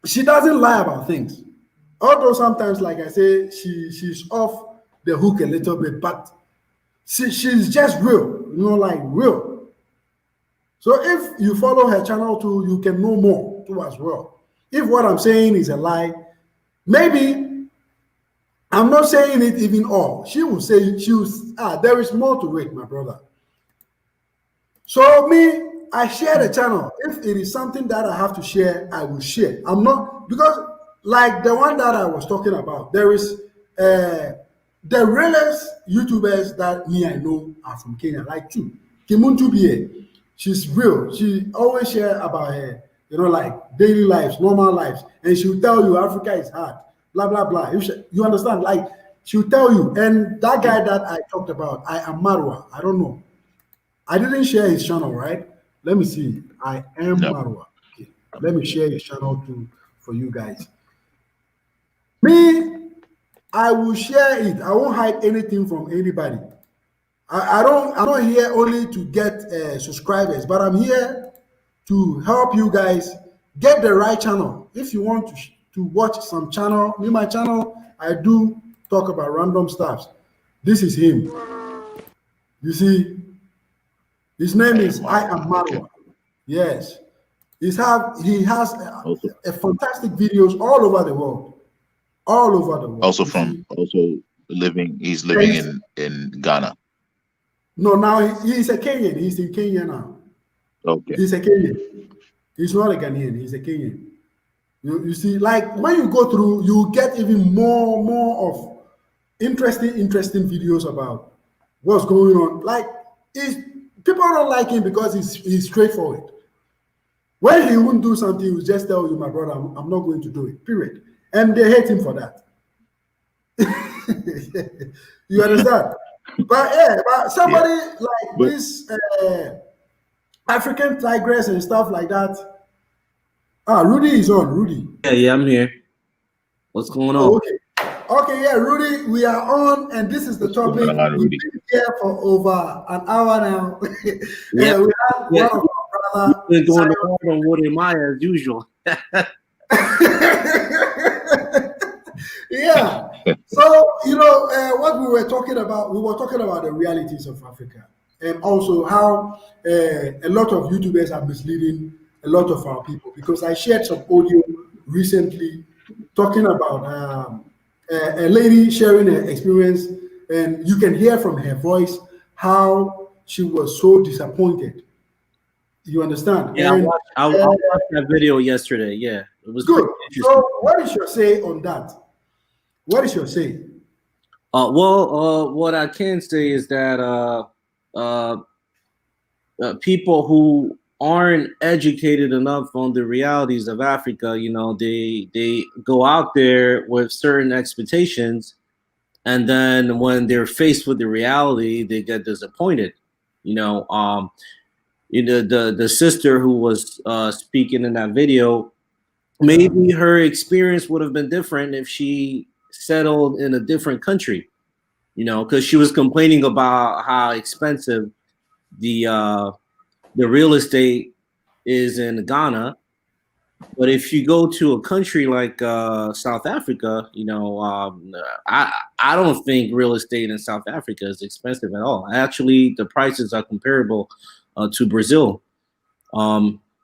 She doesn't lie about things. Although sometimes, like I say, she's off the hook a little bit, but she's just real, like real. So if you follow her channel too, you can know more too as well. If what I'm saying is a lie, maybe I'm not saying it even all. She will say there is more to it, my brother. So me, I share the channel. If it is something that I have to share, I will share. I'm not because like the one that I was talking about, there is the realest YouTubers that me I know are from Kenya, like two. Kimuntu Bie, she's real. She always share about her, like daily lives, normal lives, and she'll tell you Africa is hard, blah blah blah. You understand? Like she'll tell you. And that guy that I talked about, I am Marwa. I don't know. I didn't share his channel, right? Let me see. I am No. Marwa. Okay. Let me share his channel too for you guys. Me, I will share it. I won't hide anything from anybody. I'm not here only to get subscribers, but I'm here to help you guys get the right channel. If you want to watch some channel, my channel, I do talk about random stuff. This is him. You see, his name is I Am Marwa. Okay. Yes. He has a fantastic videos all over the world. All over the world. Also he's living in Ghana. No, now he's a Kenyan. He's in Kenya now. Okay. He's a Kenyan. He's not a Ghanaian. He's a Kenyan. You see, like when you go through, you get even more of interesting videos about what's going on. Like, people don't like him because he's straightforward. When he won't do something, he will just tell you, my brother, I'm not going to do it. Period. And they hate him for that. You understand? But yeah, but somebody like this African tigress and stuff like that. Rudy is on. Rudy. Yeah, I'm here. What's going on? Okay, yeah, Rudy, we are on, and this is the topic. We've been here for over an hour now. Yeah, we have one of our brothers. We've been going on Woody Maya as usual. Yeah. So, what we were talking about the realities of Africa, and also how a lot of YouTubers are misleading a lot of our people. Because I shared some audio recently talking about a lady sharing her experience, and you can hear from her voice how she was so disappointed. You understand? Yeah, I watched that video yesterday. Yeah, it was good. So, what is your say on that? What is your say? What I can say is that people who aren't educated enough on the realities of Africa, they go out there with certain expectations, and then when they're faced with the reality, they get disappointed. The sister who was speaking in that video, maybe her experience would have been different if she settled in a different country, because she was complaining about how expensive the real estate is in Ghana. But if you go to a country like South Africa, I don't think real estate in South Africa is expensive at all. Actually, the prices are comparable to Brazil.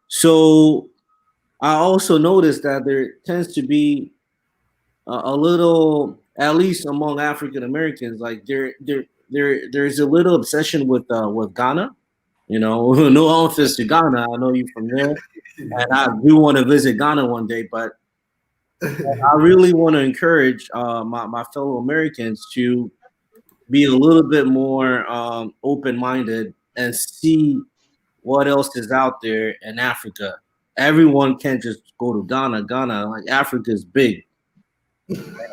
So I also noticed that there tends to be a little, at least among African Americans, like there's a little obsession with Ghana. No offense to Ghana, I know you from there, and I do want to visit Ghana one day. But I really want to encourage my fellow Americans to be a little bit more open-minded and see what else is out there in Africa. Everyone can't just go to Ghana. Ghana, like Africa is big.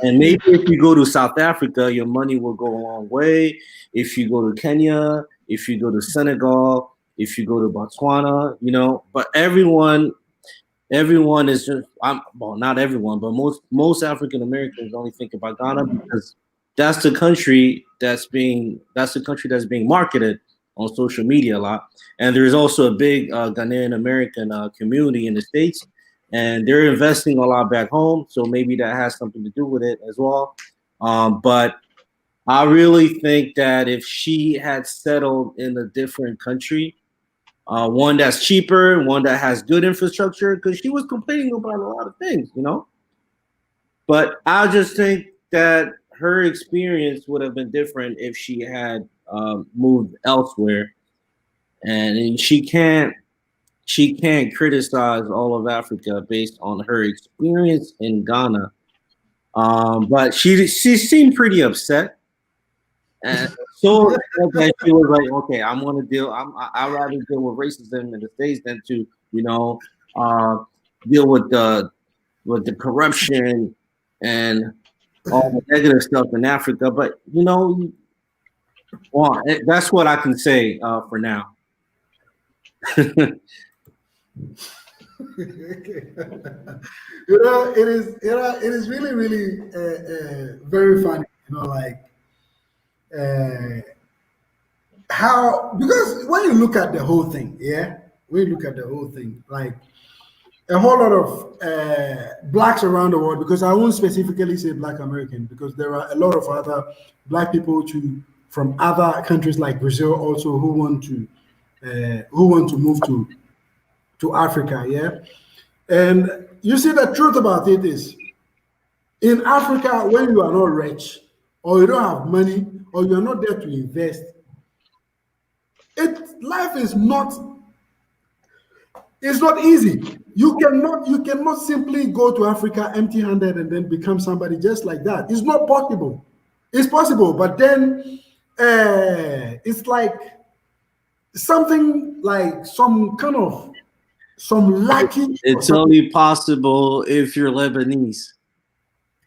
And maybe if you go to South Africa, your money will go a long way. If you go to Kenya, if you go to Senegal, if you go to Botswana, you know, but everyone is just well, not everyone, but most African Americans only think about Ghana because that's the country that's being marketed on social media a lot. And there's also a big Ghanaian American community in the States, and they're investing a lot back home. So maybe that has something to do with it as well. But I really think that if she had settled in a different country, one that's cheaper, one that has good infrastructure, because she was complaining about a lot of things, you know. But I just think that her experience would have been different if she had moved elsewhere, and she can't criticize all of Africa based on her experience in Ghana. But she seemed pretty upset, and so upset that she was like, "Okay, I'm gonna deal. I'd rather deal with racism in the States than to, you know, uh, deal with the corruption and all the negative stuff in Africa." But you know, well, that's what I can say for now. Okay. It is really, really very funny. Like uh, how, because when you look at the whole thing, yeah, when you look at the whole thing, like a whole lot of blacks around the world, because I won't specifically say Black American, because there are a lot of other Black people too from other countries like Brazil also who want to move to Africa, yeah. And you see, the truth about it is, in Africa, when you are not rich, or you don't have money, or you are not there to invest, life is not, it's not easy. You cannot simply go to Africa empty-handed and then become somebody just like that. It's not possible. It's possible, but then it's like something like some lucky or It's something. only possible if you're Lebanese.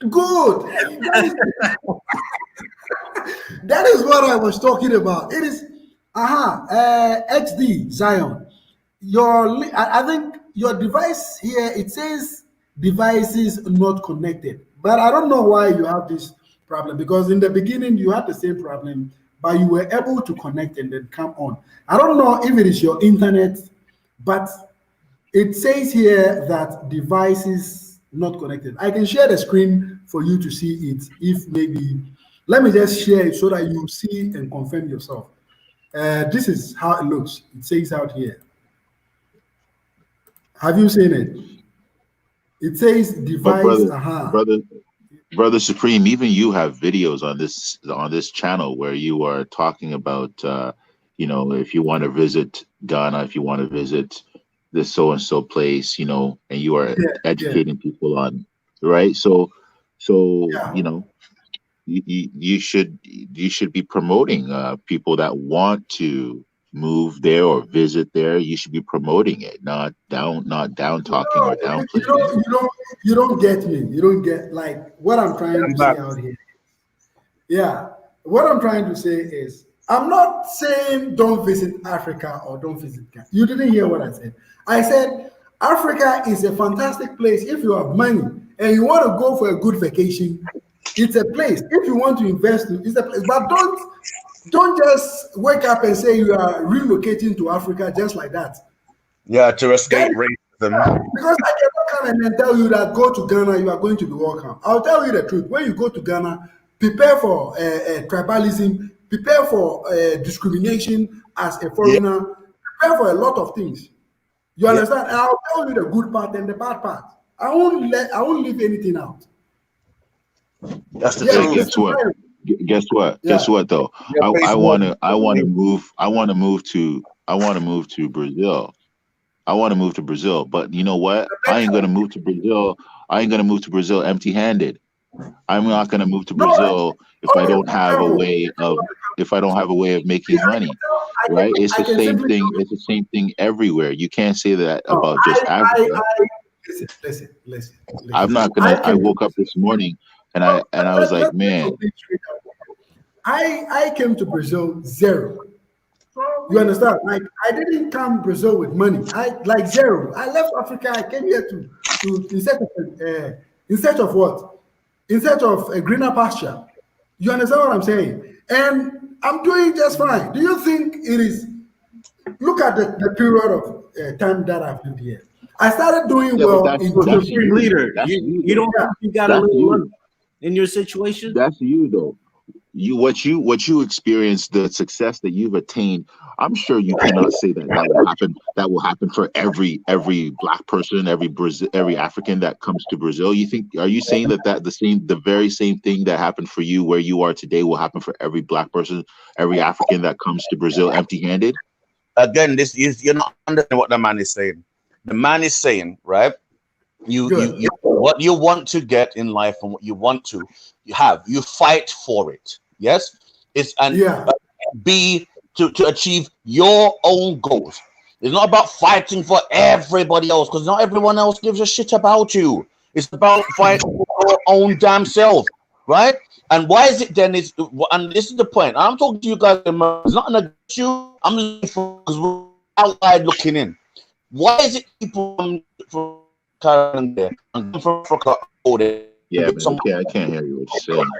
Good. That is what I was talking about. It is, XD Zion. I think your device here, it says devices not connected, but I don't know why you have this problem, because in the beginning you had the same problem, but you were able to connect and then come on. I don't know if it is your internet, but it says here that devices not connected. I can share the screen for you to see it. If maybe, let me just share it so that you see and confirm yourself. This is how it looks. It says out here. Have you seen it? It says But device. brother, Aha. brother, brother Supreme, even you have videos on this channel where you are talking about, if you want to visit Ghana, if you want to visit this so and so place, and you are Yeah, yeah, educating people on, right? So yeah. you should be promoting people that want to move there or visit there. You should be promoting it, not down talking No, or downplaying it. you don't get me. You don't get like what I'm trying I'm to back. say out here. Yeah. What I'm trying to say is, I'm not saying don't visit Africa or don't visit Ghana. You didn't hear what I said. I said Africa is a fantastic place if you have money and you want to go for a good vacation. It's a place. If you want to invest, it's a place. But don't just wake up and say you are relocating to Africa just like that. Yeah, to That escape is, racism. because I cannot come and then tell you that go to Ghana, you are going to be welcome. I'll tell you the truth. When you go to Ghana, prepare for tribalism, prepare for discrimination as a Yeah, foreigner, prepare for a lot of things. You yeah. understand? And I'll tell you the good part and the bad part. I won't leave anything out. That's the Yes, Hey, thing. Mr. guess what? Zion. Guess what? Yeah. Guess what though? Your I face more. want to I want to move I want to move to Brazil. I want to move to Brazil, but you know what? I ain't gonna move to Brazil. I ain't gonna move to Brazil empty-handed. I'm not going to move to No, Brazil if I okay, don't have a Carol, way of making money, right? It's I the can same simply thing. It's the same thing everywhere. You can't say that no, about just Africa. I'm listen. not I gonna. I came to woke up this morning and no, I was like, let man, complete straight up. I came to Brazil zero. You understand? Like I didn't come Brazil with money. I like zero. I left Africa. I came here to in search of what? In search of a greener pasture. You understand what I'm saying? And I'm doing just fine. Do you think it is? Look at the period of time that I've lived here. I started doing yeah, but well in So, that's Supreme June. you. Leader, That's you you though. don't Yeah. think you got a That's little you. luck in your situation? That's you though. What you experienced, the success that you've attained. I'm sure you cannot say that will happen. That will happen for every black person, every African that comes to Brazil. Are you saying the very same thing that happened for you where you are today will happen for every black person, every African that comes to Brazil empty-handed? Again, you're not understanding what the man is saying. The man is saying, right? You Good. what you want to get in life and what you want to you have, you fight for it. Yes, it's and Yeah. be to achieve your own goals. It's not about fighting for everybody else because not everyone else gives a shit about you. It's about fighting for your own damn self, right? And why is it then? Is and this is the point. I'm talking to you guys. It's not an issue. I'm just because we're outside looking in. Why is it people from Caribbean there and from Africa go there and Yeah, get man. some I can't hear you. What you're saying.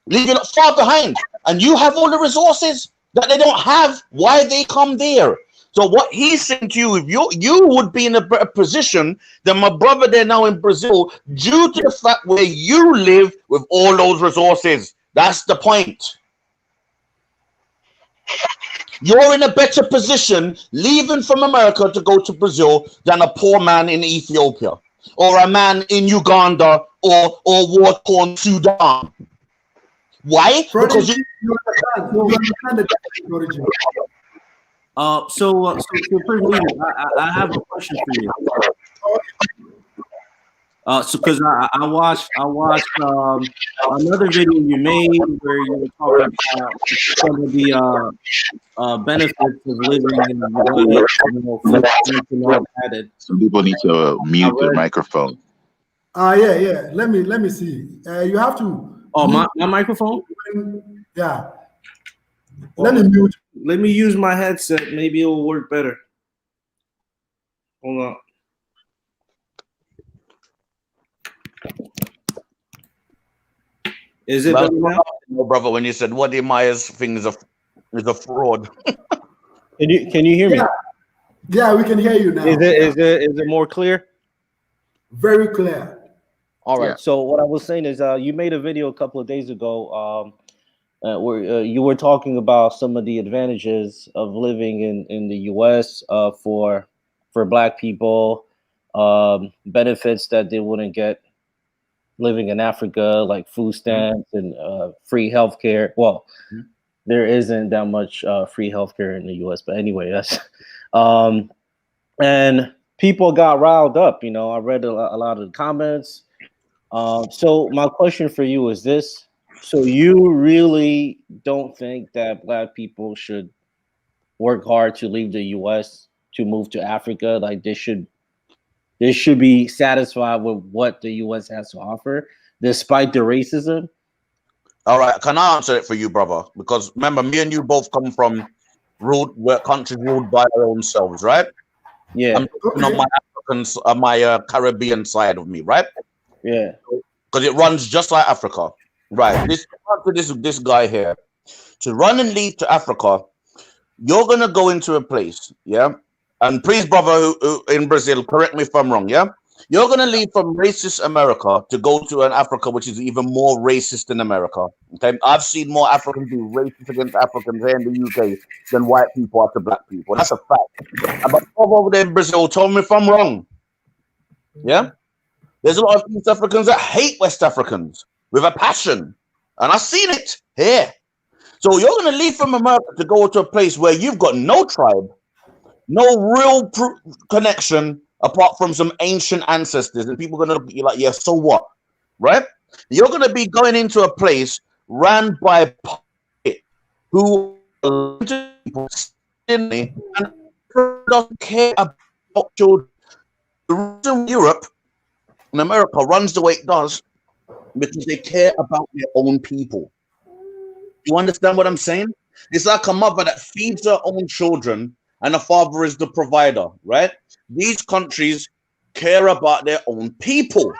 leaving it far behind, and you have all the resources that they don't have? Why they come there? So what he's saying to you, if you would be in a better position than my brother there now in Brazil, due to the fact where you live with all those resources. That's the point. You're in a better position leaving from America to go to Brazil than a poor man in Ethiopia or a man in Uganda or war-torn Sudan. Why? Because Prodigy, you you understand the difference, Prodigy. So Supreme Leader, I have a question for you. So because I watched another video you made where you were talking about some of the benefits of living in the US, food stamps and all that. Some people need to I mute their read. microphone. Yeah. Let me see. You have to Oh, mute. my microphone. Yeah. Well, Let me mute. let me use my headset. Maybe it will work better. Hold on. Is it better now? no, brother, when you said Wadi Myers thing is a fraud. Can you hear me? Yeah, we can hear you now. Is it more clear? Very clear. All right. Yeah. So what I was saying is, you made a video a couple of days ago, where you were talking about some of the advantages of living in the U.S. For Black people, benefits that they wouldn't get living in Africa, like food stamps and free healthcare. Well, there isn't that much free healthcare in the U.S., but anyway, that's and people got riled up. I read a lot of the comments. So my question for you is this: so you really don't think that Black people should work hard to leave the U.S. to move to Africa? Like they should be satisfied with what the U.S. has to offer, despite the racism. All right, can I answer it for you, brother? Because remember, me and you both come from countries ruled by our own selves, right? Yeah, I'm talking on my my Caribbean side of me, right? yeah. Because it runs just like Africa, right? This guy here to run and leave to Africa. You're gonna go into a place, yeah. And please, brother, who in Brazil, correct me if I'm wrong, yeah. You're gonna leave from racist America to go to an Africa which is even more racist than America. Okay, I've seen more Africans be racist against Africans here in the UK than white people are to black people. That's a fact. But over there in Brazil, tell me if I'm wrong. Yeah. There's a lot of East Africans that hate West Africans with a passion. And I've seen it here. So you're going to leave from America to go to a place where you've got no tribe, no real connection apart from some ancient ancestors. And people are going to look at you like, yeah, so what? Right? You're going to be going into a place ran by who and doesn't care about children. The reason Europe and America runs the way it does because they care about their own people. You understand what I'm saying? It's like a mother that feeds her own children and a father is the provider, right? These countries care about their own people.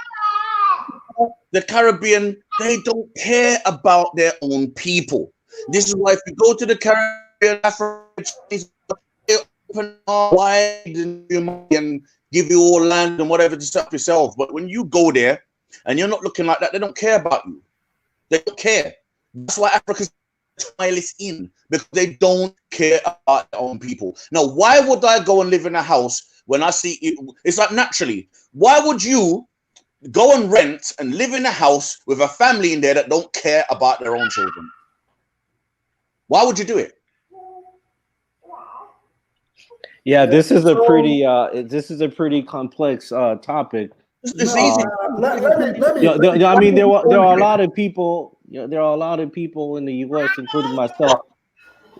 The Caribbean, they don't care about their own people. This is why if you go to the Caribbean, Africa, they open wide and give you all land and whatever to set up yourself. But when you go there and you're not looking like that, they don't care about you. They don't care. That's why Africa's is in, because they don't care about their own people. Now, why would I go and live in a house when I see it? It's like naturally. Why would you go and rent and live in a house with a family in there that don't care about their own children? Why would you do it? Yeah, this is a pretty complex topic. It's easy. Let me. I mean, there are a lot of people. There are a lot of people in the U.S., including myself,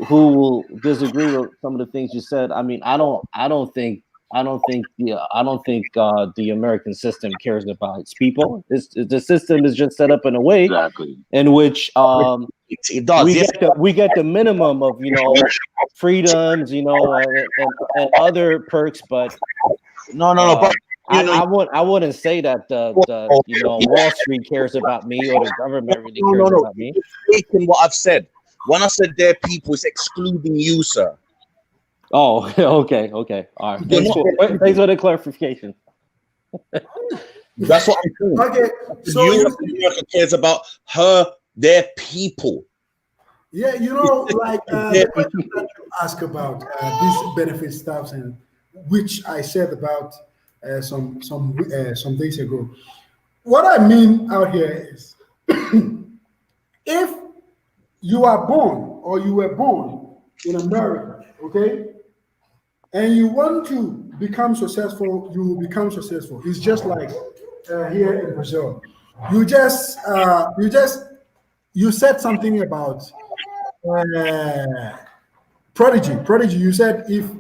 who will disagree with some of the things you said. I mean, I don't think the American system cares about its people. The system is just set up in a way in which it does. We get the minimum of freedoms, and other perks, but but I wouldn't say that the Wall Street cares about me or the government really cares about me. You're taking what I've said. When I said their people, it's excluding you, sir. Oh, okay, all right. Thanks for the clarification. That's what I'm saying. Okay, so America cares about their people. Yeah, like the question that you ask about these benefit stuffs, and which I said about some days ago. What I mean out here is, if you are born or you were born in America, okay, and you want to become successful, you will become successful. It's just like here in Brazil. You said something about prodigy. You said if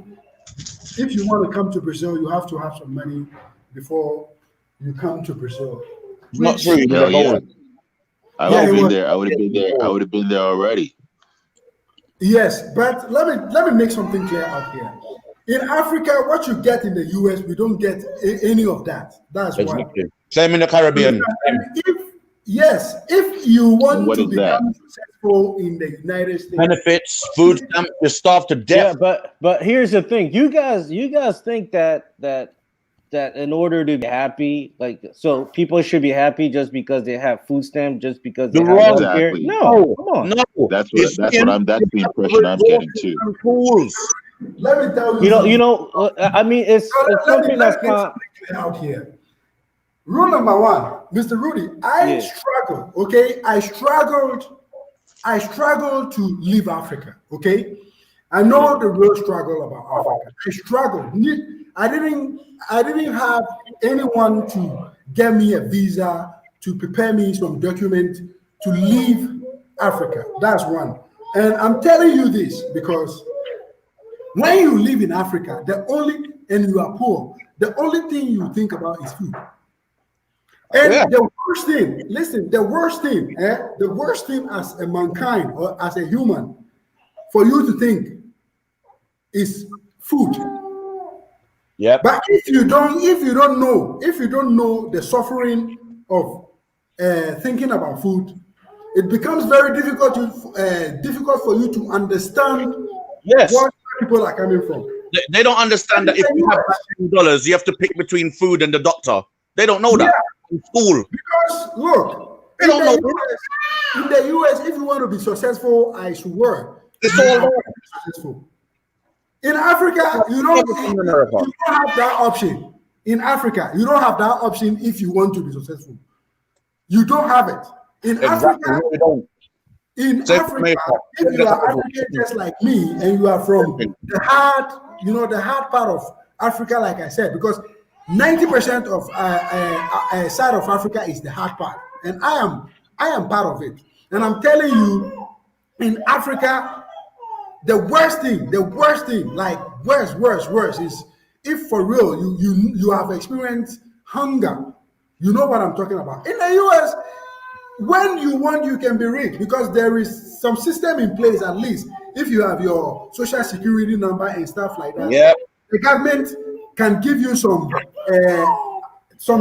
you want to come to Brazil, you have to have some money before you come to Brazil. Not true. Yeah. I would have been there. I would have been there already. Yes, but let me make something clear out here. In Africa, what you get in the US, we don't get any of that. That's exactly. why. Same in the Caribbean. If you want to become that? successful in the United States, Benefits, food stamps, you're starved to death. Yeah, but here's the thing. You guys think that in order to be happy, like, so people should be happy just because they have food stamp, just because they have healthcare? Exactly. No, come on. No, that's the impression I'm getting too. let me tell you. I mean, it's something that's not out here. Rule number one, Mr. Rudy, I struggled. Okay, I struggled to leave Africa. Okay, I know the real struggle about Africa. I struggled. I didn't have anyone to get me a visa, to prepare me some document to leave Africa. That's one. And I'm telling you this because when you live in Africa, and you are poor, the only thing you think about is food. And the worst thing, listen, the worst thing as a mankind or as a human, for you to think is food. Yeah. But if you don't know the suffering of thinking about food, it becomes very difficult for you to understand where people are coming from. They don't understand that if you have $10, you have to pick between food and the doctor. They don't know that in school. Because look, in the US, if you want to be successful, I swear, it's all successful. In Africa, you don't have that option. In Africa, you don't have that option if you want to be successful. You don't have it. In Africa, if you are African just like me, and you are from the hard part of Africa, like I said, because 90% of side of Africa is the hard part. and I am part of it. And I'm telling you, in Africa, the worst thing, like worse is if for real you have experienced hunger. You know what I'm talking about. In the US, when you want, you can be rich because there is some system in place. At least if you have your social security number and stuff like that, Yep. the government can give you some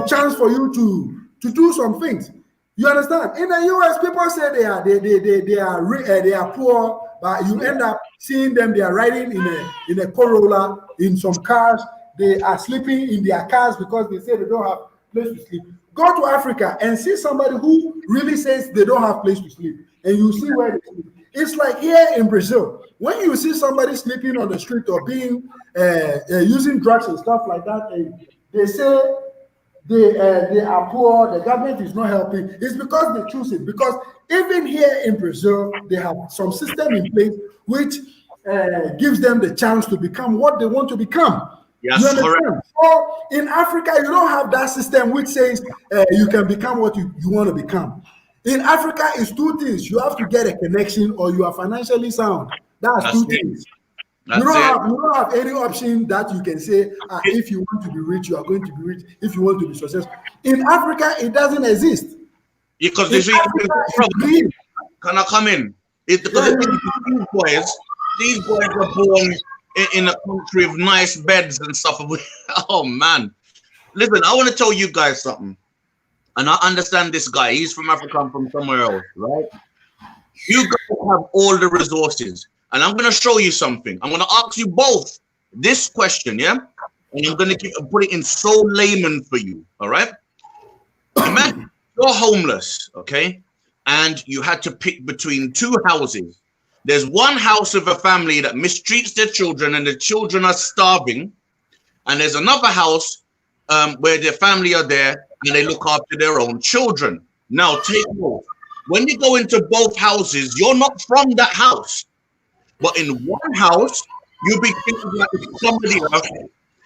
chance for you to do some things. You understand? In the US, people say they are poor, but you end up seeing them. They are riding in a Corolla, in some cars. They are sleeping in their cars because they say they don't have place to sleep. Go to Africa and see somebody who really says they don't have place to sleep, and you see where they sleep. It's like here in Brazil, when you see somebody sleeping on the street or being using drugs and stuff like that, and they say they are poor, the government is not helping. It's because they choose it. Because even here in Brazil, they have some system in place which gives them the chance to become what they want to become. Yes, You understand? correct. So in Africa, you don't have that system which says you can become what you want to become. In Africa, it's two things. You have to get a connection or you are financially sound. That's two it. things. That's You it. don't have any option that you can say, if you want to be rich, you are going to be rich. If you want to be successful. In Africa, it doesn't exist. Because In they see, Africa, it's greed. can I come in? Because these boys are born in a country of nice beds and stuff. Oh man, listen, I want to tell you guys something, and I understand this guy. He's from Africa, I'm from somewhere else, right? You guys have all the resources, and I'm going to show you something. I'm going to ask you both this question, yeah, and I'm going to put it in so layman for you. All right? Imagine you're homeless, okay, and you had to pick between two houses. There's one house of a family that mistreats their children and the children are starving. And there's another house where their family are there and they look after their own children. Now, take note. When you go into both houses, you're not from that house. But in one house, you'll be treated like somebody else.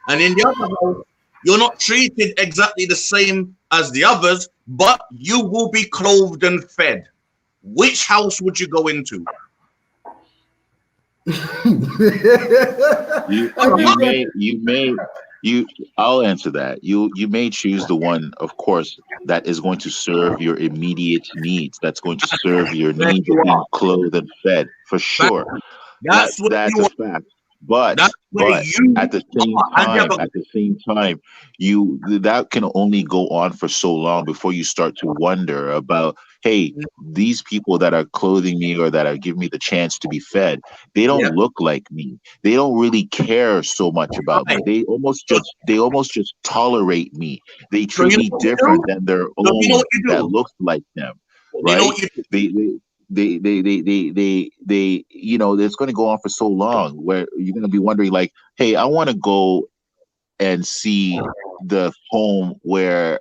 And in the other house, you're not treated exactly the same as the others, but you will be clothed and fed. Which house would you go into? I'll answer that. You may choose the one, of course, that is going to serve your immediate needs. That's going to serve your needs of being clothed and fed, for sure. That's a fact. But at the same time, that can only go on for so long before you start to wonder about, hey, these people that are clothing me or that are giving me the chance to be fed, they don't look like me. They don't really care so much about me. They almost just tolerate me. They treat me different than their own that looks like them. Right? They you know, it's going to go on for so long where you're going to be wondering like, hey, I want to go and see the home where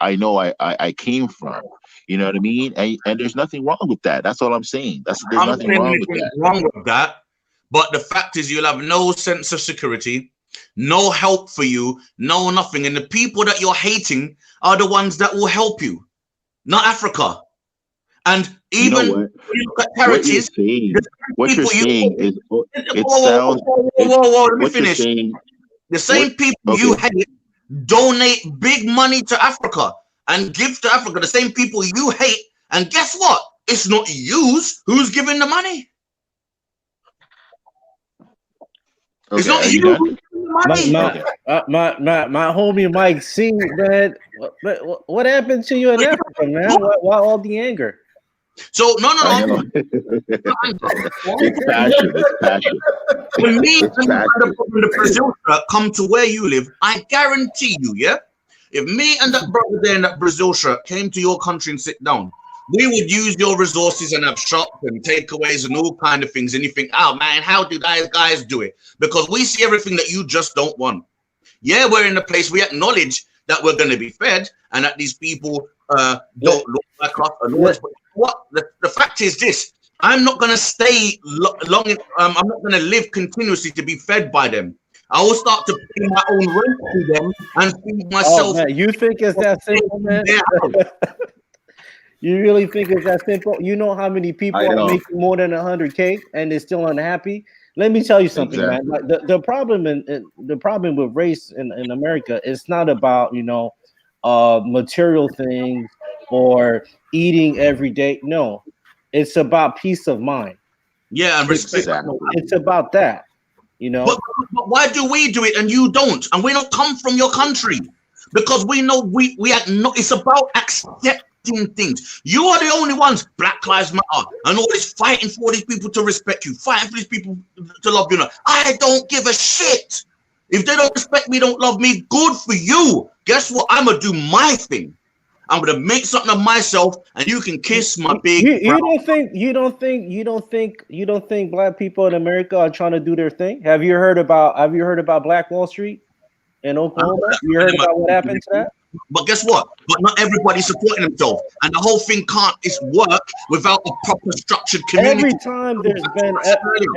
I know I came from. You know what I mean? And there's nothing wrong with that. That's all I'm saying. There's nothing wrong with that. But the fact is, you'll have no sense of security, no help for you, no nothing. And the people that you're hating are the ones that will help you, not Africa. And even when you look at charities, what you're saying is, it sounds. Let me finish. The same people you hate donate big money to Africa and give to Africa. The same people you hate, and guess what? It's not who's giving the money. It's not you who's giving the money. My homie Mike C, man, what happened to you in Africa, man? Why all the anger? So no. It's passion. When me and the Brazil shirt come to where you live, I guarantee you, yeah, if me and that brother there in that Brazil shirt came to your country and sit down, we would use your resources and have shops and takeaways and all kind of things. And you think, oh man, how do those guys do it? Because we see everything that you just don't want. Yeah, we're in a place we acknowledge that we're going to be fed and that these people don't look like us. And what the fact is this: I'm not going to stay long. I'm not going to live continuously to be fed by them. I will start to pay my own rent to them and feed myself. Oh, man, you think it's that simple, man? You really think it's that simple? You know how many people I are know. making more than 100K and they're still unhappy? Let me tell you something, man. Exactly. Like the problem the problem with race in America is not about material things or eating every day. No, it's about peace of mind. Yeah, and respect. Exactly. It's about that, you know. But why do we do it and you don't? And we don't come from your country because we know we are not. It's about accepting things. You are the only ones. Black Lives Matter and all this fighting for these people to respect you, fighting for these people to love you. I don't give a shit. If they don't respect me, don't love me, good for you. Guess what? I'm gonna do my thing. I'm gonna make something of myself, and you can kiss my big. You don't think black people in America are trying to do their thing? Have you heard about Black Wall Street in Oklahoma? You heard about what happened to that? But guess what? But not everybody's supporting themselves, and the whole thing can't work without a proper structured community.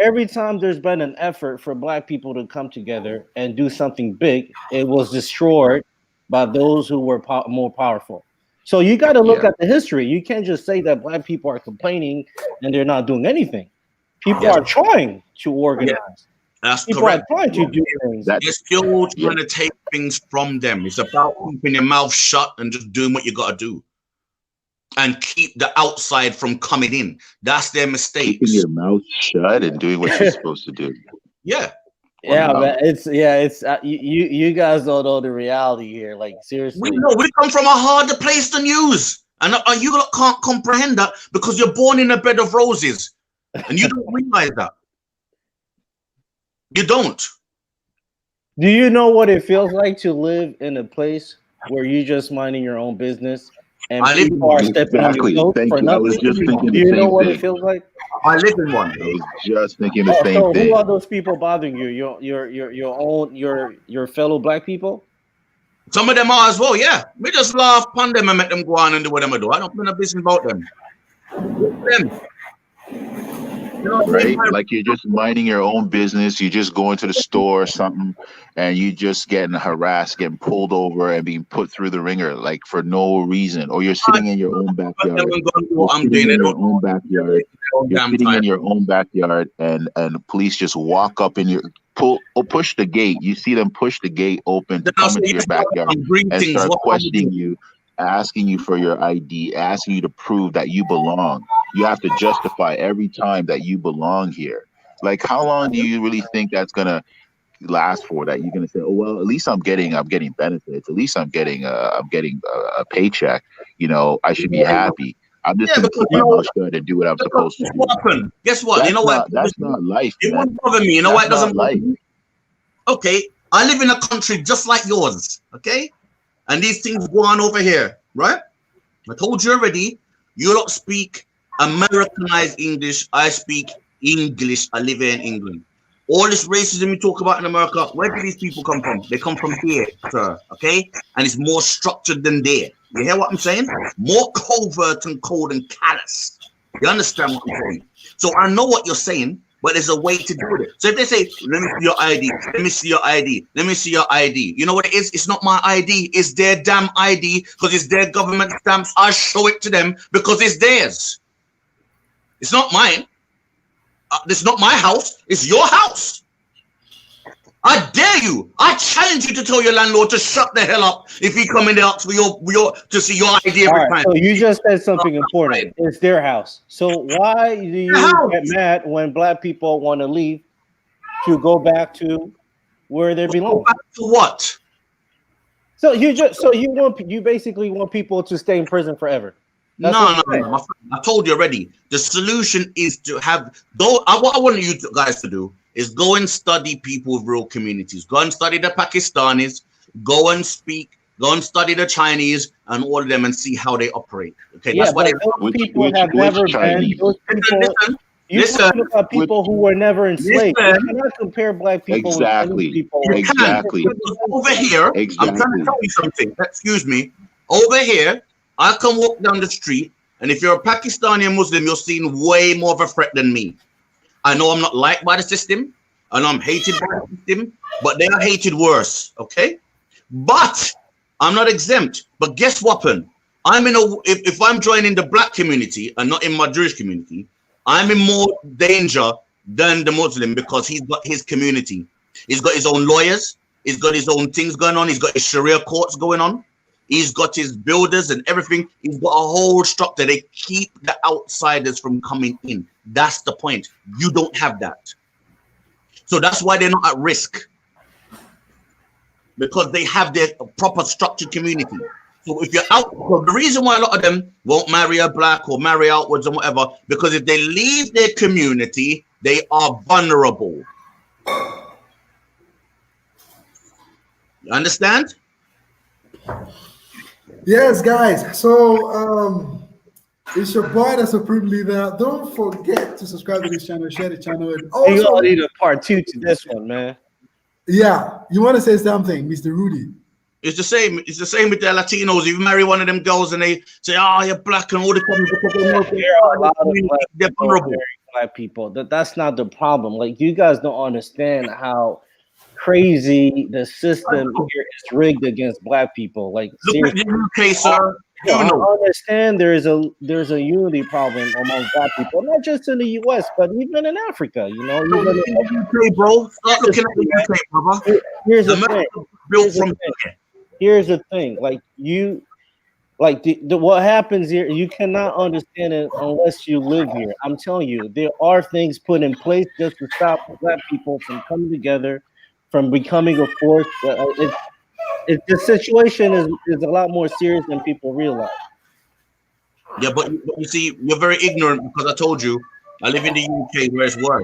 Every time there's been an effort for black people to come together and do something big, it was destroyed by those who were more powerful. So you got to look at the history. You can't just say that black people are complaining and they're not doing anything. People are trying to organize. That's people correct. are trying to do things. You're still trying to take things from them. It's about keeping your mouth shut and just doing what you got to do. And keep the outside from coming in. That's their mistake. Keeping your mouth shut and doing what you're supposed to do. Yeah. Yeah, but it's you guys don't know the reality here. Like seriously, we know we come from a harder place than yous, and you can't comprehend that because you're born in a bed of roses, and you don't realize that. You don't. Do you know what it feels like to live in a place where you're just minding your own business and people are stepping on your toes for nothing? I was just thinking Do you know what thing. it feels like? I live in one. I was just thinking the same so thing. Who are those people bothering you? Your fellow black people? Some of them are as well, yeah. We just laugh upon them and make them go on and do what they do. I don't know business about them. Right? Like you're just minding your own business. You just go into the store or something and you just getting harassed, getting pulled over and being put through the ringer like for no reason. Or you're sitting in your own backyard. You're sitting in your own backyard. You're sitting in your own backyard and the police just walk up in your push the gate. You see them push the gate open to come into your backyard and start questioning you, asking you for your ID, asking you to prove that you belong. You have to justify every time that you belong here. Like, how long do you really think that's gonna last for? That you're gonna say, oh well, at least I'm getting benefits. At least I'm getting a paycheck. You know, I should be happy. I'm just gonna keep my mouth shut and do what I'm supposed to do. Guess what? That's you know what? That's not life. It man. won't bother me. You know why it doesn't bother life. me? Okay, I live in a country just like yours. Okay, and these things go on over here, right? I told you already. You don't speak Americanized English. I speak English. I live here in England. All this racism we talk about in America, where do these people come from? They come from here, sir. Okay, and it's more structured than there. You hear what I'm saying? More covert and cold and callous. You understand what I'm saying? So I know what you're saying, but there's a way to do it. So if they say, let me see your ID, let me see your ID, let me see your ID. You know what it is? It's not my ID. It's their damn ID because it's their government stamps. I show it to them because it's theirs. It's not mine. It's not my house. It's your house. I dare you. I challenge you to tell your landlord to shut the hell up if he come in the house for your to see your ID every time. So you just said something important. It's their house. So why do you get mad when black people want to leave to go back to where they belong? Go back to what? So you basically want people to stay in prison forever. No. I told you already. The solution is to have what I want you guys to do is go and study people with real communities. Go and study the Pakistanis. Go and study the Chinese and all of them and see how they operate. Okay, that's what those people have never been. Listen. About people who were never enslaved. You cannot compare black people with people. Exactly. Over here, I'm trying to tell you something. Excuse me. Over here, I can walk down the street, and if you're a Pakistani and Muslim, you're seen way more of a threat than me. I know I'm not liked by the system, and I'm hated by the system, but they are hated worse, okay? But I'm not exempt. But guess what happened? if I'm joining the black community and not in my Jewish community, I'm in more danger than the Muslim because he's got his community. He's got his own lawyers. He's got his own things going on. He's got his Sharia courts going on. He's got his builders and everything. He's got a whole structure. They keep the outsiders from coming in. That's the point. You don't have that. So that's why they're not at risk. Because they have their proper structured community. So if you're out, so the reason why a lot of them won't marry a black or marry outwards and whatever, because if they leave their community, they are vulnerable. You understand? Yes, guys. So it's your boy, the Supreme Leader. Don't forget to subscribe to this channel, share the channel, and You also all need a part 2 to this one, man. yeah, you want to say something, Mr. Rudy? It's the same. It's the same with the Latinos. If you marry one of them girls and they say, "Oh, you're black," and all the time There are a lot of they're vulnerable. black people. That's not the problem. Like, you guys don't understand how crazy the system here is rigged against black people. Like, Look at seriously. the UK, sir. I understand there's a unity problem among black people, not just in the US, but even in Africa. You know, Look at the UK, bro. Start looking at the UK, brother. here's the America thing. built from here. Here's the thing. Like, you, like what happens here, you cannot understand it unless you live here. I'm telling you, there are things put in place just to stop black people from coming together, from becoming a force. The situation is a lot more serious than people realize. Yeah, but you see, you're very ignorant because I told you I live in the UK where it's worse.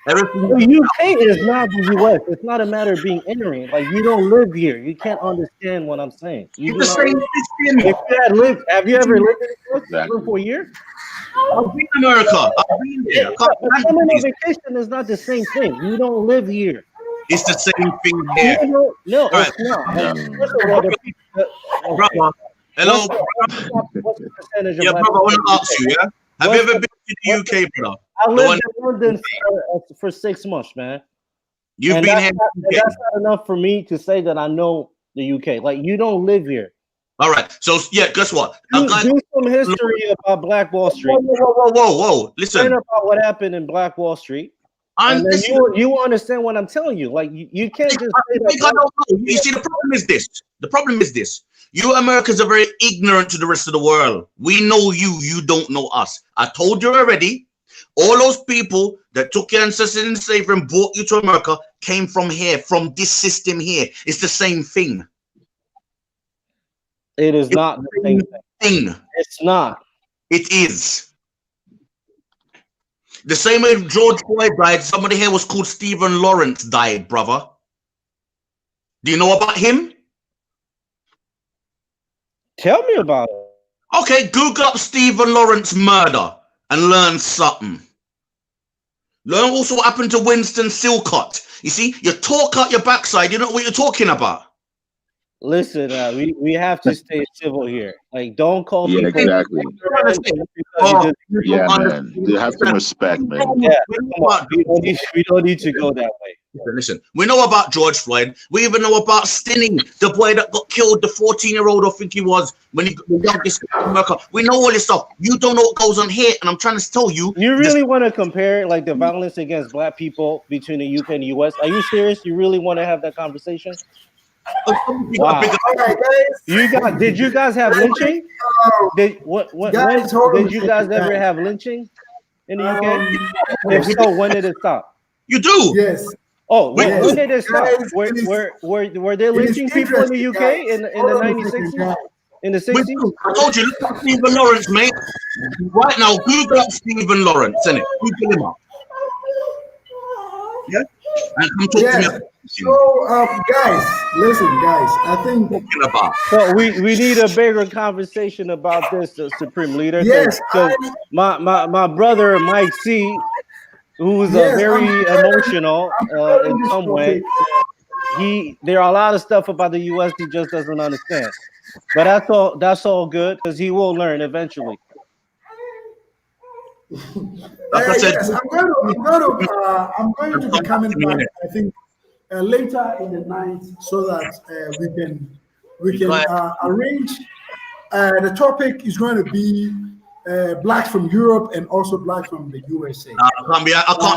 Everything The UK is not the US. It's not a matter of being ignorant. Like, you don't live here. You can't understand what I'm saying. You it's the do not- same system. If you had lived, have you ever lived in the US for a year? I've been in America. I've been there. I can't But stand coming on this. vacation is not the same thing. You don't live here. It's the same thing there. No, Right. it's not. Like, first of all, the people, Brother, hello. what's the percentage of Yeah, black brother, I want to people? ask you, yeah? Have you ever been to the UK, brother? I The lived one- in London for 6 months, man. You've And been that's here. not, and that's not enough for me to say that I know the UK. Like, you don't live here. All right. So, yeah, guess what? A Do guy- some history about Black Wall Street. Whoa. Learn Listen, about what happened in Black Wall Street. I'm And then listening. you understand what I'm telling you. Like, you can't just say I think I that. don't know. You see, the problem is this. The problem is this. You Americans are very ignorant to the rest of the world. We know you. You don't know us. I told you already. All those people that took your ancestors in slavery and brought you to America came from here, from this system here. It's the same thing. It is not the same thing. It's not. It is. The same way George Floyd died, somebody here was called Stephen Lawrence died, brother. Do you know about him? Tell me about it. Okay, Google up Stephen Lawrence murder and learn something. Learn also what happened to Winston Silcott. You see, you talk out your backside, you don't know what you're talking about. Listen, we have to stay civil here. Like, don't call Yeah, people. exactly. Oh, Yeah, man. You have some respect, man. Yeah, come on. We don't need to go that way. Listen, we know about George Floyd. We even know about Stinney, the boy that got killed, the 14-year-old, I think he was, when he the youngest in America. We know all this stuff. You don't know what goes on here, and I'm trying to tell you. You really want to compare, like, the violence against black people between the UK and the US? Are you serious? You really want to have that conversation? Wow. All right, guys. Did you guys have lynching? Did Guys, hold did on. you guys ever have lynching in the UK? If so, when did it stop? You do. Yes. Oh, Wait, when did it stop? guys, Were there lynching people in the UK in the 96s? In the 60s? I told you, look at Stephen Lawrence, mate. Right now, Google up Stephen Lawrence, innit? Google him up. Yeah? And come talk to me Yes. about So, guys, listen, guys. I think talking about. So we need a bigger conversation about this, Supreme Leader. Yes, Because my brother Mike C, who's Yes, very I'm emotional in some way, there are a lot of stuff about the US he just doesn't understand. But that's all good, because he will learn eventually. Like I said, yes, I'm going to be coming back. I think later in the night, so that we can arrange the topic is going to be blacks from Europe and also blacks from the USA. I can't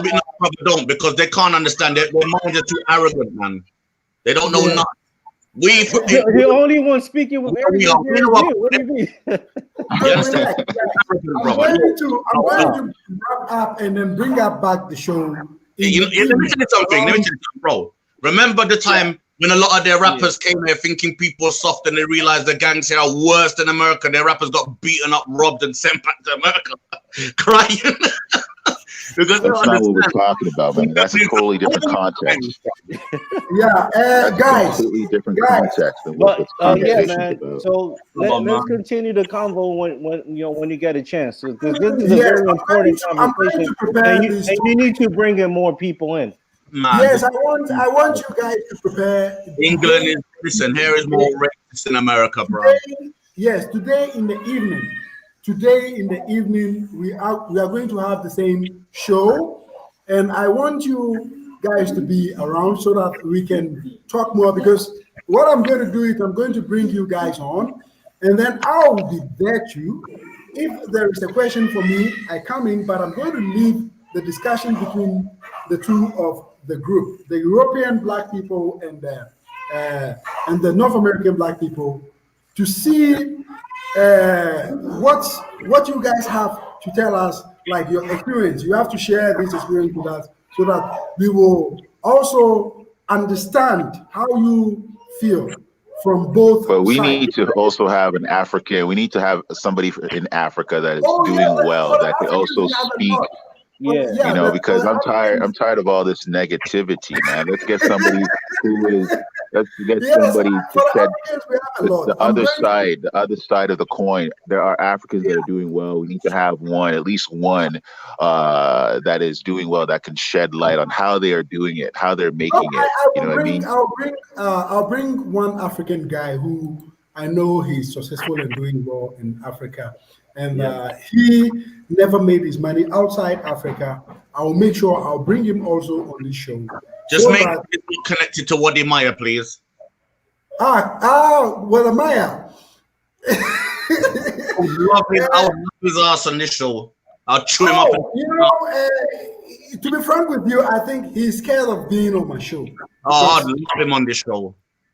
be no brother don't because they can't understand it. Their minds are too arrogant, man. They don't know nothing. The only one speaking with arrogance here is you. What do you mean? You understand? I'm going to wrap up and then bring up back the show. Let me tell you something, bro. Remember the time when a lot of their rappers came here thinking people were soft and they realized the gangs here are worse than America. Their rappers got beaten up, robbed, and sent back to America, crying. Because that's not what we're talking about, man. That's a totally different context. Guys, completely different context than what this conversation man. about. So let's continue the convo when you get a chance, because this is a very important conversation, and you need to bring in more people in. Man, yes, I want you guys to prepare. England is listen. Here is more racist in America, bro. Today in the evening, we are going to have the same show, and I want you guys to be around so that we can talk more. Because what I'm going to do is I'm going to bring you guys on, and then I'll be there too. If there is a question for me, I come in, but I'm going to leave the discussion between the two of the group, the European black people and the North American black people, to see what you guys have to tell us, like your experience. You have to share this experience with us so that we will also understand how you feel from both But we sides. need to also have an African. We need to have somebody in Africa that is doing well, that can also speak. Because I'm tired of all this negativity, man. Let's get somebody let's get somebody to shed the other side of the coin. There are Africans that are doing well. We need to have at least one that is doing well, that can shed light on how they are doing it, how they're making it. You know what I mean? I'll bring one African guy who I know he's successful and doing well in Africa. And he never made his money outside Africa. I'll make sure I'll bring him also on this show. Just make it connected to Wadi Maya, please. Wadi Maya. I'll love his ass on this show. I'll chew him up. To be frank with you, I think he's scared of being on my show. I'd love him on this show.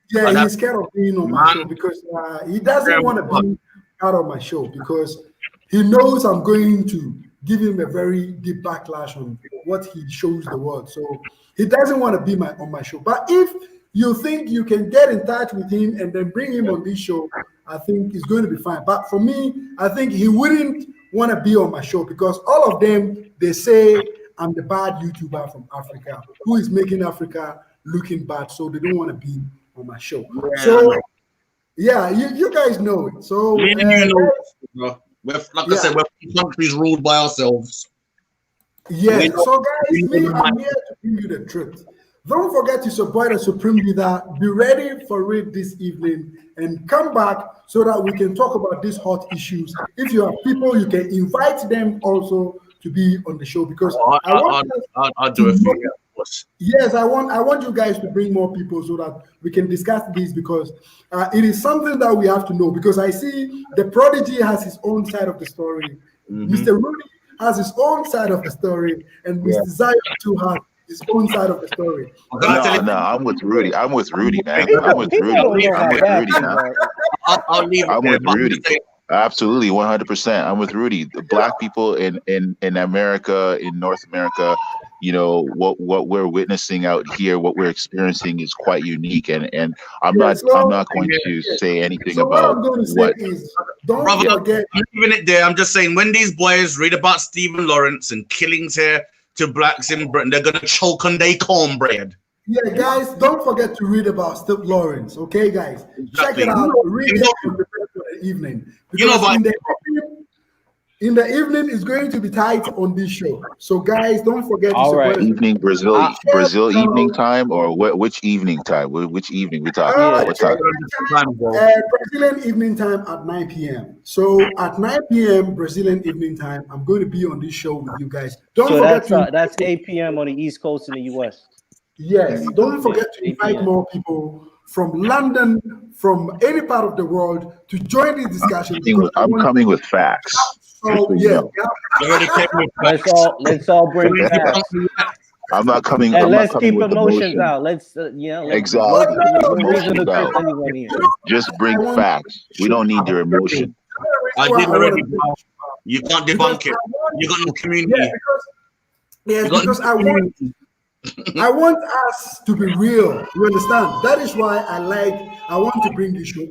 Yeah, he's scared of being on my show because he doesn't want to be part of my show because he knows I'm going to give him a very deep backlash on what he shows the world. So he doesn't want to be on my show. But if you think you can get in touch with him and then bring him on this show, I think it's going to be fine. But for me, I think he wouldn't want to be on my show because all of them, they say I'm the bad YouTuber from Africa who is making Africa looking bad. So they don't want to be on my show. Yeah. So yeah, you guys know it. So I said, we're countries ruled by ourselves. Yeah. So guys, I'm here to bring you the truth. Don't forget to support the Supreme Leader. Be ready for it this evening and come back so that we can talk about these hot issues. If you have people, you can invite them also to be on the show because I'll do it for you. Yes, I want you guys to bring more people so that we can discuss this because it is something that we have to know because I see the Prodigy has his own side of the story. Mr. Rudy has his own side of the story and Mr. Zion too has his own side of the story. No, I'm with Rudy. I'm with Rudy, man. I'm with Rudy. I'll leave I'm with Rudy. Absolutely, 100%. I'm with Rudy. The black people in America, in North America, what we're witnessing out here, what we're experiencing is quite unique. And I'm not going to say anything about what. Don't forget. I'm leaving it there. I'm just saying when these boys read about Stephen Lawrence and killings here to blacks in Britain, they're gonna choke on their cornbread. Yeah, guys, don't forget to read about Stephen Lawrence. Okay, guys, check it out. Read it and prepare for the evening. In the evening, it's going to be tight on this show. So, guys, don't forget to support evening Brazil evening time or which evening time? Which evening we talking about? What time? Brazilian evening time at 9 p.m. So at 9 p.m. Brazilian evening time, I'm going to be on this show with you guys. Don't forget that's 8 p.m. on the East Coast in the U.S. Yes, don't forget to 8 invite p.m. more people from London, from any part of the world to join this discussion because I I'm want coming with facts. Just so you know. You already came with Let's all bring facts. I'm not coming. And I'm not let's coming keep with emotions emotion. out. Let's let's Exactly. no Keep reason to emotions curse out. anyone here. Just bring I want facts. We don't need your emotion. I why did I want already. to You can't because debunk it. I want, You got no yeah, community. yes, You got because no community. I want us to be real. You understand? That is why I want to bring this show.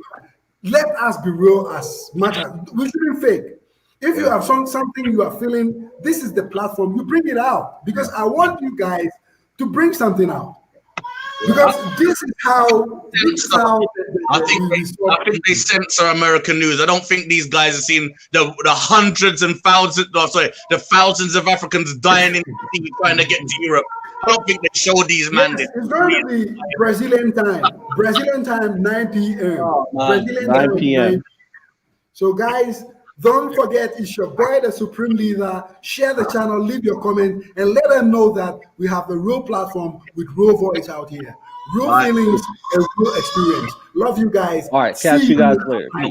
Let us be real as much as we shouldn't fake. If you have something you are feeling, this is the platform, you bring it out because I want you guys to bring something out. Because this is how I think they censor American news. I don't think these guys have seen the hundreds and thousands. No, sorry, the thousands of Africans dying in the sea trying to get to Europe. I don't think they show these man Yes, this. it's going to be Brazilian time. Brazilian time, 9 p.m. Brazilian 9 time, p.m. 9. So, guys, don't forget, it's your boy, the Supreme Leader. Share the channel, leave your comment, and let them know that we have a real platform with real voice out here, real feelings, and real experience. Love you guys. All right, See catch you guys you later. Peace.